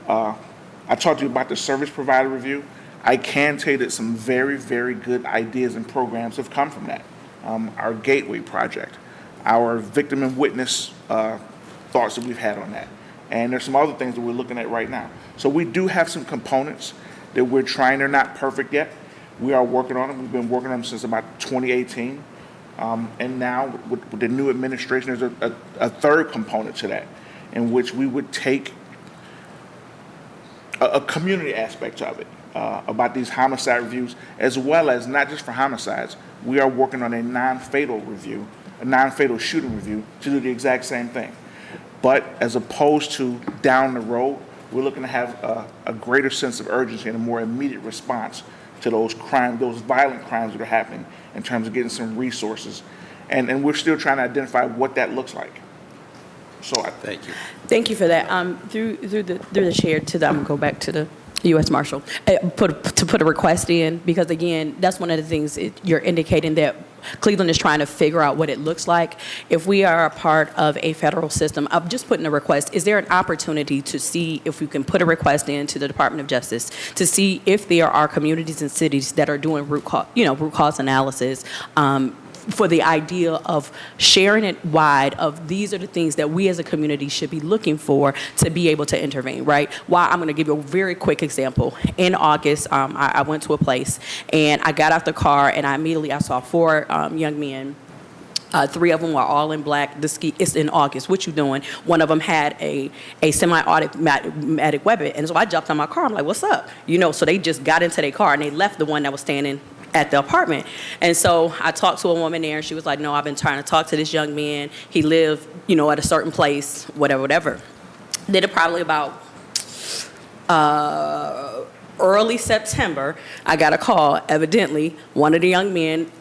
I talked to you about the service provider review. I can tell you that some very, very good ideas and programs have come from that. Our Gateway project, our victim and witness thoughts that we've had on that. And there's some other things that we're looking at right now. So we do have some components that we're trying. They're not perfect yet. We are working on them. We've been working on them since about 2018. And now with the new administration, there's a third component to that, in which we would take a community aspect of it, about these homicide reviews, as well as not just for homicides. We are working on a non-fatal review, a non-fatal shooting review, to do the exact same thing. But as opposed to down the road, we're looking to have a greater sense of urgency and a more immediate response to those crimes, those violent crimes that are happening, in terms of getting some resources. And we're still trying to identify what that looks like. So Thank you. Thank you for that. Through the chair I'm going to go back to the U.S. Marshal, to put a request in, because again, that's one of the things you're indicating, that Cleveland is trying to figure out what it looks like. If we are a part of a federal system, I'm just putting a request. Is there an opportunity to see if we can put a request into the Department of Justice to see if there are communities and cities that are doing root cause analysis, for the idea of sharing it wide of these are the things that we as a community should be looking for to be able to intervene, right? Why, I'm going to give you a very quick example. In August, I went to a place and I got out the car and I saw 4 young men. 3 of them were all in black. It's in August. What you doing? One of them had a semi-automatic weapon. And so I jumped on my car. I'm like, what's up? So they just got into their car and they left the one that was standing at the apartment. And so I talked to a woman there and she was like, no, I've been trying to talk to this young man. He lived, at a certain place, whatever. Did it probably about early September. I got a call. Evidently, one of the young men,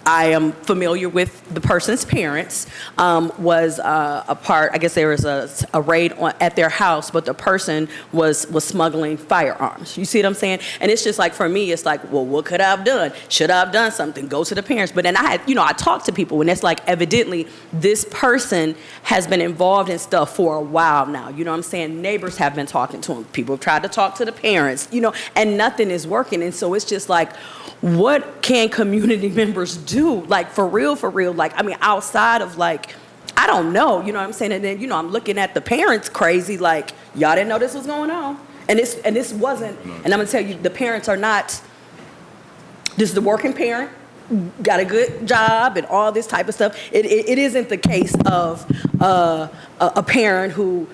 I am familiar with the person's parents, was a part, I guess there was a raid at their house, but the person was smuggling firearms. You see what I'm saying? And it's just like, for me, it's like, well, what could I have done? Should I have done something? Go to the parents. But then I talked to people, and it's like, evidently, this person has been involved in stuff for a while now. You know what I'm saying? Neighbors have been talking to him. People have tried to talk to the parents, and nothing is working. And so it's just like, what can community members do? Like, for real, like, outside of, like, I don't know, you know what I'm saying? And then, I'm looking at the parents crazy, like, y'all didn't know this was going on? And this wasn't, and I'm gonna tell you, the parents are not, this is the working parent, got a good job and all this type of stuff. It isn't the case of a parent who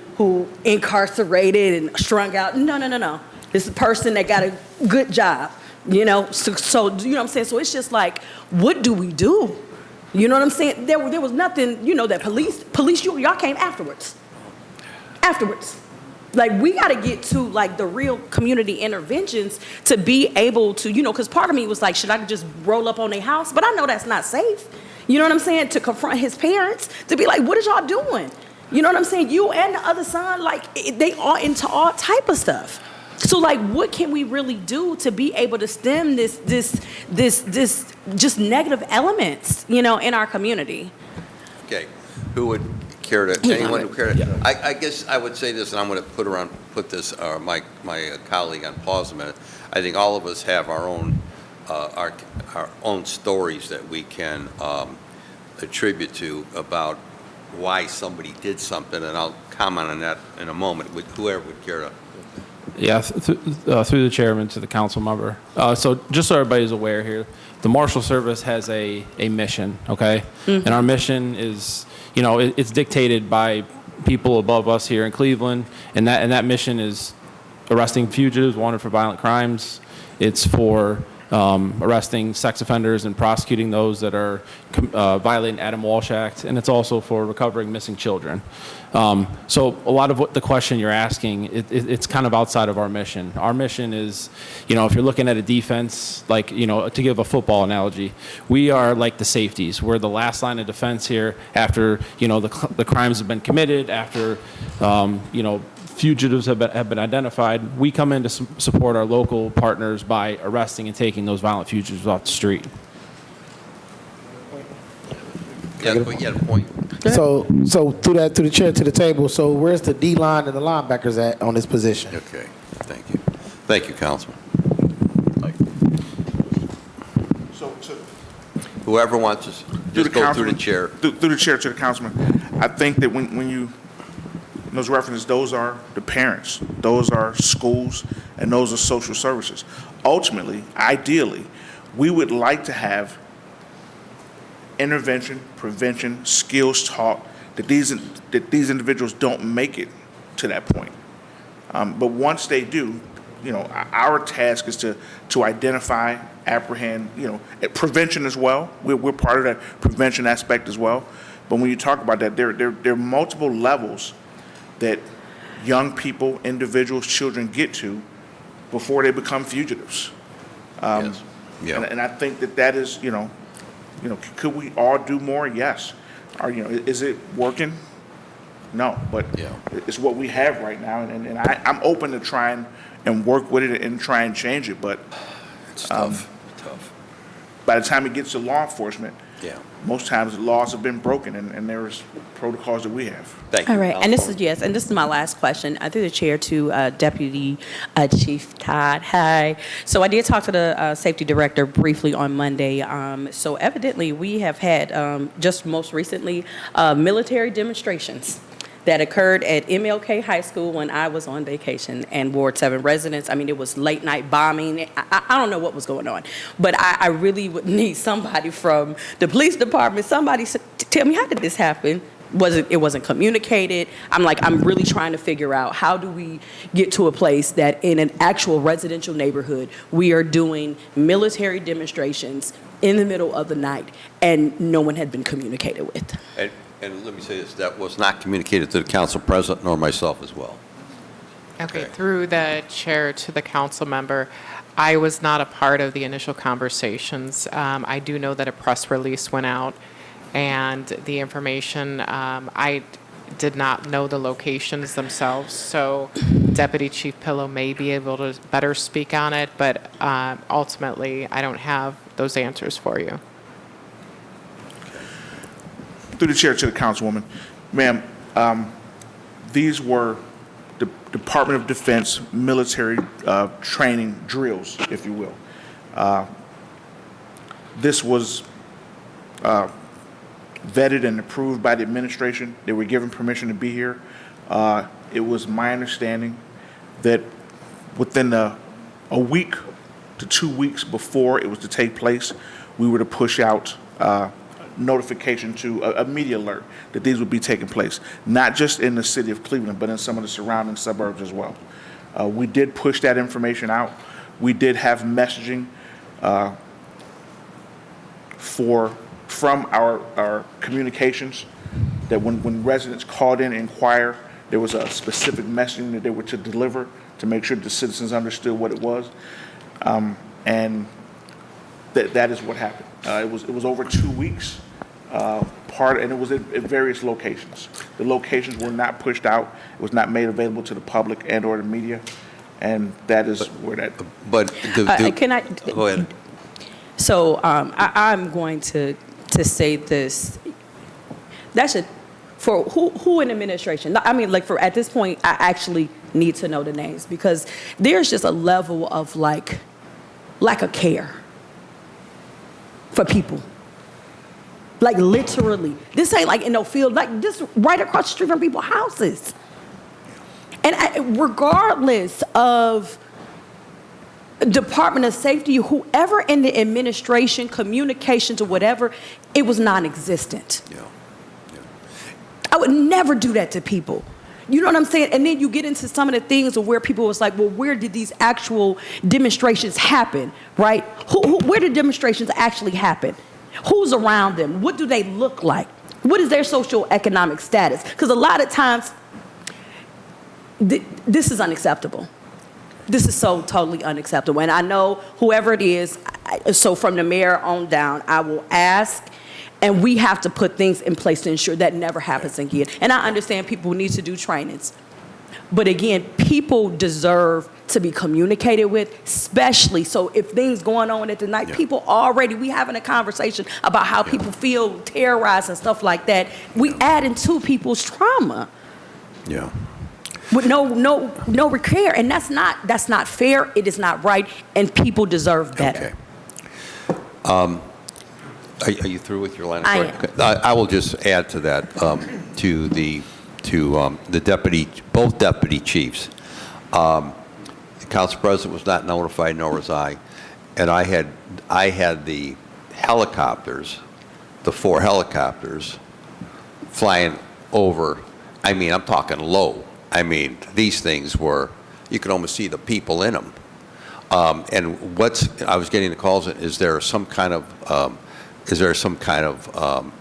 incarcerated and strung out. No. It's a person that got a good job. So you know what I'm saying? So it's just like, what do we do? You know what I'm saying? There was nothing, that police, y'all came afterwards. Like, we got to get to, like, the real community interventions to be able to, because part of me was like, should I just roll up on their house? But I know that's not safe. You know what I'm saying? To confront his parents, to be like, what is y'all doing? You know what I'm saying? You and the other son, like, they are into all type of stuff. So, like, what can we really do to be able to stem this just negative elements, in our community? Okay. Who would care to, anyone who care to? I guess I would say this, and I'm going to put this, my colleague on pause a minute. I think all of us have our own stories that we can attribute to about why somebody did something, and I'll comment on that in a moment. Whoever would care to. Yeah, through the chairman to the council member. So just so everybody's aware here, the Marshal Service has a mission, okay? Mm-hmm. And our mission is, it's dictated by people above us here in Cleveland, and that mission is arresting fugitives wanted for violent crimes. It's for arresting sex offenders and prosecuting those that are violating Adam Walsh Act, and it's also for recovering missing children. So a lot of what the question you're asking, it's kind of outside of our mission. Our mission is, if you're looking at a defense, like, to give a football analogy, we are like the safeties. We're the last line of defense here after, the crimes have been committed, after, fugitives have been identified. We come in to support our local partners by arresting and taking those violent fugitives off the street. Yeah, you had a point. So through the chair to the table. So where's the D line and the linebackers at on this position? Okay, thank you, Councilman. So Whoever wants to just go through the chair. Through the chair to the councilman. I think that when you, those references, those are the parents, those are schools, and those are social services. Ultimately, ideally, we would like to have intervention, prevention, skills taught, that these individuals don't make it to that point. But once they do, our task is to identify, apprehend, prevention as well. We're part of that prevention aspect as well. But when you talk about that, there are multiple levels that young people, individuals, children get to before they become fugitives. Yes. Yeah. And I think that is, could we all do more? Yes. Is it working? No, but it's what we have right now, and I'm open to try and work with it and try and change it, but it's tough. by the time it gets to law enforcement, Yeah. most times the laws have been broken, and there's protocols that we have. Thank you. All right, and this is, Councilwoman. yes, and this is my last question, through the chair to Deputy Chief Todd. Hi. So I did talk to the safety director briefly on Monday. So evidently, we have had, just most recently, military demonstrations that occurred at MLK High School when I was on vacation, and Ward 7 residents. I mean, it was late night bombing. I don't know what was going on, but I really would need somebody from the police department, somebody to tell me, how did this happen? It wasn't communicated. I'm really trying to figure out, how do we get to a place that in an actual residential neighborhood, we are doing military demonstrations in the middle of the night and no one had been communicated with. And let me say this, that was not communicated to the council president nor myself as well. Okay, through the chair to the council member, I was not a part of the initial conversations. I do know that a press release went out, and the information, I did not know the locations themselves, so Deputy Chief Pillow may be able to better speak on it, but ultimately, I don't have those answers for you. Through the chair to the councilwoman, ma'am, these were the Department of Defense military training drills, if you will. This was vetted and approved by the administration. They were given permission to be here. It was my understanding that within a week to 2 weeks before it was to take place, we were to push out notification to a media alert that these would be taking place, not just in the city of Cleveland, but in some of the surrounding suburbs as well. We did push that information out. We did have messaging from our communications that when residents called in and inquire, there was a specific messaging that they were to deliver to make sure the citizens understood what it was, and that is what happened. It was over 2 weeks, and it was at various locations. The locations were not pushed out. It was not made available to the public and or the media, and that is where that. But Can I? Go ahead. So I'm going to say this. That should, for who in administration? I mean, like, for at this point, I actually need to know the names, because there's just a level of lack of care for people. Like, literally, this ain't like in no field, like this right across the street from people's houses. And regardless of Department of Safety, whoever in the administration, communications or whatever, it was non-existent. Yeah. I would never do that to people. You know what I'm saying? And then you get into some of the things of where people was like, well, where did these actual demonstrations happen, right? Where did demonstrations actually happen? Who's around them? What do they look like? What is their socioeconomic status? Because a lot of times, this is unacceptable. This is so totally unacceptable. And I know whoever it is, so from the mayor on down, I will ask, and we have to put things in place to ensure that never happens again. And I understand people need to do trainings. But again, people deserve to be communicated with, especially so if things going on at the night, people already, we having a conversation about how people feel terrorized and stuff like that. We add into people's trauma. Yeah. With no care, and that's not fair. It is not right, and people deserve better. Okay. Are you through with your line of I questioning? I will just add to that, to the both deputy chiefs. The council president was not notified, nor was I, and I had the helicopters, the 4 helicopters, flying over. I mean, I'm talking low. I mean, these things were, you could almost see the people in them. And I was getting the calls, is there some kind of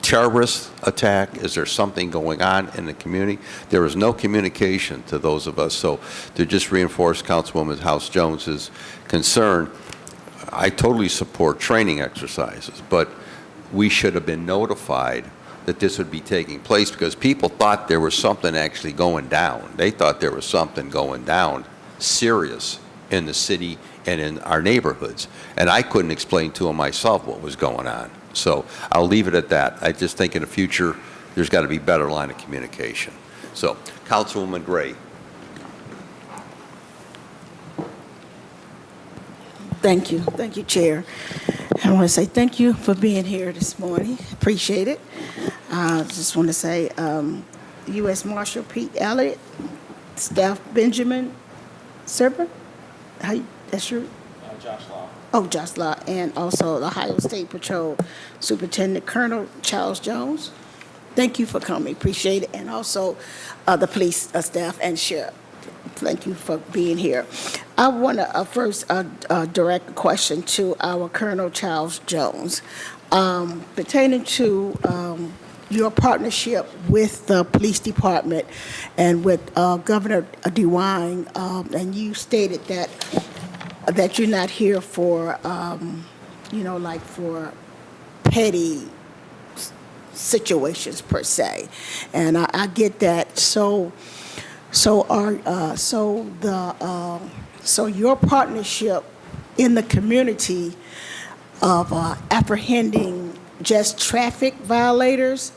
terrorist attack? Is there something going on in the community? There was no communication to those of us. So to just reinforce Councilwoman House Jones's concern, I totally support training exercises, but we should have been notified that this would be taking place, because people thought there was something actually going down. They thought there was something going down serious in the city and in our neighborhoods. And I couldn't explain to them myself what was going on. So I'll leave it at that. I just think in the future, there's got to be better line of communication. So, Councilwoman Gray. Thank you. Thank you, Chair. I want to say thank you for being here this morning. Appreciate it. I just want to say U.S. Marshal Pete Elliott, Staff Benjamin Serber, that's your? Josh Law. Oh, Josh Law, and also the Ohio State Patrol Superintendent Colonel Charles Jones. Thank you for coming. Appreciate it. And also the police staff and sheriff. Thank you for being here. I want to first direct a question to our Colonel Charles Jones pertaining to your partnership with the police department and with Governor DeWine, and you stated that you're not here for, like for petty situations per se, and I get that. So your partnership in the community of apprehending just traffic violators,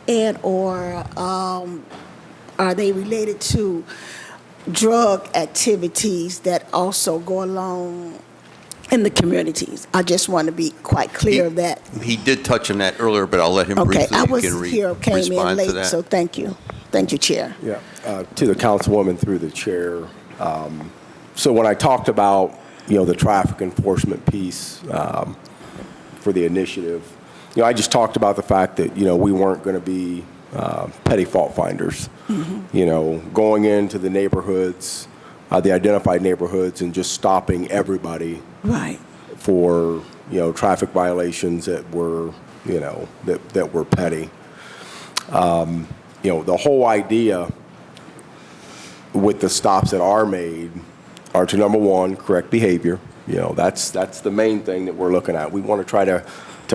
and or are they related to drug activities that also go along in the communities? I just want to be quite clear of that. He did touch on that earlier, but I'll let him Okay, briefly I was respond came in to late, that. so thank you. Thank you, Chair. Yeah, to the councilwoman through the chair. So when I talked about, the traffic enforcement piece for the initiative, I just talked about the fact that, we weren't going to be petty fault finders. Mm-hmm. Going into the neighborhoods, the identified neighborhoods, and just stopping everybody Right. for, traffic violations that were, that were petty. The whole idea with the stops that are made are to, number one, correct behavior. That's the main thing that we're looking at. We want to try to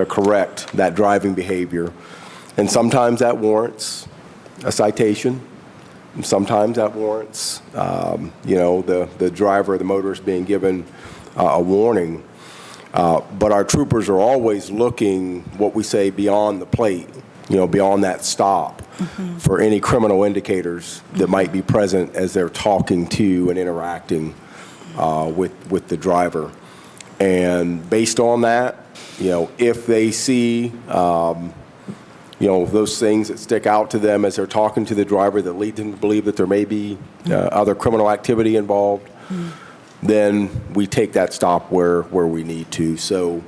correct that driving behavior. And sometimes that warrants a citation. And sometimes that warrants, the driver, the motorist being given a warning. But our troopers are always looking, what we say, beyond the plate, beyond that stop, mm-hmm. for any criminal indicators that might be present as they're talking to and interacting with the driver. And based on that, if they see, those things that stick out to them as they're talking to the driver that lead them to believe that there may be other criminal activity involved, mm-hmm. then we take that stop where we need to. So,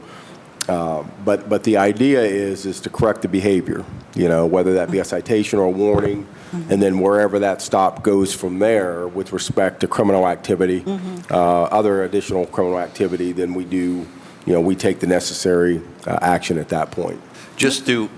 but the idea is to correct the behavior, whether that be a citation or a warning, mm-hmm. and then wherever that stop goes from there with respect to criminal activity, mm-hmm. Other additional criminal activity, then we do, we take the necessary action at that point. Just to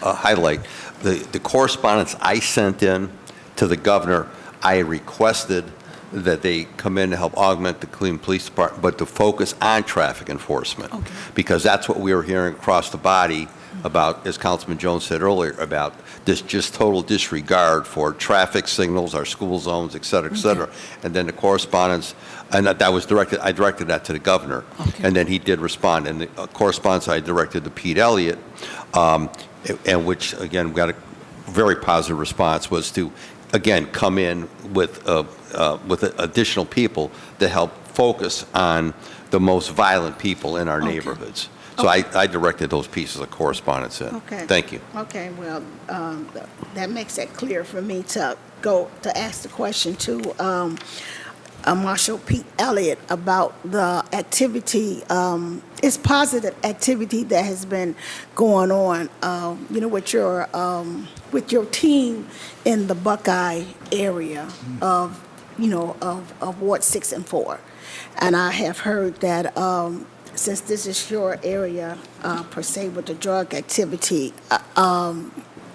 highlight, the correspondence I sent in to the governor, I requested that they come in to help augment the Cleveland Police Department, but to focus on traffic enforcement. Okay. Because that's what we were hearing across the body about, as Councilman Jones said earlier, about this just total disregard for traffic signals, our school zones, et cetera, et cetera. Okay. And then the correspondence, and that was I directed that to the governor. Okay. And then he did respond. And the correspondence I directed to Pete Elliott, and which, again, got a very positive response, was to, again, come in with additional people to help focus on the most violent people in our neighborhoods. So I directed those pieces of correspondence in. Okay. Thank you. Okay, well, that makes it clear for me to ask the question to Marshal Pete Elliott about the activity. It's positive activity that has been going on, with your team in the Buckeye area of Ward 6 and 4. And I have heard that since this is your area, per se, with the drug activity,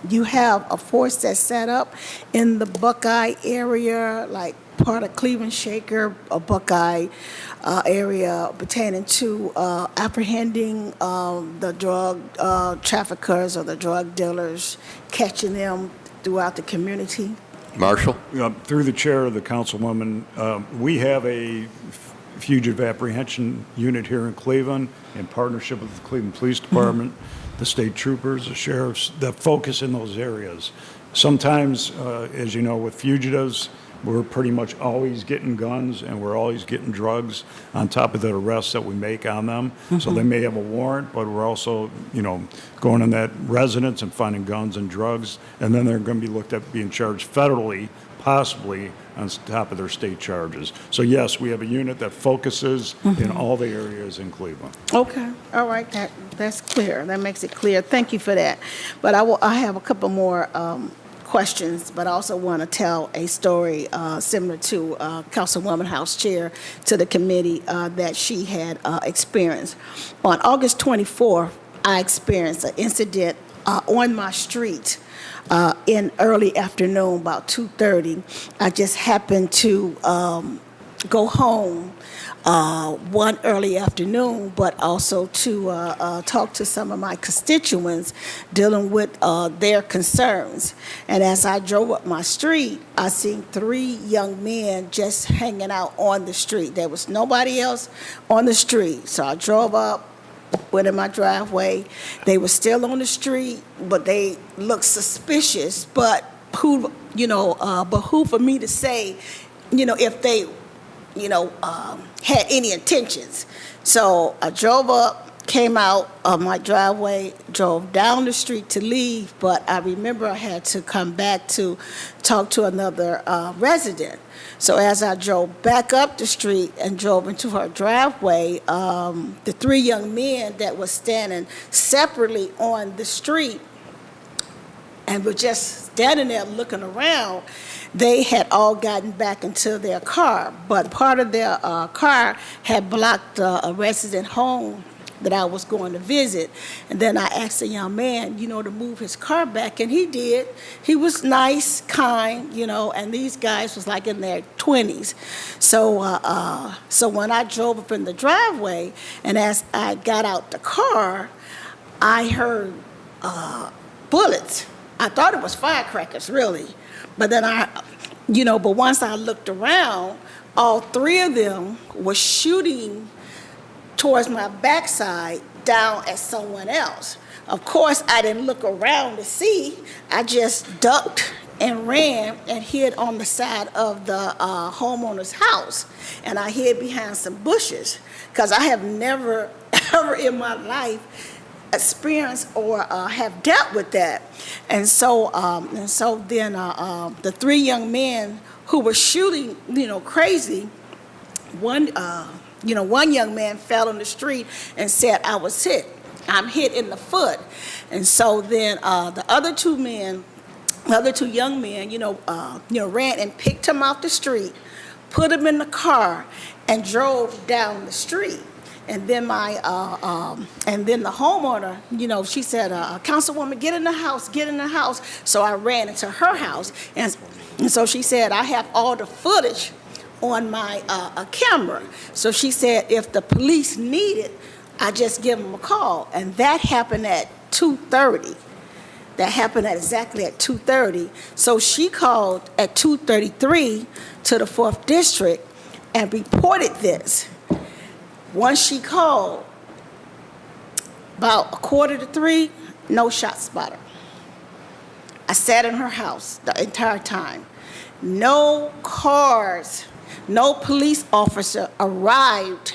you have a force that's set up in the Buckeye area, like part of Cleveland Shaker, a Buckeye area pertaining to apprehending the drug traffickers or the drug dealers, catching them throughout the community? Marshall? Through the chair of the councilwoman, we have a Fugitive Apprehension Unit here in Cleveland, in partnership with the Cleveland Police Department, the state troopers, the sheriffs, that focus in those areas. Sometimes, as you know, with fugitives, we're pretty much always getting guns and we're always getting drugs on top of the arrests that we make on them. So they may have a warrant, but we're also, going in that residence and finding guns and drugs, and then they're going to be looked at being charged federally, possibly on top of their state charges. So yes, we have a unit that focuses in all the areas in Cleveland. Okay, all right, that's clear. That makes it clear. Thank you for that. But I have a couple more questions, but I also want to tell a story similar to Councilwoman House Chair to the committee that she had experienced. On August 24th, I experienced an incident on my street in early afternoon, about 2:30. I just happened to go home one early afternoon, but also to talk to some of my constituents dealing with their concerns. And as I drove up my street, I seen 3 young men just hanging out on the street. There was nobody else on the street. So I drove up, went in my driveway. They were still on the street, but they looked suspicious. But who for me to say, if they had any intentions. So I drove up, came out of my driveway, drove down the street to leave, but I remember I had to come back to talk to another resident. So as I drove back up the street and drove into her driveway, the 3 young men that were standing separately on the street and were just standing there looking around, they had all gotten back into their car, but part of their car had blocked a resident home that I was going to visit. And then I asked the young man, to move his car back, and he did. He was nice, kind, and these guys was like in their 20s. So when I drove up in the driveway, and as I got out the car, I heard bullets. I thought it was firecrackers, really. But then but once I looked around, all 3 of them were shooting towards my backside down at someone else. Of course, I didn't look around to see. I just ducked and ran and hid on the side of the homeowner's house. And I hid behind some bushes because I have never, ever in my life experienced or have dealt with that. And so then the 3 young men who were shooting, crazy, one young man fell on the street and said, "I was hit. I'm hit in the foot." And so then the other 2 young men, ran and picked him off the street, put him in the car, and drove down the street. And then the homeowner, she said, "Councilwoman, get in the house, get in the house." So I ran into her house, and so she said, "I have all the footage on my camera." So she said, if the police need it, I just give them a call. And that happened at 2:30. That happened exactly at 2:30. So she called at 2:33 to the 4th District and reported this. Once she called, about 2:45, no shot spotter. I sat in her house the entire time. No cars, no police officer arrived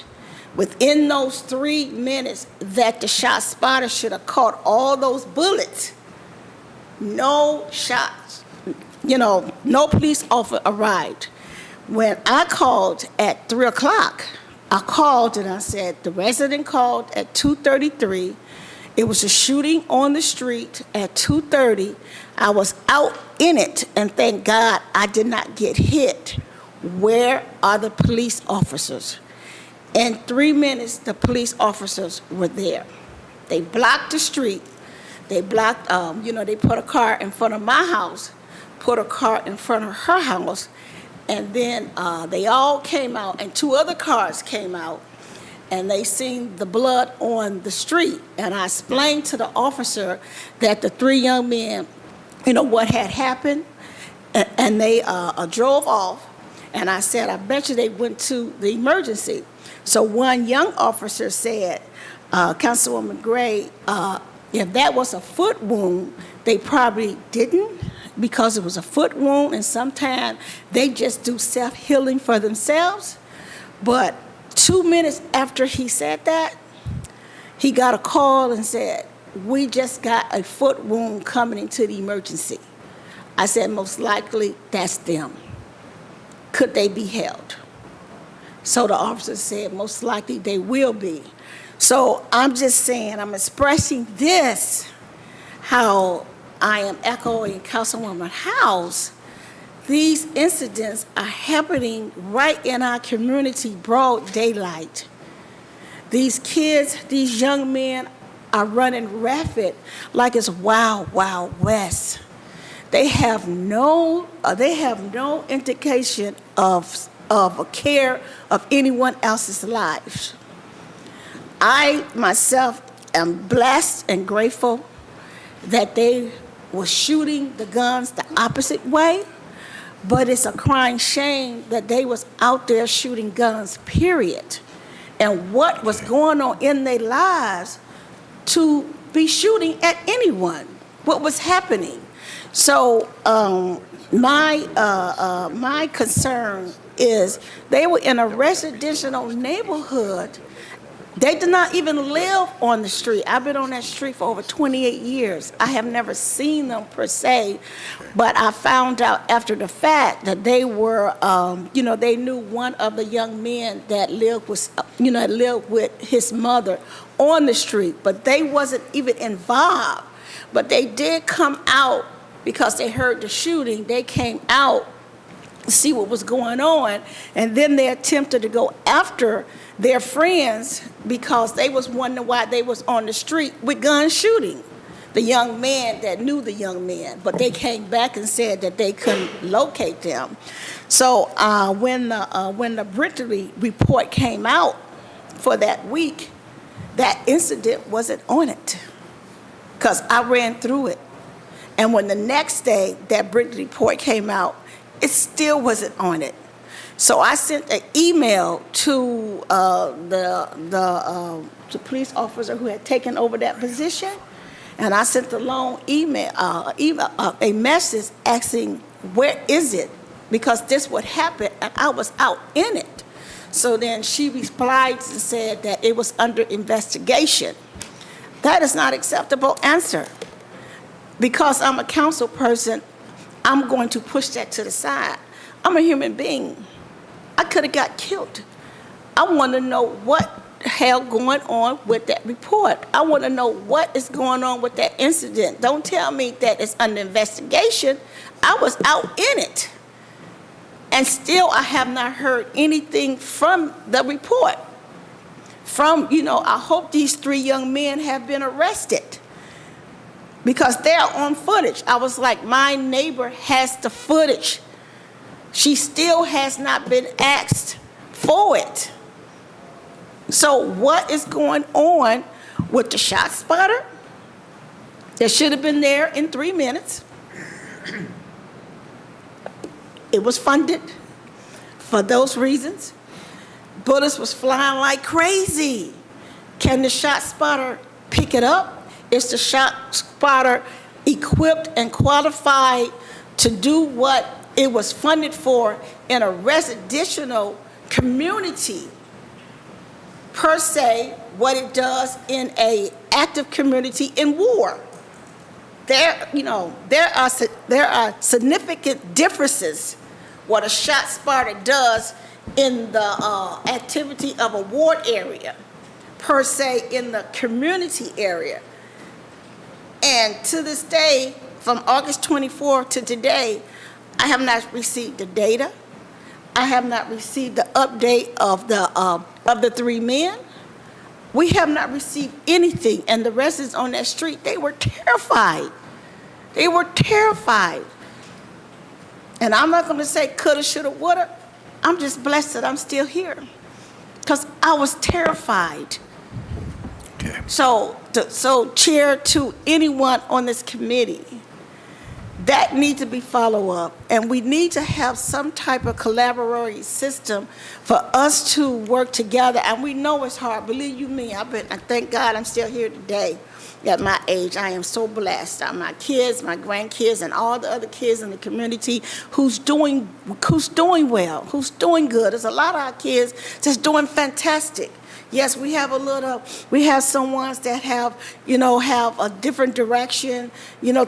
within those 3 minutes that the shot spotter should have caught all those bullets. No shots, no police officer arrived. When I called at 3 o'clock, I called and I said, the resident called at 2:33. It was a shooting on the street at 2:30. I was out in it, and thank God I did not get hit. Where are the police officers? In 3 minutes, the police officers were there. They blocked the street. They blocked, they put a car in front of my house, put a car in front of her house, and then they all came out, and 2 other cars came out, and they seen the blood on the street. And I explained to the officer that the 3 young men, what had happened, and they drove off. And I said, I bet you they went to the emergency. So one young officer said, Councilwoman Gray, if that was a foot wound, they probably didn't, because it was a foot wound, and sometimes they just do self-healing for themselves. But 2 minutes after he said that, he got a call and said, we just got a foot wound coming into the emergency. I said, most likely that's them. Could they be held? So the officer said, most likely they will be. So I'm just saying, I'm expressing this, how I am echoing Councilwoman House. These incidents are happening right in our community, broad daylight. These kids, these young men are running rapid like it's Wild Wild West. They have no indication of a care of anyone else's lives. I myself am blessed and grateful that they were shooting the guns the opposite way, but it's a crying shame that they was out there shooting guns, period. And what was going on in their lives to be shooting at anyone, what was happening. So my concern is they were in a residential neighborhood. They did not even live on the street. I've been on that street for over 28 years. I have never seen them per se, but I found out after the fact that they were, they knew one of the young men that lived with his mother on the street, but they wasn't even involved. But they did come out because they heard the shooting. They came out to see what was going on, and then they attempted to go after their friends because they was wondering why they was on the street with guns shooting the young man that knew the young man, but they came back and said that they couldn't locate them. So when the Brittany report came out for that week, that incident wasn't on it because I ran through it. And when the next day that Brittany report came out, it still wasn't on it. So I sent an email to the police officer who had taken over that position, and I sent a long email, a message asking, where is it? Because this would happen, and I was out in it. So then she replied and said that it was under investigation. That is not acceptable answer. Because I'm a council person, I'm going to push that to the side. I'm a human being. I could have got killed. I want to know what the hell going on with that report. I want to know what is going on with that incident. Don't tell me that it's under investigation. I was out in it. And still I have not heard anything from the report. I hope these 3 young men have been arrested because they're on footage. I was like, my neighbor has the footage. She still has not been asked for it. So what is going on with the shot spotter? That should have been there in 3 minutes. It was funded for those reasons. Bullets was flying like crazy. Can the shot spotter pick it up? Is the shot spotter equipped and qualified to do what it was funded for in a residential community, per se, what it does in a active community in war? There are significant differences what a shot spotter does in the activity of a ward area, per se, in the community area. And to this day, from August 24th to today, I have not received the data. I have not received the update of the 3 men. We have not received anything. And the residents on that street, they were terrified. They were terrified. And I'm not going to say coulda, shoulda, woulda. I'm just blessed that I'm still here because I was terrified. Okay. So Chair, to anyone on this committee that need to be followed up, and we need to have some type of collaborative system for us to work together. And we know it's hard. Believe you me, I thank God I'm still here today. At my age, I am so blessed. My kids, my grandkids, and all the other kids in the community who's doing well, who's doing good. There's a lot of our kids just doing fantastic. Yes, we have some ones that have a different direction,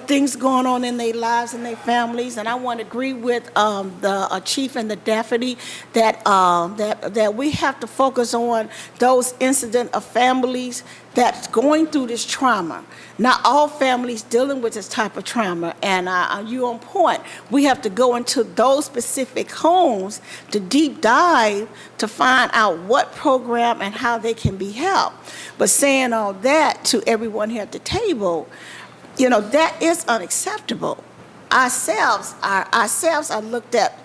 things going on in their lives and their families. And I want to agree with the chief and the deputy that we have to focus on those incident of families that's going through this trauma. Not all families dealing with this type of trauma, and you're on point. We have to go into those specific homes to deep dive to find out what program and how they can be helped. But saying all that to everyone here at the table, that is unacceptable. Ourselves are looked at,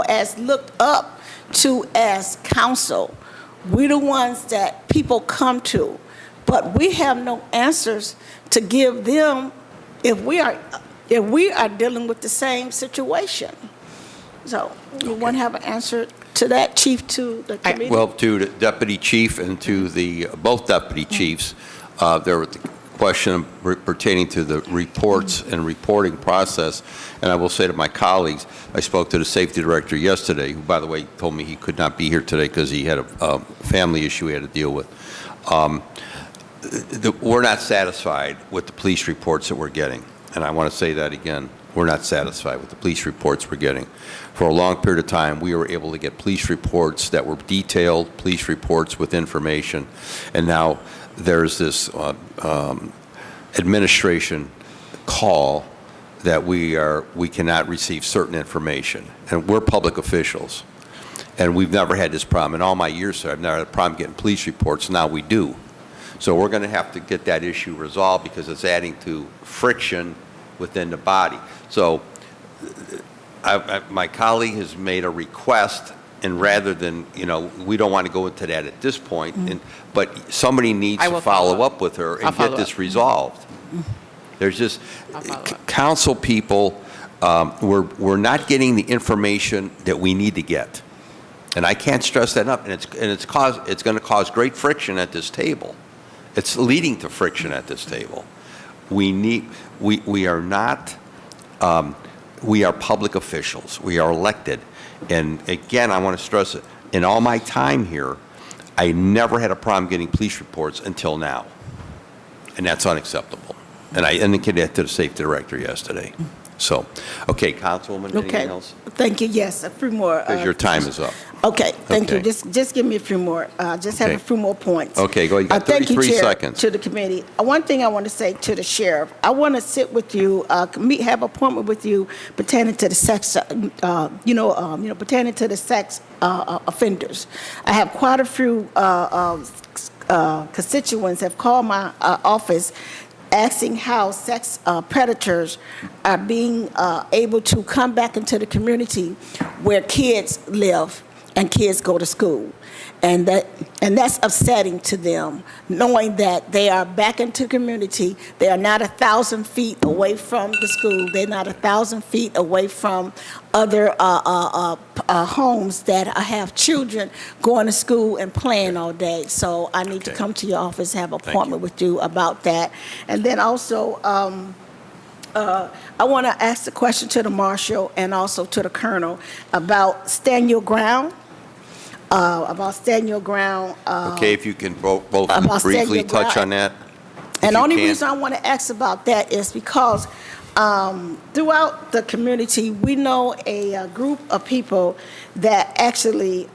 as looked up to as counsel. We're the ones that people come to, but we have no answers to give them if we are dealing with the same situation. So you want to have an answer to that, Chief, to the committee? Well, to the deputy chief and to both deputy chiefs, there was the question pertaining to the reports and reporting process. And I will say to my colleagues, I spoke to the safety director yesterday, who, by the way, told me he could not be here today because he had a family issue he had to deal with. We're not satisfied with the police reports that we're getting. And I want to say that again. We're not satisfied with the police reports we're getting. For a long period of time, we were able to get police reports that were detailed, police reports with information. And now there's this administration call that we cannot receive certain information. And we're public officials. And we've never had this problem. In all my years, sir, I've never had a problem getting police reports. Now we do. So we're going to have to get that issue resolved because it's adding to friction within the body. So my colleague has made a request, and rather than, we don't want to go into that at this point, but somebody needs to follow up with her and get this resolved. There's just, council people, we're not getting the information that we need to get. And I can't stress that enough. And it's going to cause great friction at this table. It's leading to friction at this table. We are public officials. We are elected. And again, I want to stress it. In all my time here, I never had a problem getting police reports until now. And that's unacceptable. And I indicated that to the safety director yesterday. So, okay, Councilwoman, anything else? Thank you. Yes, a few more. Because your time is up. Okay, thank you. Just give me a few more. Just have a few more points. Okay, go ahead. You got 33 seconds. To the committee. One thing I want to say to the sheriff, I want to sit with you, have an appointment with you pertaining to the sex, pertaining to the sex offenders. I have quite a few constituents have called my office asking how sex predators are being able to come back into the community where kids live and kids go to school. And that's upsetting to them, knowing that they are back into the community. They are not 1,000 feet away from the school. They're not 1,000 feet away from other homes that have children going to school and playing all day. So I need to come to your office, have an appointment with you about that. And then also, I want to ask the question to the marshal and also to the colonel about stand your ground. Okay, if you can both briefly touch on that. And the only reason I want to ask about that is because throughout the community, we know a group of people that actually,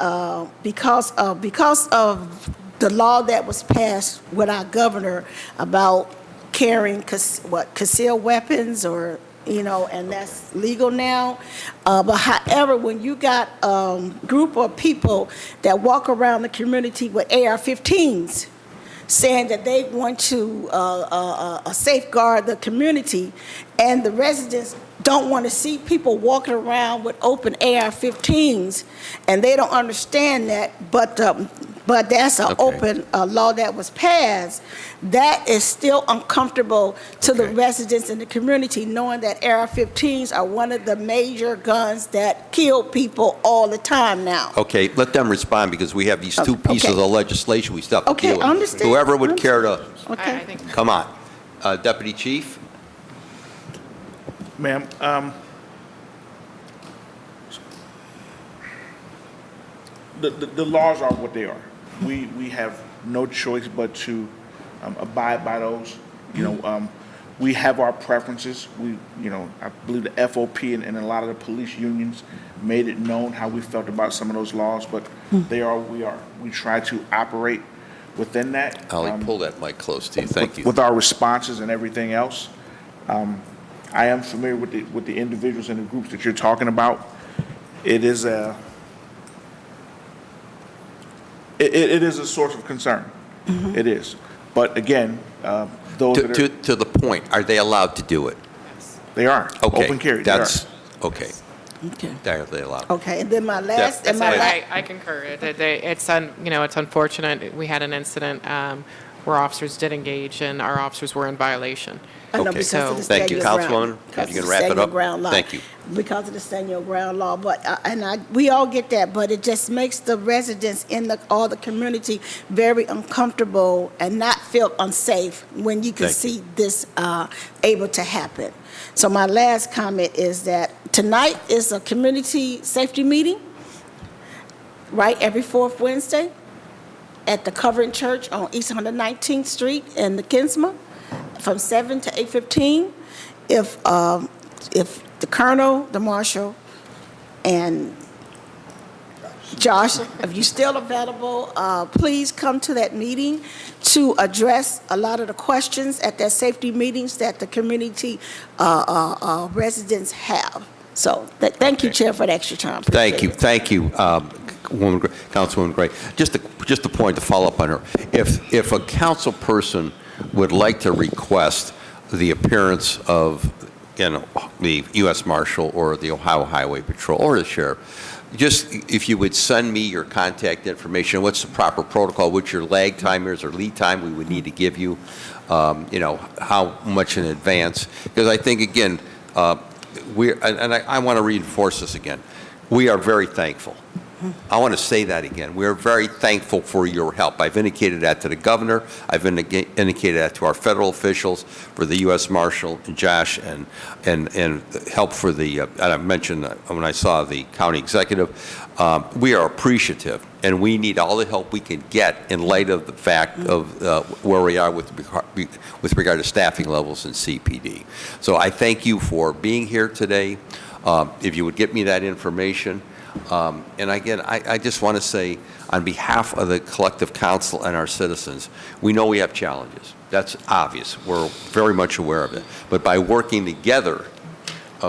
because of the law that was passed with our governor about carrying concealed weapons or and that's legal now. But however, when you got a group of people that walk around the community with AR-15s saying that they want to safeguard the community, and the residents don't want to see people walking around with open AR-15s, and they don't understand that, but but that's an Okay. open law that was passed. That is still uncomfortable to the Okay. residents in the community, knowing that AR-15s are one of the major guns that kill people all the time now. Okay, let them respond, because we have these two pieces Okay. of legislation we still have to Okay, deal with. I understand. Whoever would care to, Okay. I think come on. Deputy Chief? Ma'am, the laws are what they are. We have no choice but to abide by those. We have our preferences. I believe the FOP and a lot of the police unions made it known how we felt about some of those laws, but they are what we are. We try to operate within that. Ollie, pull that mic close to you. Thank you. With our responses and everything else. I am familiar with the individuals and the groups that you're talking about. It is a source of concern. It is. But again, those that are, To the point, are they allowed to do it? they are. Okay. Open carry. They are. That's, okay. Okay. Are they allowed? Okay, and then my last, and Yes. my Yes. la- I concur. It's unfortunate. We had an incident where officers did engage, and our officers were in violation. I know Okay. because of the So- Thank you. stand your Councilwoman, ground. Because you can of the wrap it stand your up? ground law. Thank you. Because of the stand your ground law, but, we all get that, but it just makes the residents in all the community very uncomfortable and not feel unsafe when you can Thank see this able to happen. So my last comment is that tonight is a community safety meeting, right, every fourth Wednesday at the Covering Church on East 119th Street in the Kinsma from 7 to 8:15. If the colonel, the marshal, and Josh, if you're still available, please come to that meeting to address a lot of the questions at that safety meetings that the community residents have. So thank you, Chair, for the extra time. Thank you, Appreciate it. Councilwoman Gray. Just a point to follow up on her. If a council person would like to request the appearance of, the U.S. Marshal or the Ohio Highway Patrol or the sheriff, just if you would send me your contact information, what's the proper protocol, what your lag time is or lead time we would need to give you, how much in advance. Because I think, again, I want to reinforce this again. We are very thankful. I want to say that again. We are very thankful for your help. I've indicated that to the governor. I've indicated that to our federal officials, for the U.S. Marshal and Josh, and help for the, and I mentioned when I saw the county executive. We are appreciative, and we need all the help we can get in light of the fact of where we are with regard to staffing levels in CPD. So I thank you for being here today. If you would get me that information. And again, I just want to say, on behalf of the collective council and our citizens, we know we have challenges. That's obvious. We're very much aware of it. But by working together,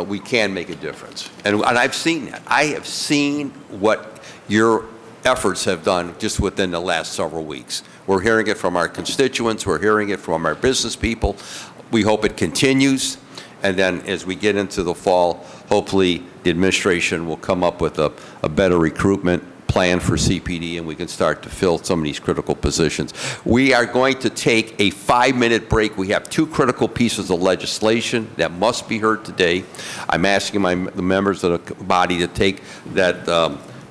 we can make a difference. And I've seen that. I have seen what your efforts have done just within the last several weeks. We're hearing it from our constituents. We're hearing it from our business people. We hope it continues. And then as we get into the fall, hopefully the administration will come up with a better recruitment plan for CPD, and we can start to fill some of these critical positions. We are going to take a 5-minute break. We have 2 critical pieces of legislation that must be heard today. I'm asking the members of the body to take that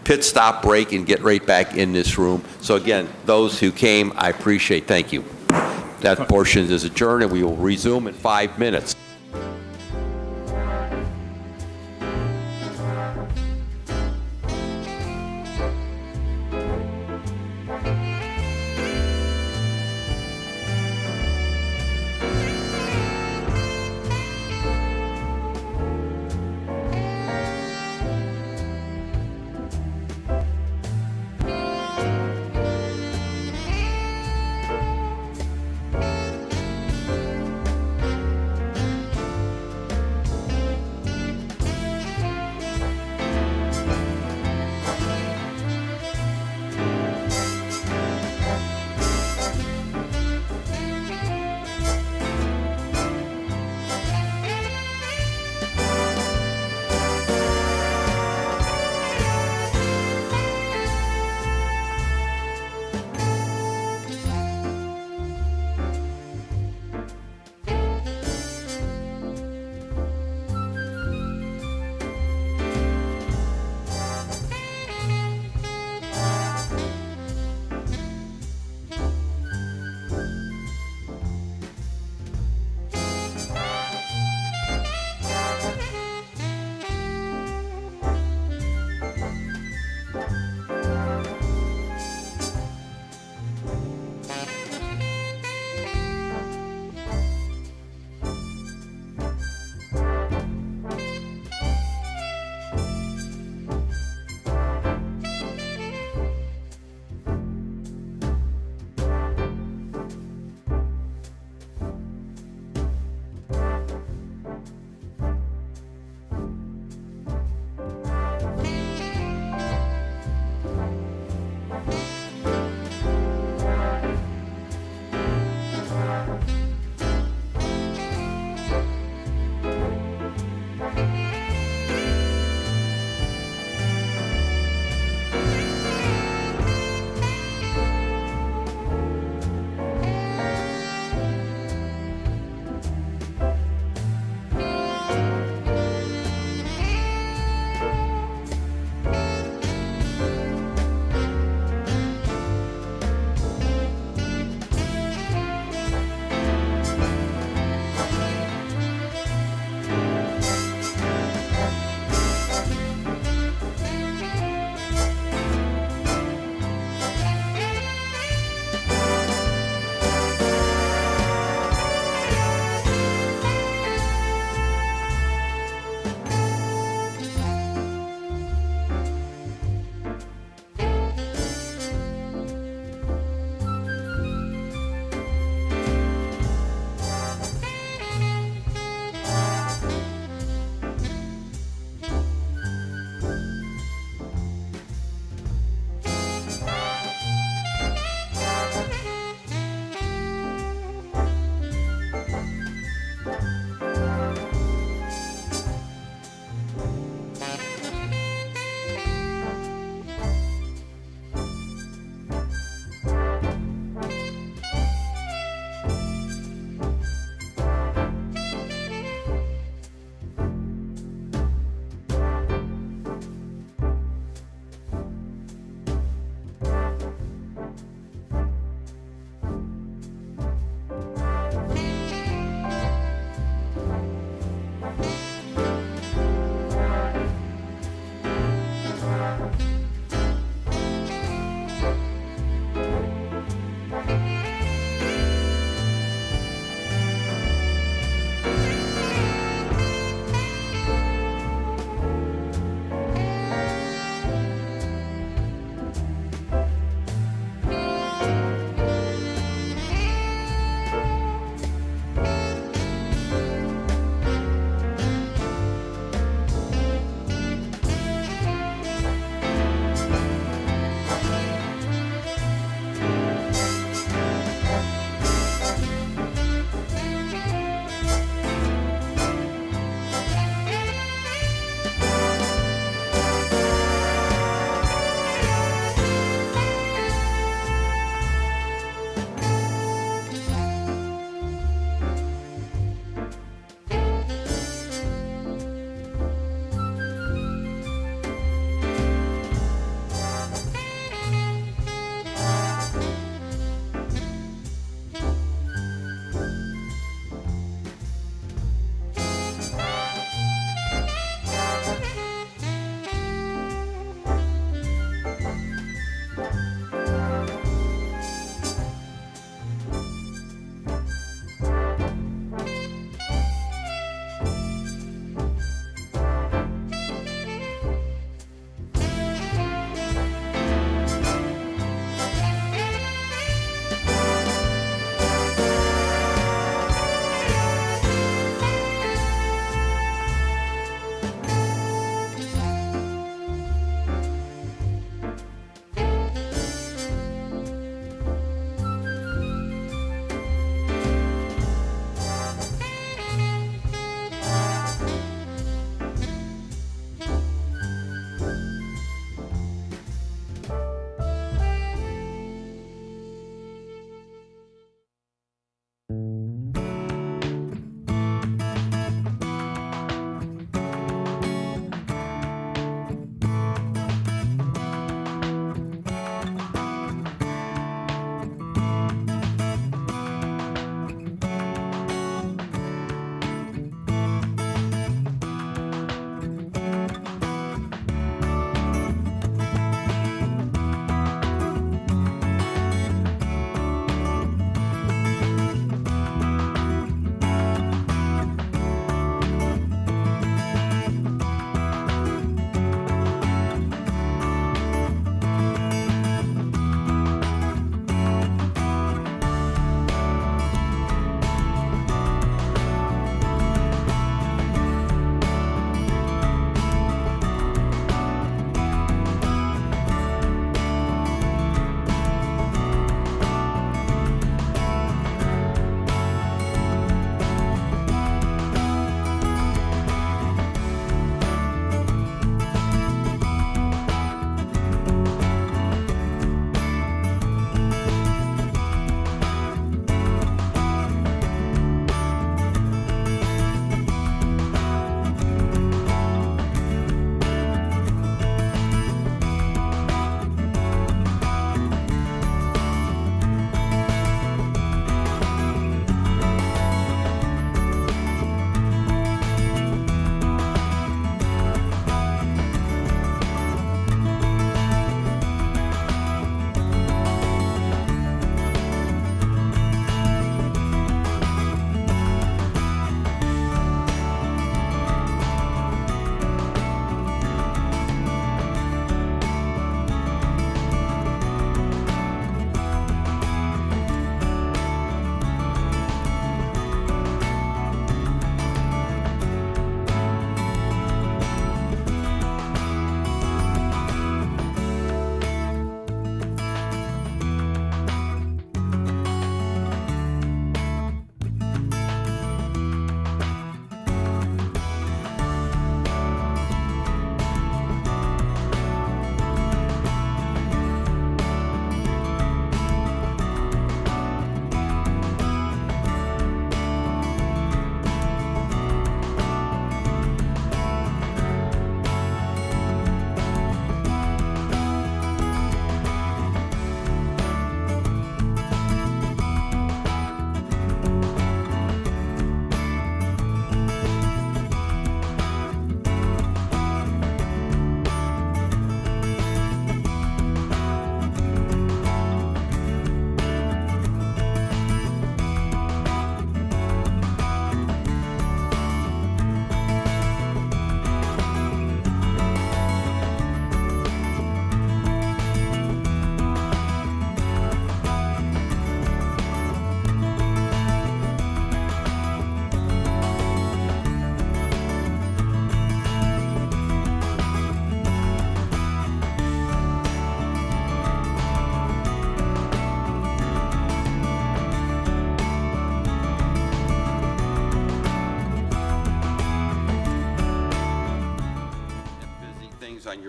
pit stop break and get right back in this room. So again, those who came, I appreciate. Thank you. That portion is adjourned, and we will resume in 5 minutes.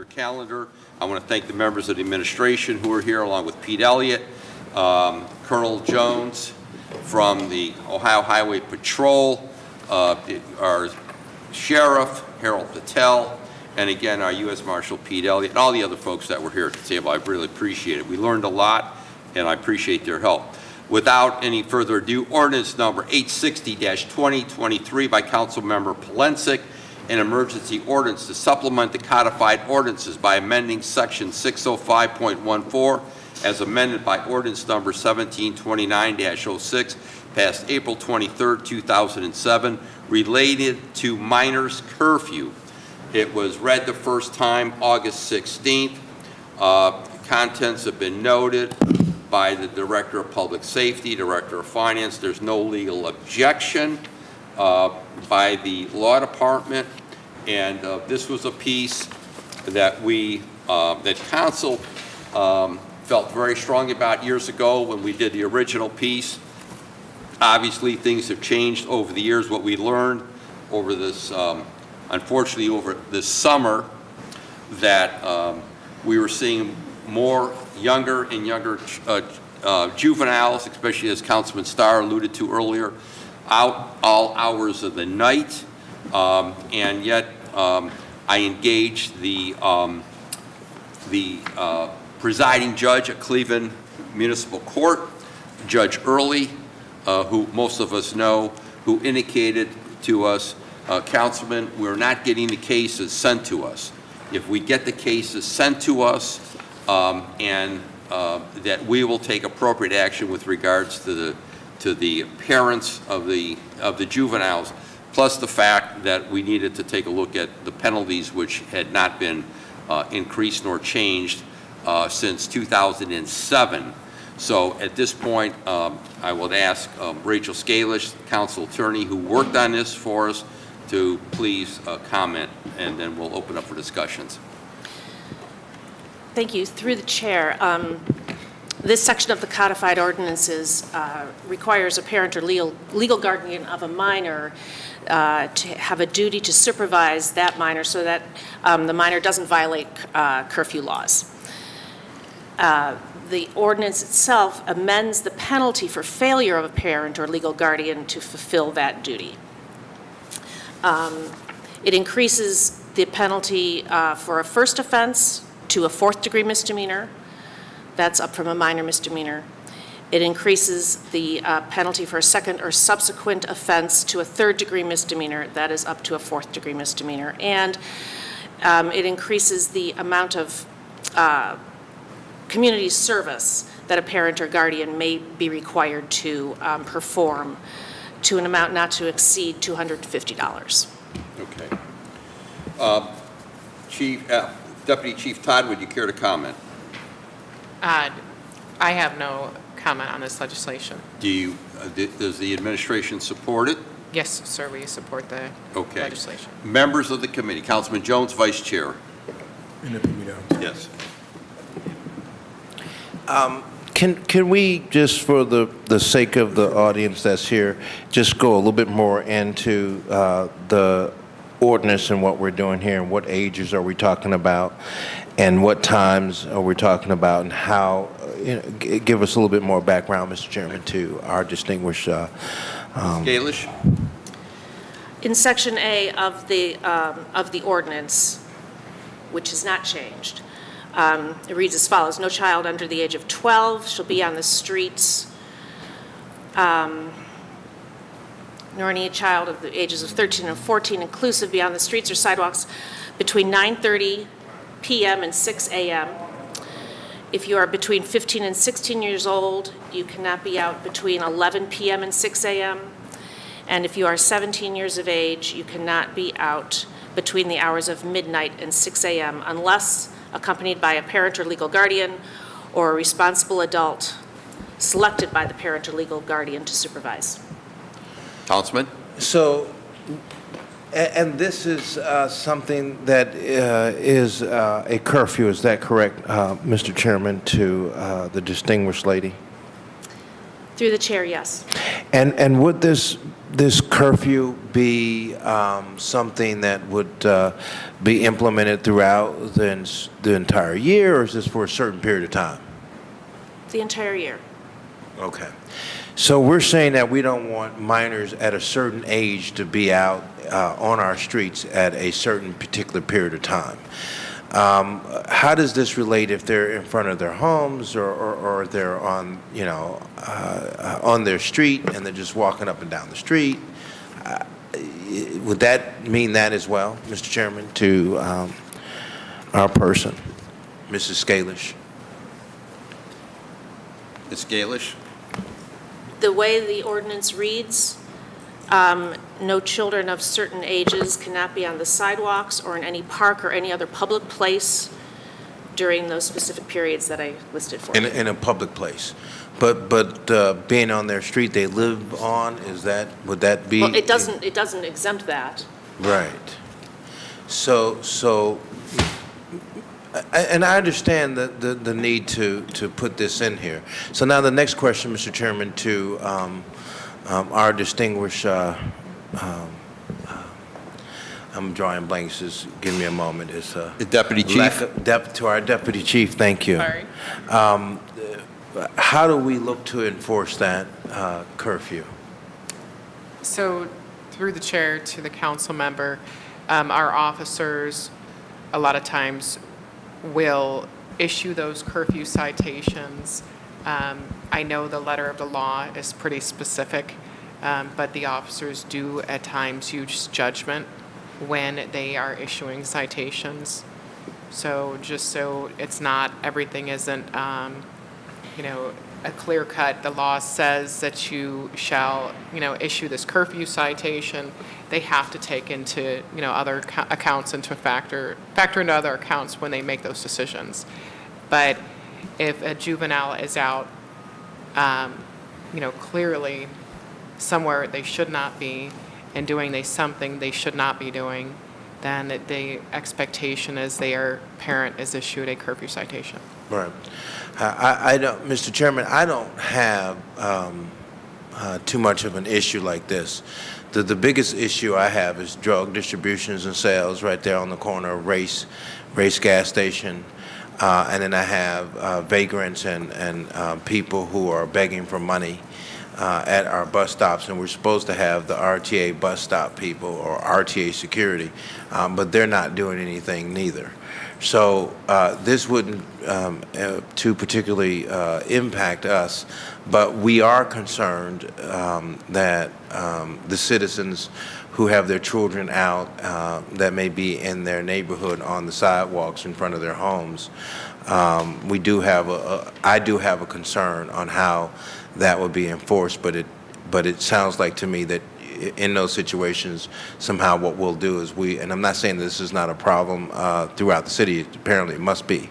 your calendar. I want to thank the members of the administration who are here, along with Pete Elliott, Colonel Jones from the Ohio Highway Patrol, our Sheriff, Harold Patel, and again, our U.S. Marshal Pete Elliott, and all the other folks that were here at the table. I really appreciate it. We learned a lot, and I appreciate their help. Without any further ado, ordinance number 860-2023 by Councilmember Polensek, an emergency ordinance to supplement the codified ordinances by amending section 605.14 as amended by ordinance number 1729-06 passed April 23, 2007, related to minors curfew. It was read the first time August 16th. Contents have been noted by the Director of Public Safety, Director of Finance. There's no legal objection by the Law Department, and this was a piece that that Council felt very strongly about years ago when we did the original piece. Obviously, things have changed over the years. What we learned over this, unfortunately, over this summer, that we were seeing more younger and younger juveniles, especially as Councilman Starr alluded to earlier, out all hours of the night, and yet I engaged the presiding judge at Cleveland Municipal Court, Judge Early, who most of us know, who indicated to us, Councilman, we're not getting the cases sent to us. If we get the cases sent to us, that we will take appropriate action with regards to the parents of the juveniles, plus the fact that we needed to take a look at the penalties, which had not been increased nor changed since 2007. So at this point, I would ask Rachel Scalish, council attorney who worked on this for us, to please comment, and then we'll open up for discussions. Thank you. Through the chair, this section of the codified ordinances requires a parent or legal guardian of a minor to have a duty to supervise that minor so that the minor doesn't violate curfew laws. The ordinance itself amends the penalty for failure of a parent or legal guardian to fulfill that duty. It increases the penalty for a first offense to a fourth-degree misdemeanor. That's up from a minor misdemeanor. It increases the penalty for a second or subsequent offense to a third-degree misdemeanor. That is up to a fourth-degree misdemeanor. And it increases the amount of community service that a parent or guardian may be required to perform to an amount not to exceed $250. Okay. Deputy Chief Todd, would you care to comment? I have no comment on this legislation. Does the administration support it? Yes, sir, we support the legislation. Members of the committee, Councilman Jones, Vice Chair. Yes. Can we, just for the sake of the audience that's here, just go a little bit more into the ordinance and what we're doing here, and what ages are we talking about, and what times are we talking about, and how, give us a little bit more background, Mr. Chairman, to our distinguished Scalish. In Section A of the ordinance, which has not changed, it reads as follows: no child under the age of 12 shall be on the streets, nor any child of the ages of 13 and 14 inclusive be on the streets or sidewalks between 9:30 p.m. and 6 a.m. If you are between 15 and 16 years old, you cannot be out between 11 p.m. and 6 a.m. And if you are 17 years of age, you cannot be out between the hours of midnight and 6 a.m. unless accompanied by a parent or legal guardian or a responsible adult selected by the parent or legal guardian to supervise. Councilman? So, and this is something that is a curfew, is that correct, Mr. Chairman, to the distinguished lady? Through the chair, yes. And would this curfew be something that would be implemented throughout the entire year, or is this for a certain period of time? The entire year. Okay. So we're saying that we don't want minors at a certain age to be out on our streets at a certain particular period of time. How does this relate if they're in front of their homes or they're on, on their street and they're just walking up and down the street? Would that mean that as well, Mr. Chairman, to our person, Mrs. Scalish? Ms. Galish? The way the ordinance reads, no children of certain ages cannot be on the sidewalks or in any park or any other public place during those specific periods that I listed for you. In a public place. But being on their street they live on, would that be? Well, it doesn't exempt that. Right. So, and I understand the need to put this in here. So now the next question, Mr. Chairman, to our distinguished, I'm drawing blanks, just give me a moment. Is the Deputy Chief? To our Deputy Chief, thank you. Sorry. How do we look to enforce that curfew? So through the chair to the council member, our officers a lot of times will issue those curfew citations. I know the letter of the law is pretty specific, but the officers do at times use judgment when they are issuing citations. So just so it's not, everything isn't, a clear cut. The law says that you shall, issue this curfew citation. They have to take into, other accounts into factor into other accounts when they make those decisions. But if a juvenile is out, clearly somewhere they should not be and doing something they should not be doing, then the expectation is their parent is issued a curfew citation. Right. I don't, Mr. Chairman, I don't have too much of an issue like this. The biggest issue I have is drug distributions and sales right there on the corner of Race gas station. And then I have vagrants and people who are begging for money at our bus stops, and we're supposed to have the RTA bus stop people or RTA security, but they're not doing anything neither. So this wouldn't too particularly impact us, but we are concerned that the citizens who have their children out that may be in their neighborhood on the sidewalks in front of their homes, I do have a concern on how that would be enforced, but it sounds like to me that in those situations, somehow what we'll do is and I'm not saying this is not a problem throughout the city, apparently it must be,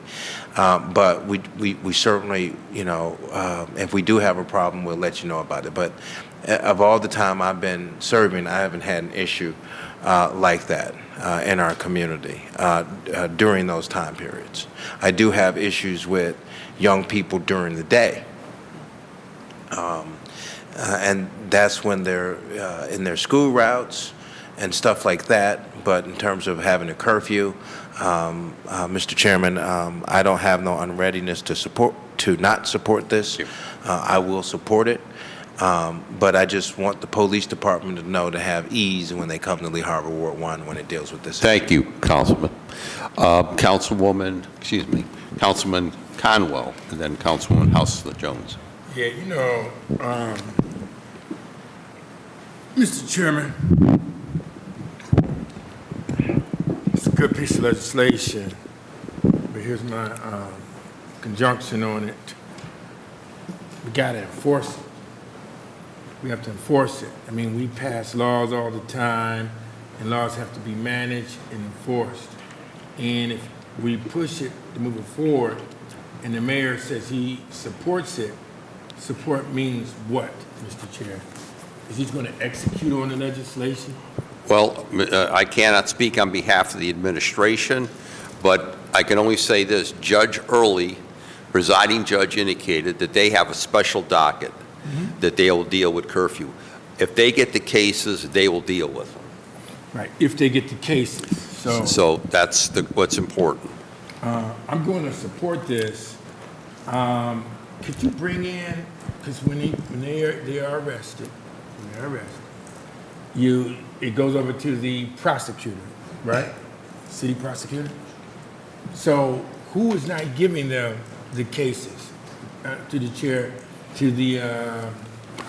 but we certainly, if we do have a problem, we'll let you know about it. But of all the time I've been serving, I haven't had an issue like that in our community during those time periods. I do have issues with young people during the day. And that's when they're in their school routes and stuff like that. But in terms of having a curfew, Mr. Chairman, I don't have no unreadiness to not support this. I will support it. But I just want the police department to know to have ease when they come to Lee Harbor Ward 1 when it deals with this. Thank you, Councilman. Councilman Conwell, and then Councilwoman Hausler-Jones. Yeah, Mr. Chairman, it's a good piece of legislation, but here's my conjunction on it. We gotta enforce it. We have to enforce it. I mean, we pass laws all the time, and laws have to be managed and enforced. And if we push it to move it forward, and the mayor says he supports it, support means what, Mr. Chair? Is he going to execute on the legislation? Well, I cannot speak on behalf of the administration, but I can only say this. Judge Early, presiding judge, indicated that they have a special docket that they will deal with curfew. If they get the cases, they will deal with them. Right, if they get the cases. So that's what's important. I'm going to support this. Could you bring in, because when they are arrested, it goes over to the prosecutor, right? City prosecutor. So who is not giving them the cases? To the chair, to the, I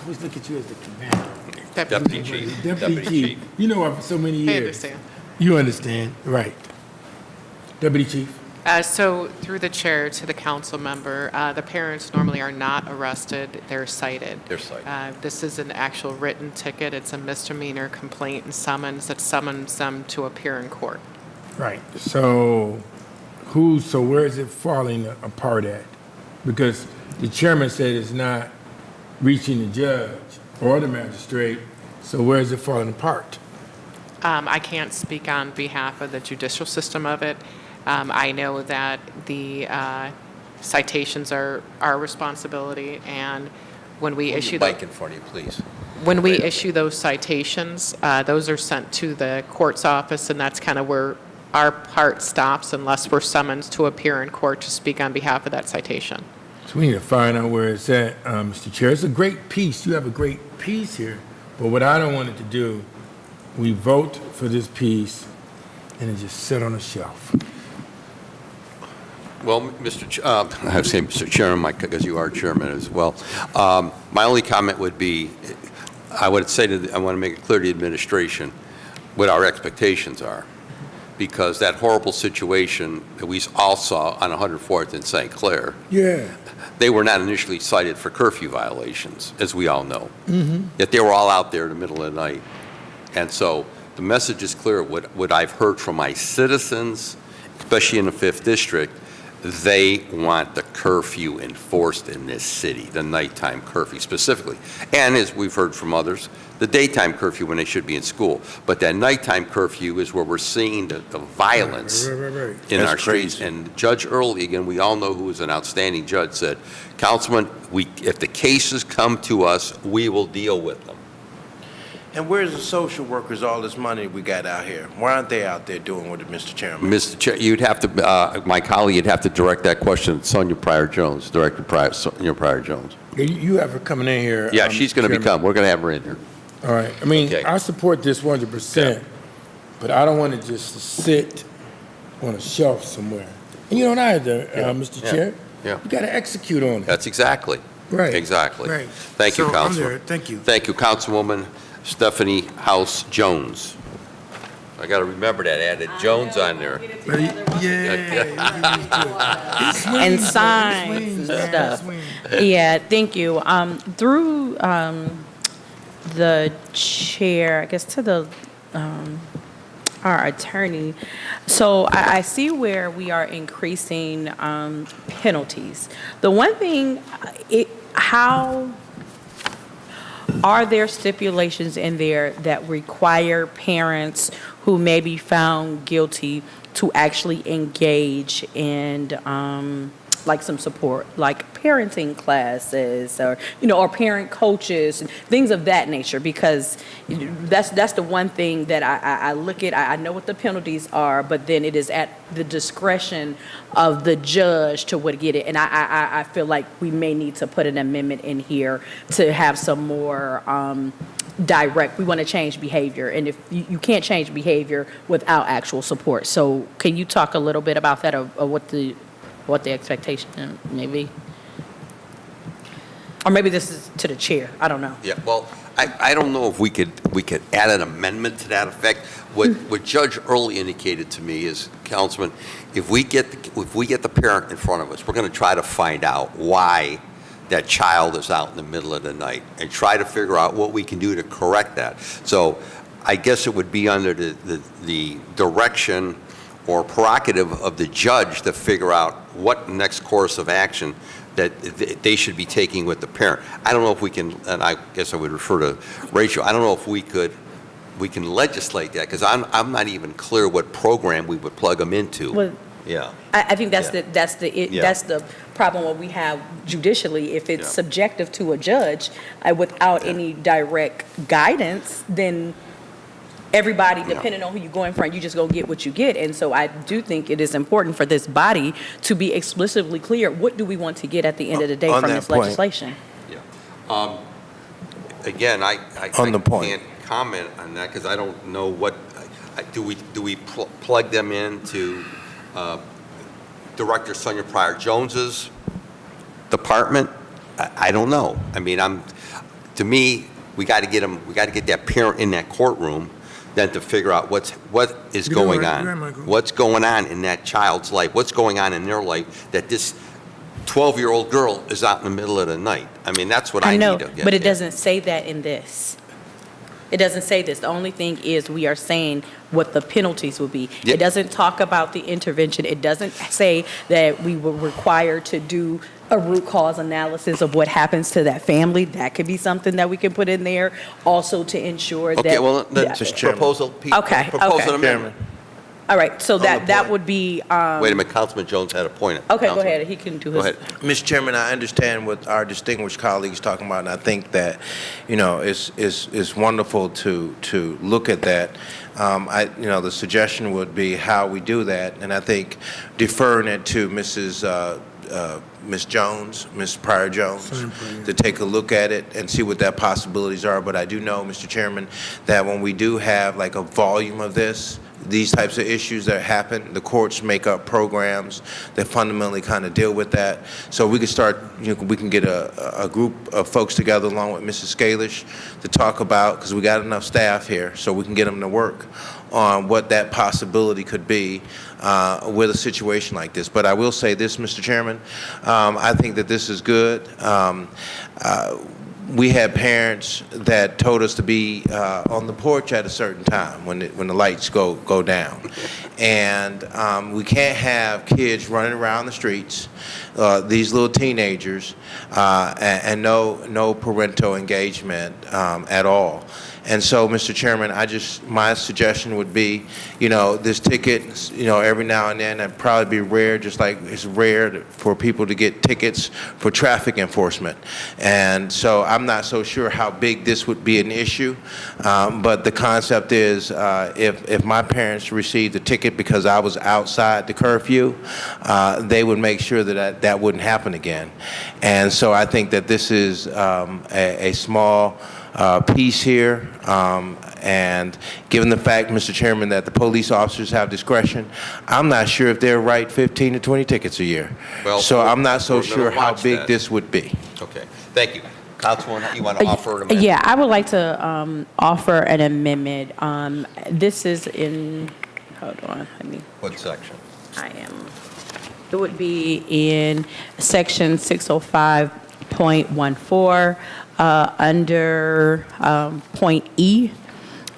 always look at you as the commander. Deputy Chief. Deputy Chief. You know her for so many years. I understand. You understand, right. Deputy Chief. So through the chair to the council member, the parents normally are not arrested, they're cited. They're cited. This is an actual written ticket, it's a misdemeanor complaint and summons that summons them to appear in court. Right. So where is it falling apart at? Because the chairman said it's not reaching the judge or the magistrate, so where is it falling apart? I can't speak on behalf of the judicial system of it. I know that the citations are our responsibility, and when we issue Mic in front of you, please. when we issue those citations, those are sent to the court's office, and that's kind of where our part stops unless we're summoned to appear in court to speak on behalf of that citation. So we need to find out where it's at, Mr. Chair. It's a great piece. You have a great piece here, but what I don't want it to do, we vote for this piece and it just sit on a shelf. Well, I have to say, Mr. Chairman, Mike, because you are chairman as well. My only comment would be, I want to make it clear to the administration what our expectations are, because that horrible situation that we all saw on 104th in St. Clair, they were not initially cited for curfew violations, as we all know. Yet they were all out there in the middle of the night. And so the message is clear. What I've heard from my citizens, especially in the 5th District, they want the curfew enforced in this city, the nighttime curfew specifically. And as we've heard from others, the daytime curfew when they should be in school. But that nighttime curfew is where we're seeing the violence in our streets. And Judge Early, again, we all know who is an outstanding judge, said, Councilman, if the cases come to us, we will deal with them. And where's the social workers, all this money we got out here? Why aren't they out there doing what, Mr. Chairman? Mr. Chair, you'd have to, my colleague, you'd have to direct that question to Sonia Pryor-Jones, Director Sonia Pryor-Jones. You have her coming in here. Yeah, she's going to become. We're going to have her in here. All right. I mean, Okay. I support this 100%, but I don't want it just to sit on a shelf somewhere. And you don't either, Mr. Chair. Yeah. You got to execute on it. That's exactly. Right. Exactly. Right. Thank you, So I'm Councilman. there. Thank you. Thank you, Councilwoman Stephanie House Jones. I got to remember that, added Jones on there. And signs and stuff. Yeah, thank you. Through the chair, I guess to the our attorney. So I see where we are increasing penalties. The one thing, how are there stipulations in there that require parents who may be found guilty to actually engage in like some support, like parenting classes or, or parent coaches and things of that nature? Because that's the one thing that I look at. I know what the penalties are, but then it is at the discretion of the judge to what get it. And I feel like we may need to put an amendment in here to have some more direct. We want to change behavior, and if you can't change behavior without actual support. So can you talk a little bit about that, or what the expectation may be? Or maybe this is to the chair. I don't know. Yeah, well, I don't know if we could add an amendment to that effect. What Judge Early indicated to me is, Councilman, if we get the parent in front of us, we're going to try to find out why that child is out in the middle of the night and try to figure out what we can do to correct that. So I guess it would be under the direction or prerogative of the judge to figure out what next course of action that they should be taking with the parent. I don't know if we can, and I guess I would refer to Rachel, I don't know if we can legislate that, because I'm not even clear what program we would plug them into. Well, Yeah. I think that's Yeah. Yeah. that's the problem what we have judicially. If it's Yeah. subjective to a judge without any direct guidance, then everybody, depending on who you go in front, you just go get what you get. And so I do think it is important for this body to be explicitly clear, what do we want to get at the end of the day On from that this point. legislation? Again, I On the point. can't comment on that because I don't know what, do we plug them into Director Sonia Pryor Jones's department? I don't know. I mean, to me, we got to get that parent in that courtroom then to figure out what is going on. What's going on in that child's life? What's going on in their life that this 12-year-old girl is out in the middle of the night? I mean, that's what I know, need to get. but it doesn't say that in this. It doesn't say this. The only thing is we are saying what the penalties will be. Yeah. It doesn't talk about the intervention. It doesn't say that we were required to do a root cause analysis of what happens to that family. That could be something that we can put in there also to ensure that. Okay, well, Yeah. proposal, Okay, proposal okay. amendment. All right, so the that point. would be. Wait a minute, Councilman Jones had a point. Okay, go Councilman. ahead. He can do Go his. ahead. Mr. Chairman, I understand what our distinguished colleagues talking about, and I think that, it's wonderful to look at that. The suggestion would be how we do that, and I think deferring it to Ms. Jones, Ms. Pryor Jones, to take a look at it and see what that possibilities are. But I do know, Mr. Chairman, that when we do have like a volume of these types of issues that happen, the courts make up programs that fundamentally kind of deal with that. So we could start, we can get a group of folks together along with Mrs. Scalish to talk about, because we got enough staff here, so we can get them to work on what that possibility could be with a situation like this. But I will say this, Mr. Chairman, I think that this is good. We had parents that told us to be on the porch at a certain time when the lights go down, and we can't have kids running around the streets, these little teenagers, and no parental engagement at all. And so, Mr. Chairman, my suggestion would be, this ticket, every now and then, it'd probably be rare, just like it's rare for people to get tickets for traffic enforcement. And so I'm not so sure how big this would be an issue, but the concept is if my parents received a ticket because I was outside the curfew, they would make sure that wouldn't happen again. And so I think that this is a small piece here, and given the fact, Mr. Chairman, that the police officers have discretion, I'm not sure if they're write 15 to 20 tickets a year. Well, So I'm not so we're gonna sure how watch big that. this would be. Okay, thank you. Councilwoman, you want to offer an amendment? Yeah, I would like to offer an amendment. This is in, hold on, let me. What section? It would be in section 605.14, under point E.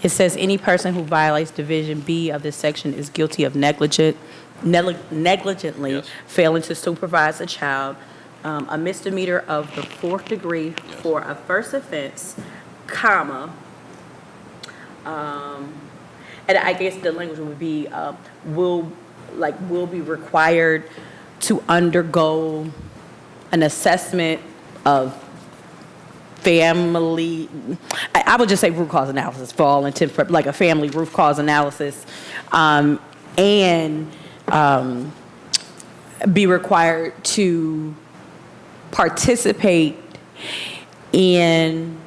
It says any person who violates Division B of this section is guilty of negligently Yes. failing to supervise a child, a misdemeanor of the 4th degree for a first offense, comma, and I guess the language would be, will be required to undergo an assessment of family, I would just say root cause analysis for all intents, like a family root cause analysis, and be required to participate in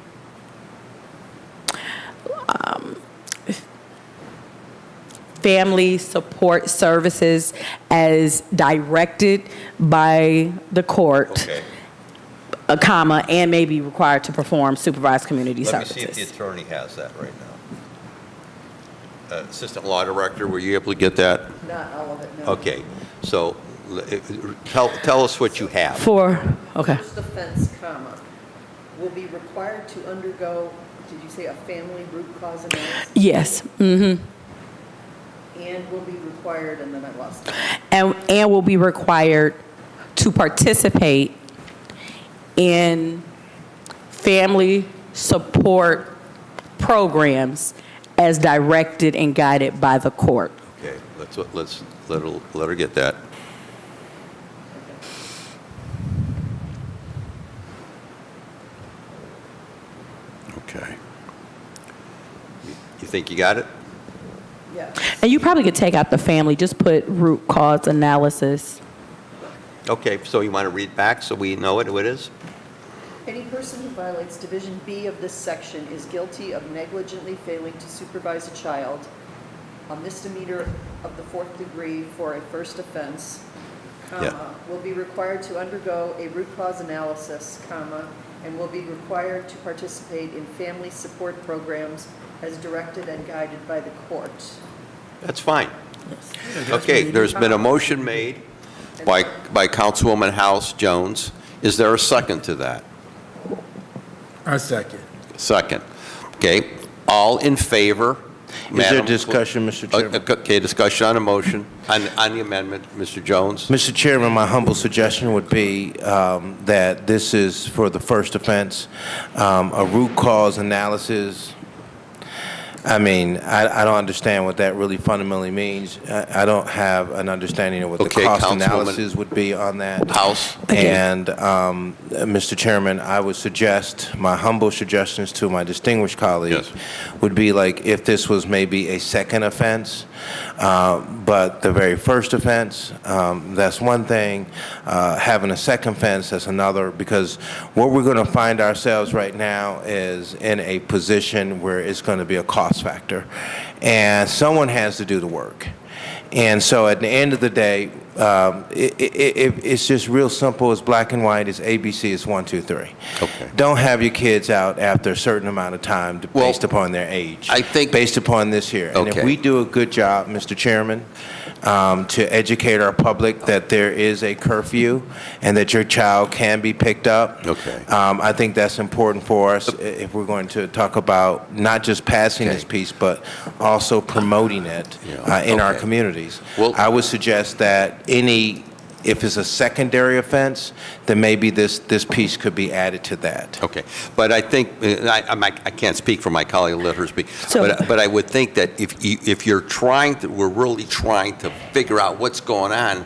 family support services as directed by the court, Okay. a comma, and may be required to perform supervised community Let me services. see if the attorney has that right now. Assistant Law Director, were you able to get that? Not all of it, no. Okay, so tell us what you have. Okay. First offense, comma, will be required to undergo, did you say a family root cause analysis? Yes. Mm-hmm. And will be required, and then I lost it. And will be required to participate in family support programs as directed and guided by the court. Okay, let's let her get that. Okay. You think you got it? Yes. And you probably could take out the family, just put root cause analysis. Okay, so you want to read back so we know what it is? Any person who violates Division B of this section is guilty of negligently failing to supervise a child, a misdemeanor of the 4th degree for a first offense, comma, will be required to undergo a root cause analysis, comma, and will be required to participate in family support programs as directed and guided by the court. That's fine. Okay, there's been a motion made by Councilwoman House Jones. Is there a second to that? I second. Second. Okay, all in favor? Is there Madam- discussion, Mr. Chairman? Okay, discussion on the motion, on the amendment, Mr. Jones? Mr. Chairman, my humble suggestion would be that this is for the first offense, a root cause analysis. I mean, I don't understand what that really fundamentally means. I don't have an understanding of what the Okay, cost Councilwoman analysis would be on that. House? And, Mr. Chairman, I would suggest, my humble suggestions to my distinguished colleagues would be like if this was maybe a second offense, but the very first offense, that's one thing. Having a second offense, that's another, because what we're going to find ourselves right now is in a position where it's going to be a cost factor, and someone has to do the work. And so at the end of the day, it's just real simple. It's black and white. It's ABC. It's 1, 2, 3. Okay. Don't have your kids out after a certain amount of time based upon their age. I think- based upon this here. And if Okay. we do a good job, Mr. Chairman, to educate our public that there is a curfew and that your child can be picked up. Okay. I think that's important for us if we're going to talk about not just passing this piece, but also promoting it in our okay. communities. Well- I would suggest that if it's a secondary offense, then maybe this piece could be added to that. Okay, but I think, I can't speak for my colleague, let her speak, So- but I would think that if you're we're really trying to figure out what's going on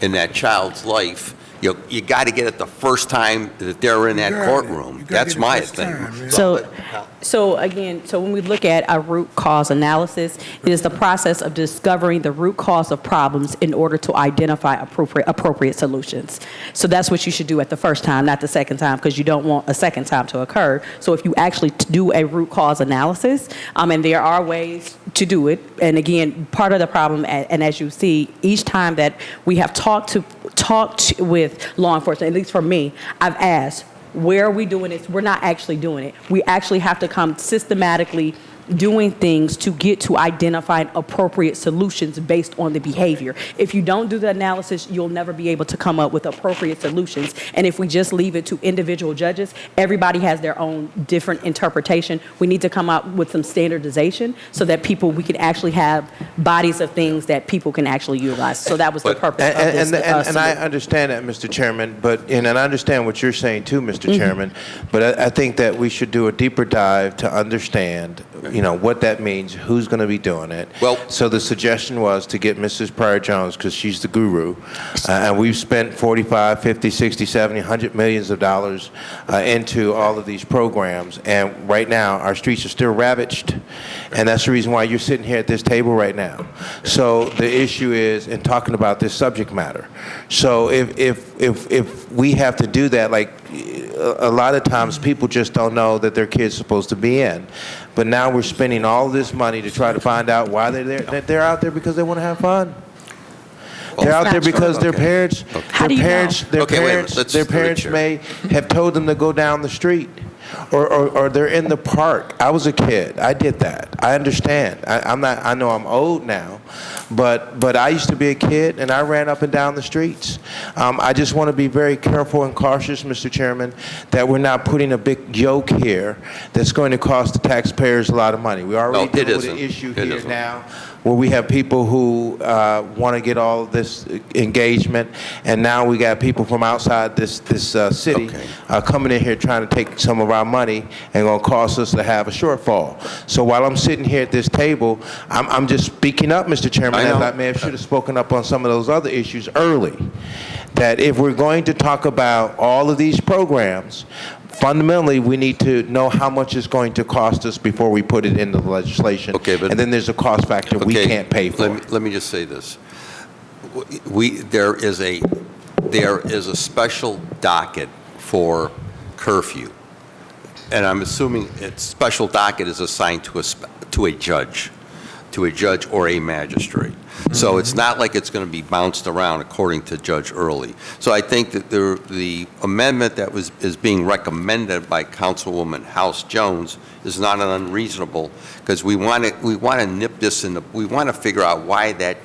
in that child's life, you got to get it the first time that they're in that courtroom. That's my thing. So again, so when we look at a root cause analysis, it is the process of discovering the root cause of problems in order to identify appropriate solutions. So that's what you should do at the first time, not the second time, because you don't want a second time to occur. So if you actually do a root cause analysis, and there are ways to do it, and again, part of the problem, and as you see, each time that we have talked with law enforcement, at least for me, I've asked, where are we doing this? We're not actually doing it. We actually have to come systematically doing things to get to identifying appropriate solutions based on the behavior. If you don't do the analysis, you'll never be able to come up with appropriate solutions. And if we just leave it to individual judges, everybody has their own different interpretation. We need to come up with some standardization so that we can actually have bodies of things that people can actually utilize. So that was the purpose of this. And I understand that, Mr. Chairman, and I understand what you're saying too, Mr. Chairman, but I think that we should do a deeper dive to understand what that means, who's going to be doing it. Well, so the suggestion was to get Mrs. Pryor-Jones, because she's the guru, and we've spent 45, 50, 60, 70, 100 millions of dollars into all of these programs, and right now our streets are still ravaged, and that's the reason why you're sitting here at this table right now. So the issue is in talking about this subject matter. So if we have to do that, like a lot of times people just don't know that their kid's supposed to be in. But now we're spending all this money to try to find out why they're there. They're out there because they want to have fun. They're out there because their parents, their parents may have told them to go down the street. Or they're in the park. I was a kid. I did that. I understand. I know I'm old now, but I used to be a kid and I ran up and down the streets. I just want to be very careful and cautious, Mr. Chairman, that we're not putting a big yoke here that's going to cost the taxpayers a lot of money. We already deal with an issue here now where we have people who want to get all of this engagement, and now we got people from outside this city coming in here trying to take some of our our money and going to cause us to have a shortfall. So while I'm sitting here at this table, I'm just speaking up, Mr. Chairman, as I may have should have spoken up on some of those other issues early. That if we're going to talk about all of these programs, fundamentally, we need to know how much it's going to cost us before we put it into the legislation. Okay, but- and then there's a cost factor we can't pay for. Let me just say this. There is a special docket for curfew, and I'm assuming its special docket is assigned to a judge or a magistrate. So it's not like it's going to be bounced around according to Judge Early. So I think that the amendment that is being recommended by Councilwoman House Jones is not unreasonable, because we want to nip this in the, we want to figure out why that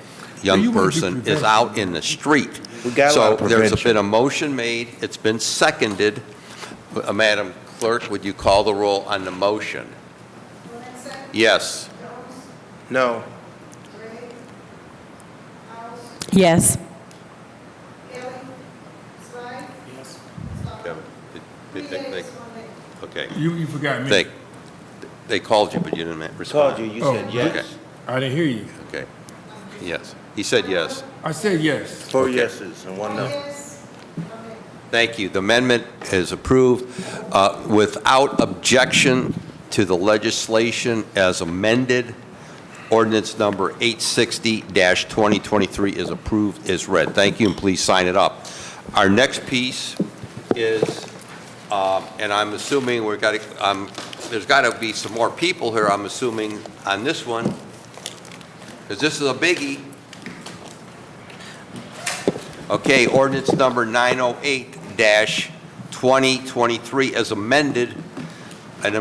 young person is out in the street. So there's been a motion made, it's been seconded. Madam Clerk, would you call the roll on the motion? Yes. No. Yes. Okay. You forgot me. They called you, but you didn't respond. Called you, you said yes. Okay. I didn't hear you. Okay. Yes. He said yes. I said yes. 4 yeses and 1 no. Thank you. The amendment is approved without objection to the legislation as amended. Ordinance number 860-2023 is approved, is read. Thank you, and please sign it up. Our next piece is, and I'm assuming there's got to be some more people here, I'm assuming, on this one, because this is a biggie. Okay, ordinance number 908-2023 as amended, as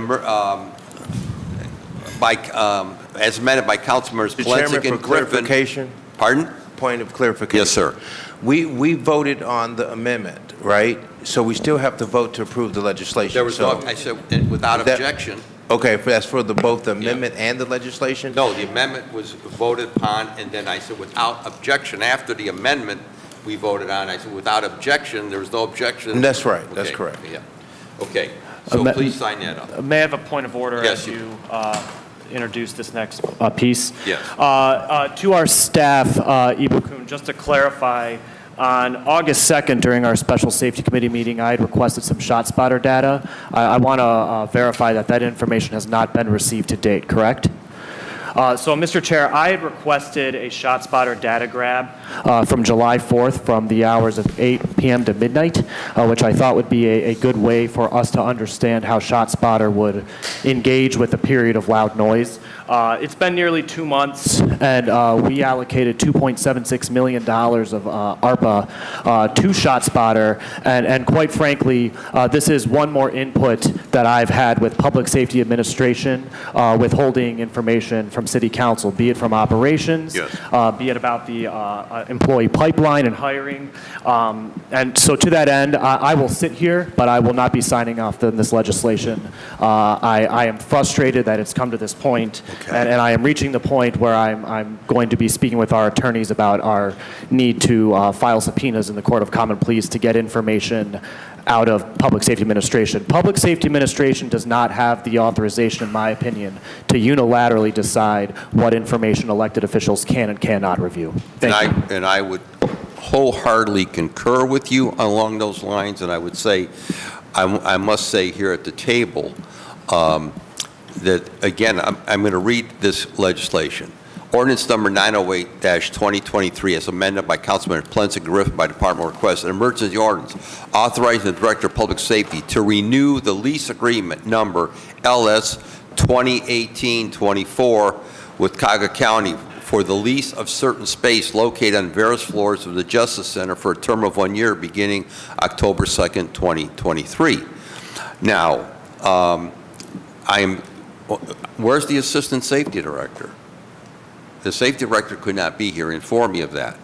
amended by Councilmembers Mr. Chairman, Plensick and for Griffin. clarification. Pardon? Point of clarification. Yes, sir. We voted on the amendment, right? So we still have to vote to approve the legislation. There was no, I said without That- objection. Okay, that's for both the amendment and the legislation? No, the amendment was voted upon, and then I said without objection. After the amendment we voted on, I said without objection, there was no objection. That's right, that's Okay, correct. Yeah. Okay, so please sign that up. May I have a point of order Yes, as you- you introduce this next piece? Yes. To our staff, Ibukun, just to clarify, on August 2nd, during our Special Safety Committee meeting, I had requested some ShotSpotter data. I want to verify that that information has not been received to date, correct? So, Mr. Chair, I had requested a ShotSpotter data grab from July 4th from the hours of 8 p.m. to midnight, which I thought would be a good way for us to understand how ShotSpotter would engage with a period of loud noise. It's been nearly 2 months, and we allocated $2.76 million of ARPA to ShotSpotter, and quite frankly, this is one more input that I've had with Public Safety Administration, withholding information from City Council, be it from operations, Yes. be it about the employee pipeline and hiring. And so to that end, I will sit here, but I will not be signing off on this legislation. I am frustrated that it's come to this point. And I am reaching the point where I'm going to be speaking with our attorneys about our need to file subpoenas in the Court of Common Pleas to get information out of Public Safety Administration. Public Safety Administration does not have the authorization, in my opinion, to unilaterally decide what information elected officials can and cannot review. Thank you. And I would wholeheartedly concur with you along those lines, and I would say, I must say here at the table, that, again, I'm going to read this legislation. Ordinance number 908-2023 as amended by Councilman Plensick Griffin by department request, an emergency ordinance authorizing the Director of Public Safety to renew the lease agreement number LS 2018-24 with Cuyahoga County for the lease of certain space located on various floors of the Justice Center for a term of 1 year beginning October 2nd, 2023. Now, where's the Assistant Safety Director? The Safety Director could not be here. Inform me of that.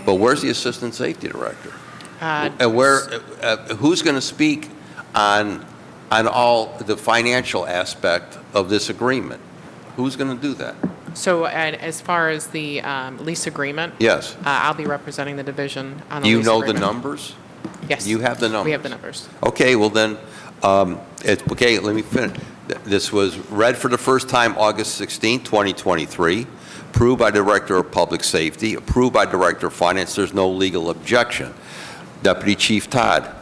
But where's the Assistant Safety Director? Who's going to speak on all the financial aspect of this agreement? Who's going to do that? So as far as the lease agreement? Yes. I'll be representing the division on the Do you lease know agreement. the numbers? Yes. You have the numbers? We have the numbers. Okay, well then, Okay, let me finish. This was read for the first time August 16, 2023, approved by Director of Public Safety, approved by Director of Finance. There's no legal objection. Deputy Chief Todd.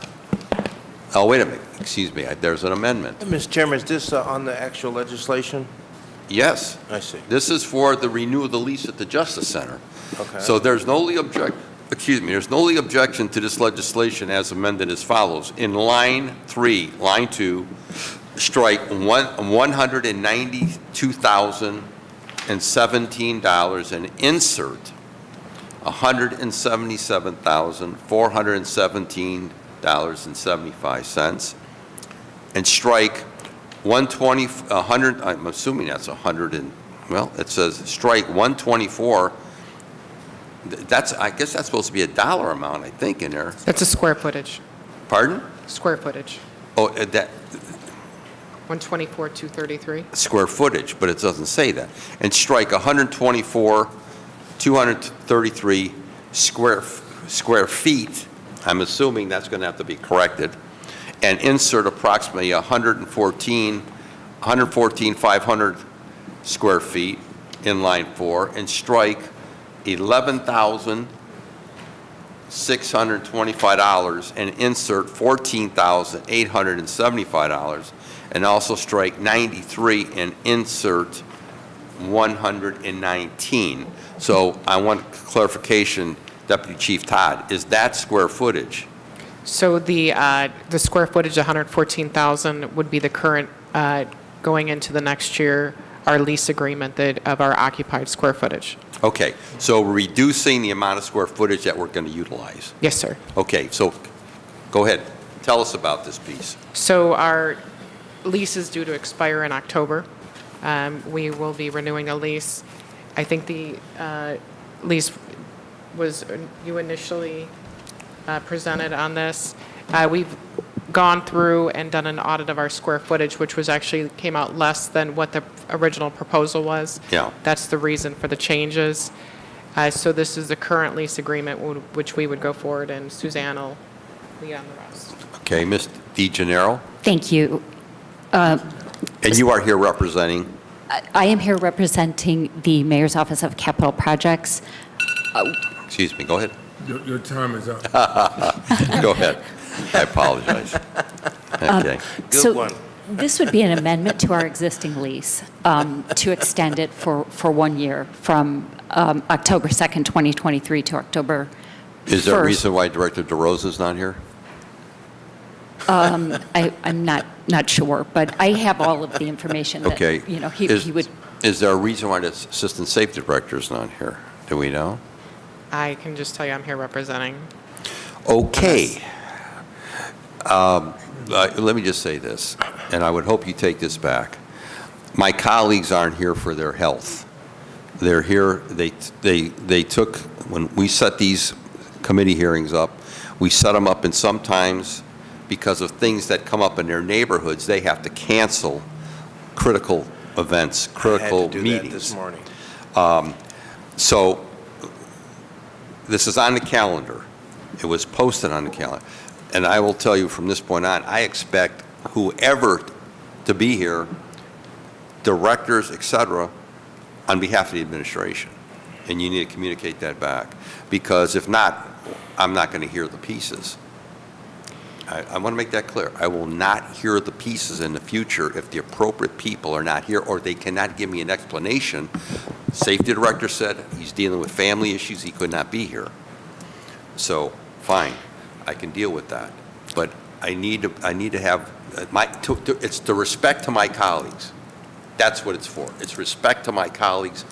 Oh, wait a minute. Excuse me. There's an amendment. Mr. Chairman, is this on the actual legislation? Yes. I see. This is for the renewal of the lease at the Justice Center. Okay. So there's no legal there's no legal objection to this legislation as amended as follows. In line 3, line 2, strike $192,017 and insert $177,417.75 and strike 100, I'm assuming that's 100 and, well, it says strike 124. I guess that's supposed to be a dollar amount, I think, in there. That's a square footage. Pardon? Square footage. Oh, that 124, 233. square footage, but it doesn't say that. And strike 124, 233 square feet. I'm assuming that's going to have to be corrected. And insert approximately 114,500 square feet in line 4, and strike $11,625 and insert $14,875, and also strike 93 and insert 119. So I want clarification, Deputy Chief Todd, is that square footage? So the square footage, 114,000, would be the current, going into the next year, our lease agreement of our occupied square footage. Okay, so reducing the amount of square footage that we're going to utilize. Yes, sir. Okay, so go ahead. Tell us about this piece. So our lease is due to expire in October. We will be renewing a lease. I think the lease was you initially presented on this. We've gone through and done an audit of our square footage, which was actually came out less than what the original proposal was. Yeah. That's the reason for the changes. So this is the current lease agreement, which we would go forward, and Suzanne will lead on the rest. Okay, Ms. DeGennaro? Thank you. And you are here representing? I am here representing the Mayor's Office of Capital Projects. Excuse me, go ahead. Your time is up. Go ahead. I apologize. Okay. So this would be an amendment to our existing lease to extend it for 1 year from October 2nd, 2023 to October 1st. Is there a reason why Director DeRosa is not here? I'm not sure, but I have all of the information that, Okay. he would. Is there a reason why the Assistant Safety Director is not here? Do we know? I can just tell you I'm here representing. Okay. Let me just say this, and I would hope you take this back. My colleagues aren't here for their health. They're here, they took, when we set these committee hearings up, we set them up, and sometimes because of things that come up in their neighborhoods, they have to cancel critical events, critical meetings. I had to do that this morning. So this is on the calendar. It was posted on the calendar. And I will tell you from this point on, I expect whoever to be here, directors, et cetera, on behalf of the administration. And you need to communicate that back. Because if not, I'm not going to hear the pieces. I want to make that clear. I will not hear the pieces in the future if the appropriate people are not here or they cannot give me an explanation. Safety director said he's dealing with family issues. He could not be here. So, fine. I can deal with that. But I need to have it's the respect to my colleagues. That's what it's for. It's respect to my colleagues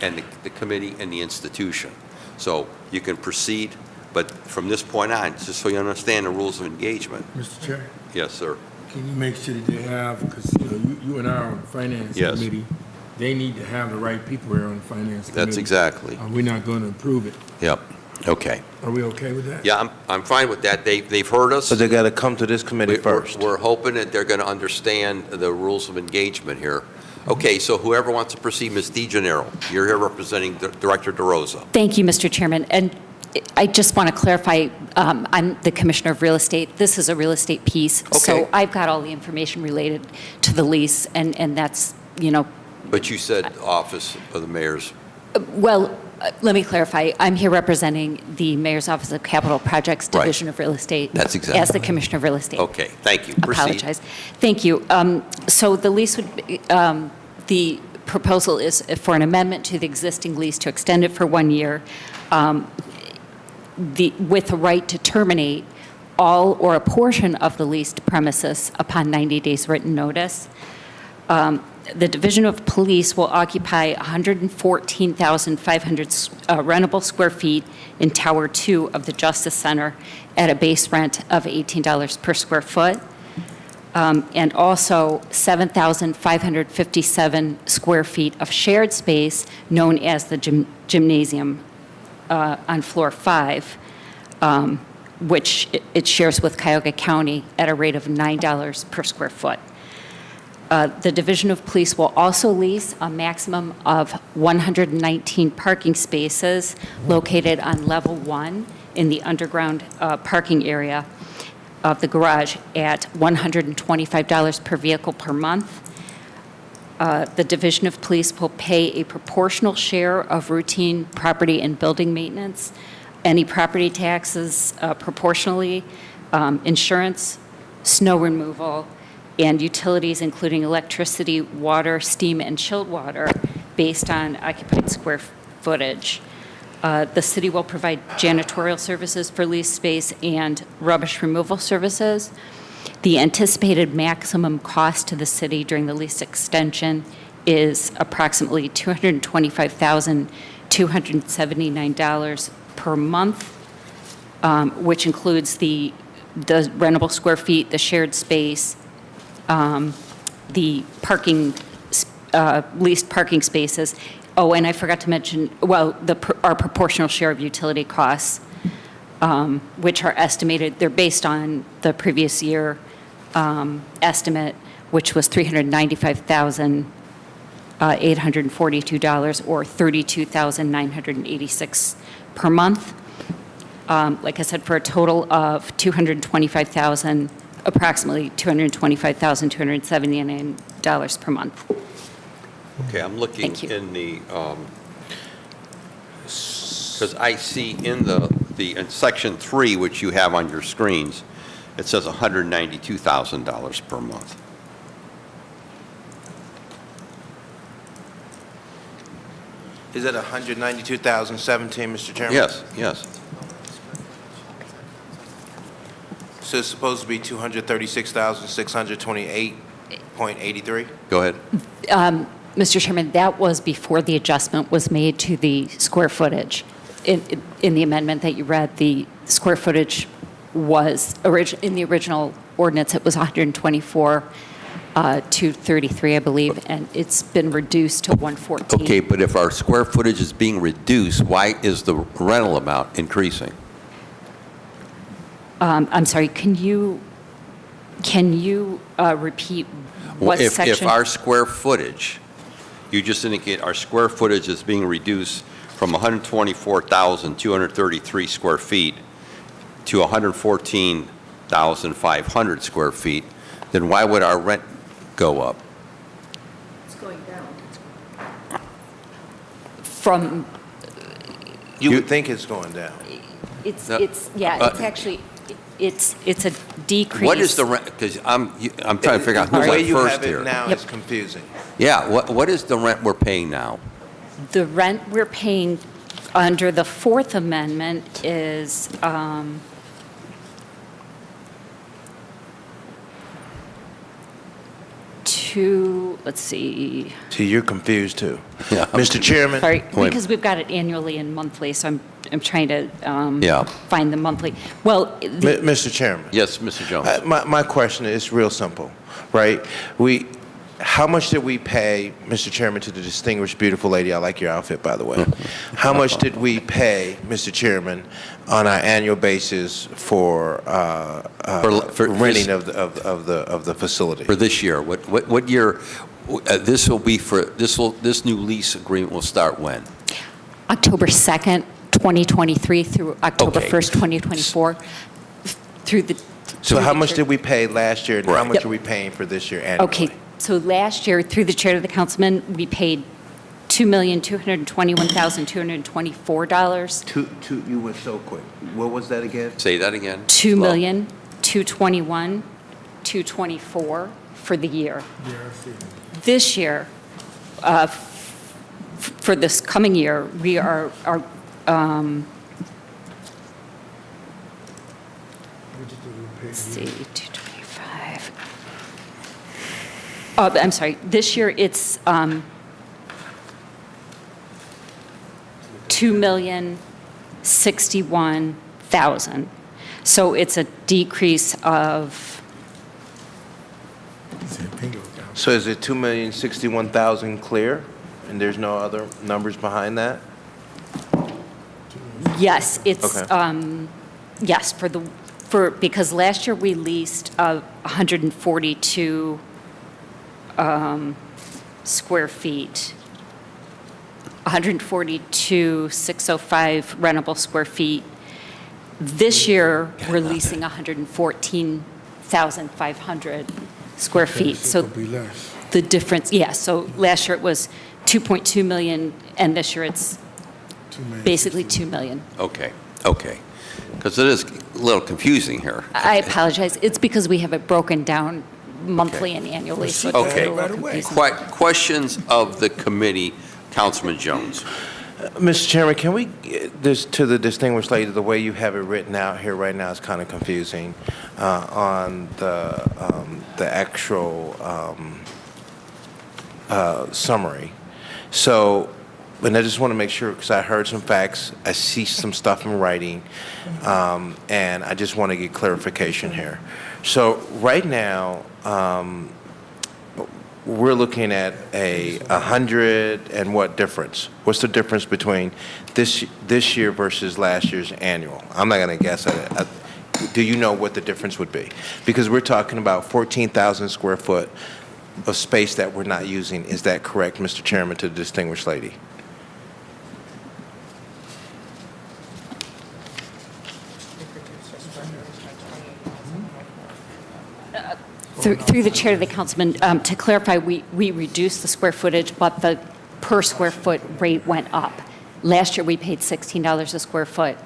and the committee and the institution. So you can proceed, but from this point on, just so you understand the rules of engagement. Mr. Chair, Yes, sir. can you make sure that they have, because you and I are on the Finance Yes. Committee, they need to have the right people here on the Finance Committee. That's exactly. We're not going to approve it. Yep. Okay. Are we okay with that? Yeah, I'm fine with that. They've heard us. But they got to come to this committee first. We're hoping that they're going to understand the rules of engagement here. Okay, so whoever wants to proceed, Ms. DeGennaro, you're here representing Director DeRosa. Thank you, Mr. Chairman. And I just want to clarify, I'm the Commissioner of Real Estate. This is a real estate piece. So I've got all the information related to the lease, and that's, But you said Office of the Mayor's. well, let me clarify. I'm here representing the Mayor's Office of Capital Projects Right. Division of Real Estate. That's exactly As the right. Commissioner of Real Estate. Okay, thank you. Proceed. Apologize. Thank you. So the lease would, the proposal is for an amendment to the existing lease to extend it for 1 year, with the right to terminate all or a portion of the leased premises upon 90 days written notice. The Division of Police will occupy 114,500 rentable square feet in Tower 2 of the Justice Center at a base rent of $18 per square foot, and also 7,557 square feet of shared space known as the gymnasium on floor 5, which it shares with Cuyahoga County at a rate of $9 per square foot. The Division of Police will also lease a maximum of 119 parking spaces located on level 1 in the underground parking area of the garage at $125 per vehicle per month. The Division of Police will pay a proportional share of routine property and building maintenance, any property taxes proportionally, insurance, snow removal, and utilities including electricity, water, steam, and chilled water based on occupied square footage. The city will provide janitorial services for leased space and rubbish removal services. The anticipated maximum cost to the city during the lease extension is approximately $225,279 per month, which includes the rentable square feet, the shared space, the parking, leased parking spaces. Oh, and I forgot to mention, well, our proportional share of utility costs, which are estimated, they're based on the previous year estimate, which was $395,842 or $32,986 per month. Like I said, for a total of approximately $225,279 per month. Okay, I'm looking Thank you. in the, because I see in in section 3, which you have on your screens, it says $192,000 per month. Is it 192,017, Mr. Chairman? Yes, yes. So it's supposed to be 236,628.83? Go ahead. Mr. Chairman, that was before the adjustment was made to the square footage. In the amendment that you read, the square footage was, in the original ordinance, it was 124 to 33, I believe, and it's been reduced to 114. Okay, but if our square footage is being reduced, why is the rental amount increasing? I'm sorry, can you repeat what If section? our square footage, you just indicate our square footage is being reduced from 124,233 square feet to 114,500 square feet, then why would our rent go up? It's going down. From, You would think it's going down. it's No. actually, it's a decrease. What is the rent, because I'm trying to figure out The who's way at you first have it here. now Yep. is confusing. Yeah, what is the rent we're paying now? The rent we're paying under the Fourth Amendment is, let's see, See, you're confused too. Yeah. Mr. Chairman? sorry, Wait. because we've got it annually and monthly, so I'm trying to Yeah. find the monthly. Well, Mr. Chairman? Yes, Mr. Jones. My question is real simple, right? How much did we pay, Mr. Chairman, to the distinguished, beautiful lady? I like your outfit, by the way. How much did we pay, Mr. Chairman, on our annual basis for For renting of the facility? For this year, what year, this will be for, this new lease agreement will start when? October 2nd, 2023 through October Okay. 1st, 2024, through the... So through how the much chair- did we pay last year, and how Right. much Yep. are we paying for this year annually? Okay, so last year, through the chair to the councilman, we paid $2,221,224. You went so quick. What was that again? Say that again. $2,221,224 for the year. This year, for this coming year, we are let's see, 225. I'm sorry, this year it's $2,061,000. So it's a decrease of, So is it 2,061,000 clear, and there's no other numbers behind that? yes, it's, Okay. yes, because last year we leased 142 square feet, 142,605 rentable square feet. This year, we're leasing 114,500 square feet. So the difference, so last year it was 2.2 million, and this year it's basically 2 million. Okay, okay. Because it is a little confusing here. I apologize. It's because we have it broken down monthly and annually, so it's Okay. a little confusing. Questions of the committee, Councilman Jones? Mr. Chairman, can we, this to the distinguished lady, the way you have it written out here right now is kind of confusing on the actual summary. So, and I just want to make sure, because I heard some facts, I see some stuff in writing, and I just want to get clarification here. So right now, we're looking at a 100 and what difference? What's the difference between this year versus last year's annual? I'm not going to guess at it. Do you know what the difference would be? Because we're talking about 14,000 square foot of space that we're not using. Is that correct, Mr. Chairman, to the distinguished lady? Through the chair to the councilman, to clarify, we reduced the square footage, but the per square foot rate went up. Last year, we paid $16 a square foot.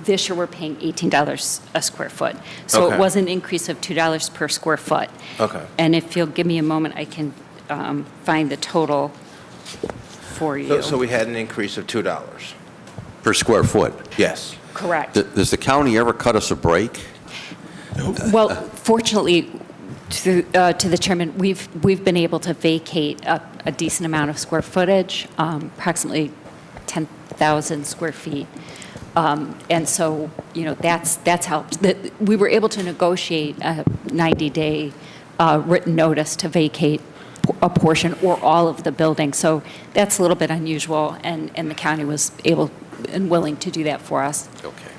This year, we're paying $18 a square foot. So Okay. it was an increase of $2 per square foot. Okay. And if you'll give me a moment, I can find the total for you. So we had an increase of $2. Per square foot? Yes. Correct. Does the county ever cut us a break? Well, fortunately, to the chairman, we've been able to vacate a decent amount of square footage, approximately 10,000 square feet. And so, that's helped. We were able to negotiate a 90-day written notice to vacate a portion or all of the building. So that's a little bit unusual, and the county was able and willing to do that for us. Okay.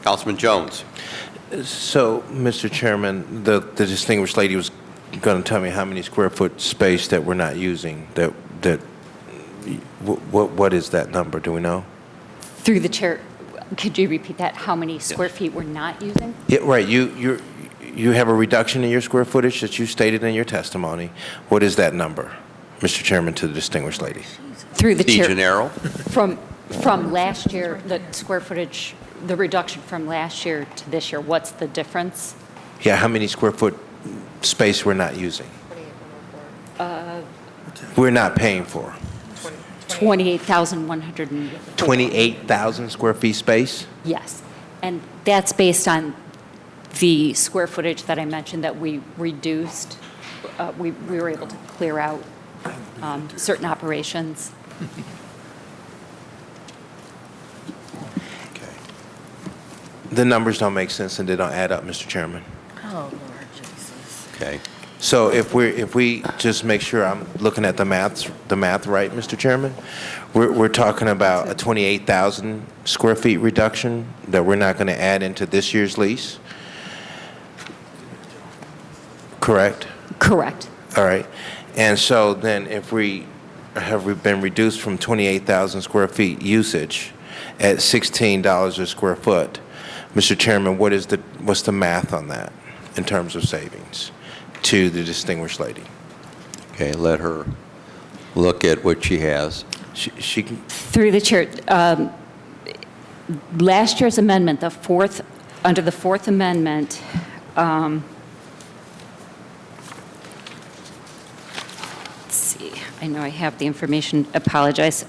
Councilman Jones? So, Mr. Chairman, the distinguished lady was going to tell me how many square foot space that we're not using. What is that number? Do we know? Through the chair, could you repeat that? How many square feet we're not using? Yeah, right. You have a reduction in your square footage that you stated in your testimony. What is that number, Mr. Chairman, to the distinguished lady? Through the chair. DeGennaro? From last year, the square footage, the reduction from last year to this year, what's the difference? Yeah, how many square foot space we're not using? We're not paying for. 28,100. 28,000 square feet space? Yes. And that's based on the square footage that I mentioned that we reduced. We were able to clear out certain operations. The numbers don't make sense and they don't add up, Mr. Chairman. Oh, Lord Jesus. Okay. So if we just make sure I'm looking at the math right, Mr. Chairman, we're talking about a 28,000 square feet reduction that we're not going to add into this year's lease? Correct? Correct. All right. And so then if we have been reduced from 28,000 square feet usage, at $16 a square foot. Mr. Chairman, what's the math on that in terms of savings to the distinguished lady? Okay, let her look at what she has. She can. Through the chair, last year's amendment, under the fourth amendment, let's see, I know I have the information, apologize.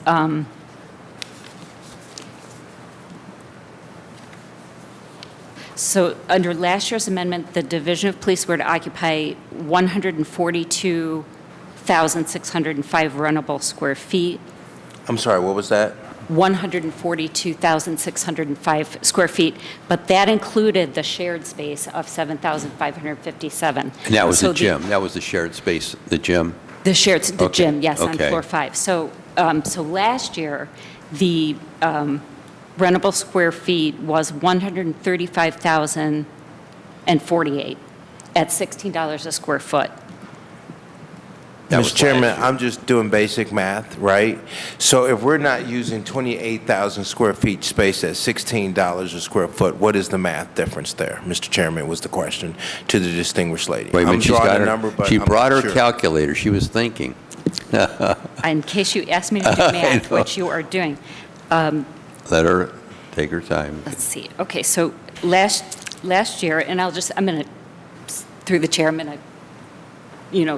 So under last year's amendment, the Division of Police were to occupy 142,605 rentable square feet. I'm sorry, what was that? 142,605 square feet, but that included the shared space of 7,557. And that was So the gym. That was the shared space, the gym. The Okay, gym, yes, on okay. floor 5. So last year, the rentable square feet was 135,048 at $16 a square foot. Mr. Chairman, I'm just doing basic math, right? So if we're not using 28,000 square feet space at $16 a square foot, what is the math difference there? Mr. Chairman, was the question to the distinguished lady. Wait a minute, I'm drawing a number, but she I'm brought not her sure. calculator. She was thinking. In case you asked me to do math, which you are doing. Let her take her time. Let's see. Okay, so last year, and I'm going to, through the chair, I'm going to,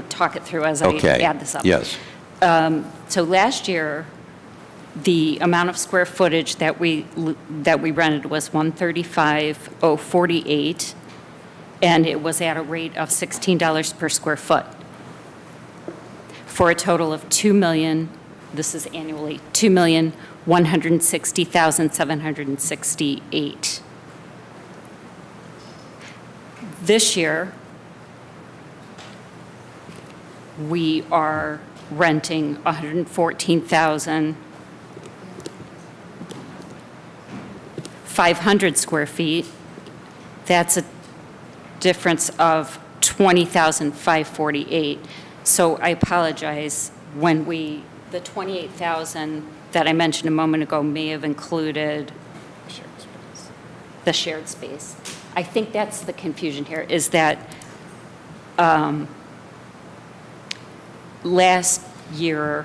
talk it through as I Okay. add this up. Yes. So last year, the amount of square footage that we rented was 135,048, and it was at a rate of $16 per square foot, for a total of this is annually, 2,160,768. This year, we are renting 114,500 square feet. That's a difference of 20,548. So I apologize, the 28,000 that I mentioned a moment ago may have included the shared space. I think that's the confusion here, is that last year,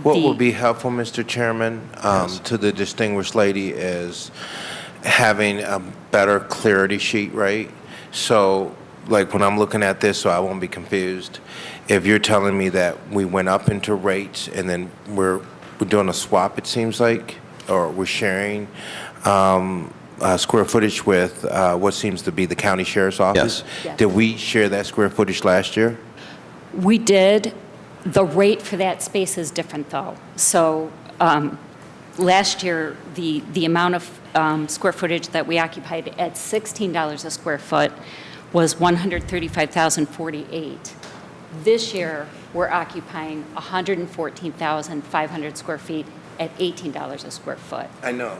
What will be helpful, Mr. Chairman, to the distinguished lady is having a better clarity sheet, right? So, like when I'm looking at this, so I won't be confused, if you're telling me that we went up into rates and then we're doing a swap, it seems like, or we're sharing square footage with what seems to be the county sheriff's office. Yes. Did we share that square footage last year? we did. The rate for that space is different, though. So last year, the amount of square footage that we occupied at $16 a square foot was 135,048. This year, we're occupying 114,500 square feet at $18 a square foot. I know.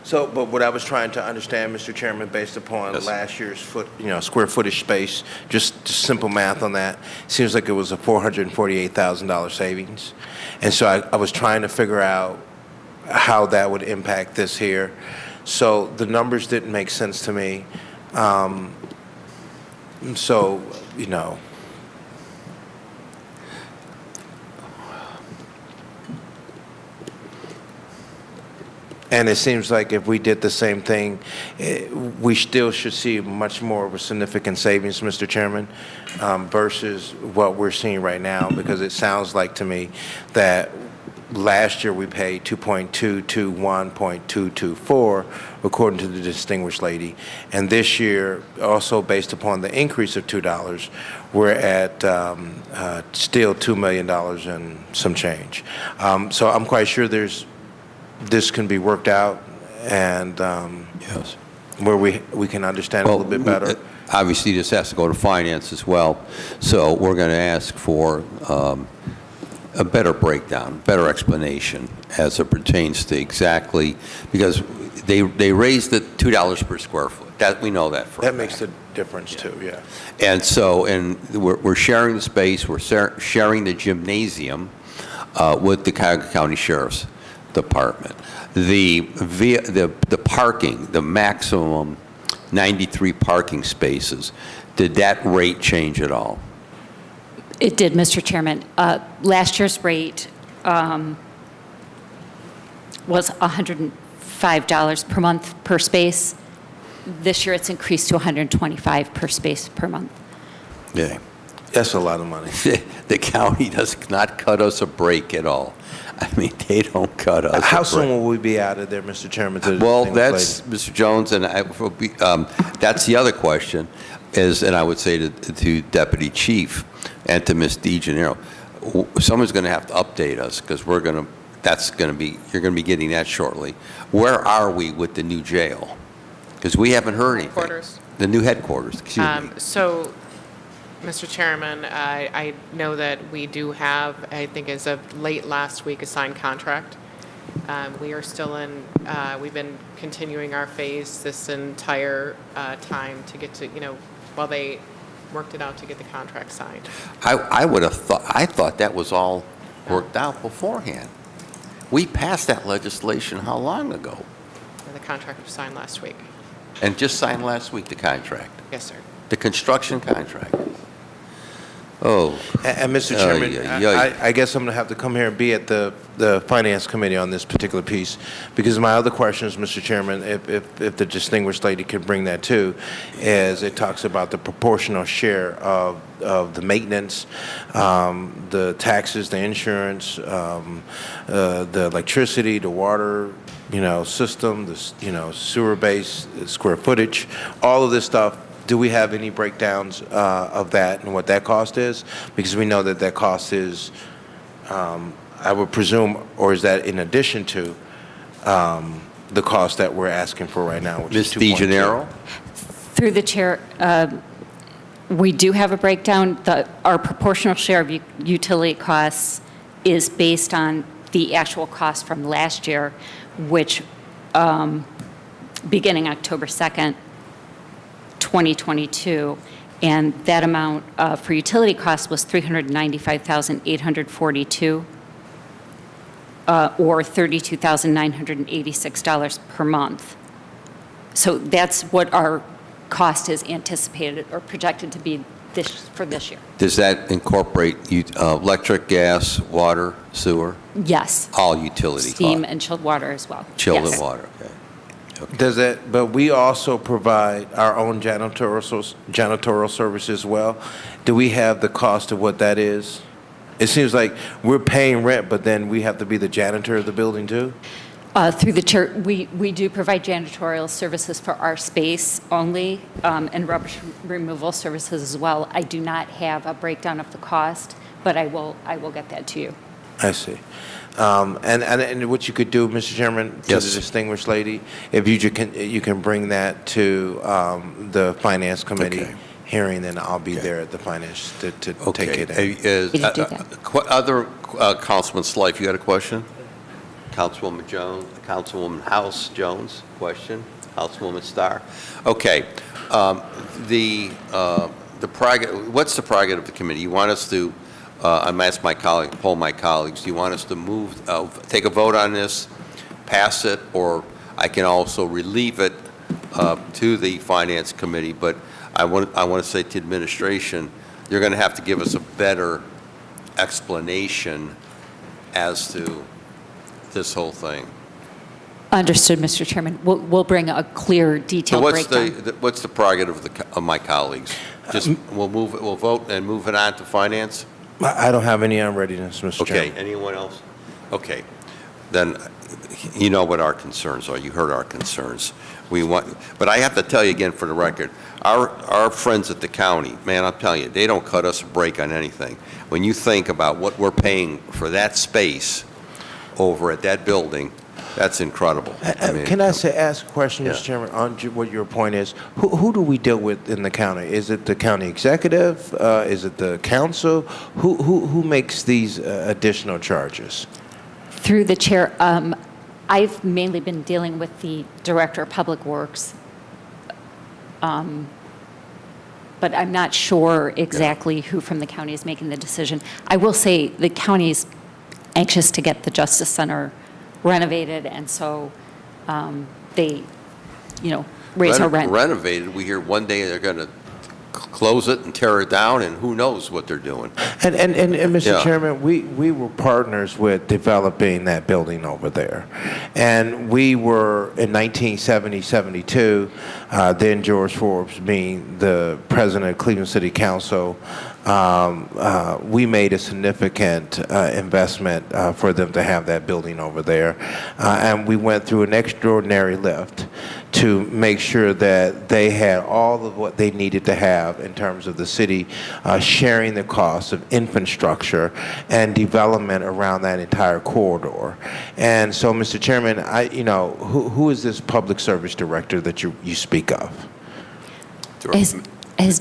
So, but what I was trying to understand, Mr. Chairman, based upon last year's square footage space, just simple math on that, seems like it was a $448,000 savings. And so I was trying to figure out how that would impact this here. So the numbers didn't make sense to me. So, and it seems like if we did the same thing, we still should see much more of a significant savings, Mr. Chairman, versus what we're seeing right now, because it sounds like to me that last year we paid 2.221.224, according to the distinguished lady, and this year, also based upon the increase of $2, we're at still $2 million and some change. So I'm quite sure this can be worked out, and Yes. where we can understand a little bit better. Obviously, this has to go to finance as well, so we're going to ask for a better breakdown, better explanation as it pertains to exactly, because they raised it $2 per square foot. That, we know that for a That fact. makes a difference too, yeah. And so, we're sharing the space, we're sharing the gymnasium with the Cuyahoga County Sheriff's department. The parking, the maximum 93 parking spaces, did that rate change at all? It did, Mr. Chairman. Last year's rate was $105 per month per space. This year, it's increased to $125 per space per month. Yeah. That's a lot of money. The county does not cut us a break at all. I mean, they don't cut us How a break. soon will we be out of there, Mr. Chairman? to the Well, thing that's, lady? Mr. Jones, and that's the other question, is, and I would say to Deputy Chief and to Ms. DeGennaro, someone's going to have to update us, because you're going to be getting that shortly. Where are we with the new jail? Because we haven't heard anything. Headquarters. The new headquarters, excuse me. So, Mr. Chairman, I know that we do have, I think as of late last week, a signed contract. We are still in, we've been continuing our phase this entire time to get to, while they worked it out to get the contract signed. I thought that was all worked out beforehand. We passed that legislation how long ago? The contract was signed last week. And just signed last week, the contract, Yes, sir. the construction contract. Oh. And Mr. Chairman, Ay. I guess I'm going to have to come here and be at the Finance Committee on this particular piece, because my other questions, Mr. Chairman, if the distinguished lady could bring that too, is it talks about the proportional share of the maintenance, the taxes, the insurance, the electricity, the water, system, the sewer-based square footage, all of this stuff. Do we have any breakdowns of that and what that cost is? Because we know that cost is, I would presume, or is that in addition to the cost that we're asking for right now, which is Ms. DeGennaro? Through the chair, we do have a breakdown. Our proportional share of utility costs is based on the actual cost from last year, which beginning October 2nd, 2022, and that amount for utility costs was $395,842, or $32,986 per month. So that's what our cost is anticipated or projected to be for this year. Does that incorporate electric, gas, water, sewer? Yes. All utility Steam costs? and chilled water as well. Chilled Yes. and water, okay. Does it? But we also provide our own janitorial service as well. Do we have the cost of what that is? It seems like we're paying rent, but then we have to be the janitor of the building too? Through the chair, we do provide janitorial services for our space only, and rubbish removal services as well. I do not have a breakdown of the cost, but I will get that to you. I see. And what you could do, Mr. Chairman, to Yes. the distinguished lady, if you can bring that to the Finance Committee Okay. hearing, then I'll be there at the Finance to take Okay. it in. Other Councilman Slife, you got a question? Councilwoman Jones, Councilwoman House Jones, question? Councilwoman Starr? Okay. What's the prerogative of the committee? You want us to, I'm asking my colleague, poll my colleagues, do you want us to take a vote on this, pass it, or I can also relieve it to the Finance Committee? But I want to say to administration, you're going to have to give us a better explanation as to this whole thing. Understood, Mr. Chairman. We'll bring a clear, So detailed breakdown. what's the prerogative of my colleagues? Just we'll vote and move it on to finance? I don't have any unreadiness, Mr. Okay, Chairman. anyone else? Okay, then you know what our concerns are. You heard our concerns. But I have to tell you again for the record, our friends at the county, man, I'll tell you, they don't cut us a break on anything. When you think about what we're paying for that space over at that building, that's incredible. Can I ask a question, Yeah. Mr. Chairman, on what your point is? Who do we deal with in the county? Is it the county executive? Is it the council? Who makes these additional charges? Through the chair, I've mainly been dealing with the Director of Public Works, but I'm not sure exactly who from the county is making the decision. I will say the county is anxious to get the Justice Center renovated, and so they, raise our rent. Renovated, we hear one day they're going to close it and tear it down, and who knows what they're doing. And Mr. Yeah. Chairman, we were partners with developing that building over there. And we were, in 1970, 72, then George Forbes being the president of Cleveland City Council, we made a significant investment for them to have that building over there. And we went through an extraordinary lift to make sure that they had all of what they needed to have in terms of the city sharing the cost of infrastructure and development around that entire corridor. And so, Mr. Chairman, who is this public service director that you speak of? His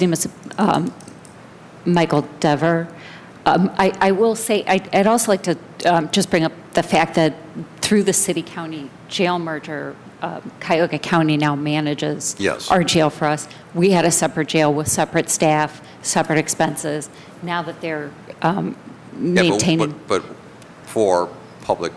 name is Michael Dever. I will say, I'd also like to just bring up the fact that through the city-county jail merger, Cuyahoga County now manages our jail for us. We had a separate jail with separate staff, separate expenses. Now that they're maintaining... But for public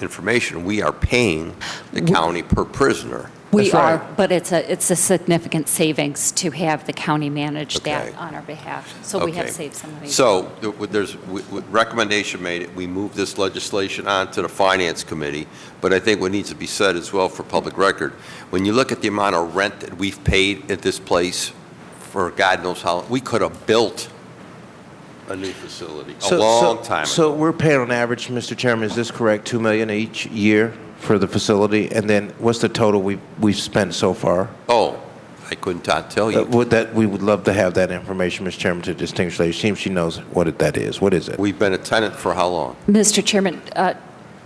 information, we are paying the county per prisoner. We are, but it's a significant savings to have the county manage that on our behalf. So we have saved some money. So there's recommendation made, we move this legislation on to the Finance Committee, but I think what needs to be said as well for public record, when you look at the amount of rent that we've paid at this place for God knows how, we could have built a new facility a long time ago. So we're paying on average, Mr. Chairman, is this correct, $2 million each year for the facility? And then what's the total we've spent so far? Oh, I couldn't tell you. We would love to have that information, Mr. Chairman, to distinguish lady. Seems she knows what that is. What is it? We've been a tenant for how long? Mr. Chairman,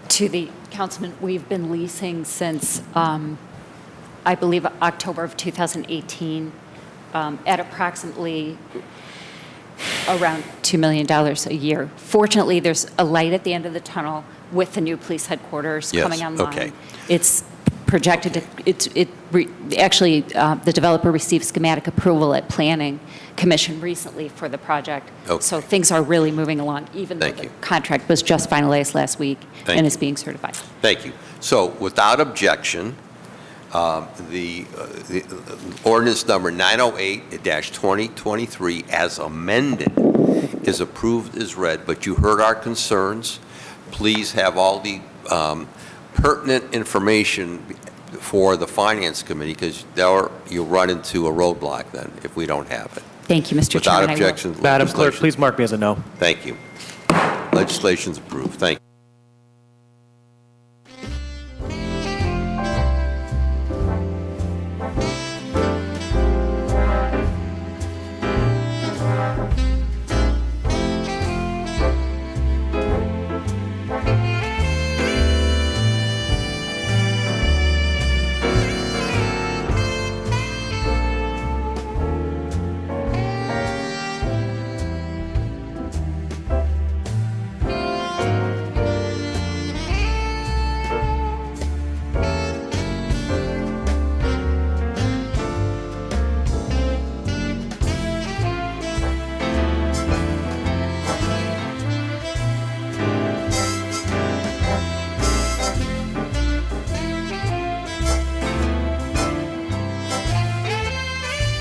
to the councilman, we've been leasing since, I believe, October of 2018 at approximately around $2 million a year. Fortunately, there's a light at the end of the tunnel with the new police headquarters coming online. Okay. It's projected to, actually, the developer received schematic approval at Planning Commission recently for the project. Okay. So things are really moving along, even though the contract was just finalized last week and is being certified. Thank you. So without objection, the ordinance number 908-2023 as amended is approved as read, but you heard our concerns. Please have all the pertinent information for the Finance Committee, because you'll run into a roadblock then if we don't have it. Thank you, Mr. Chairman. Without objection. Madam Clerk, please mark me as a no. Thank you. Legislation's approved. Thank you.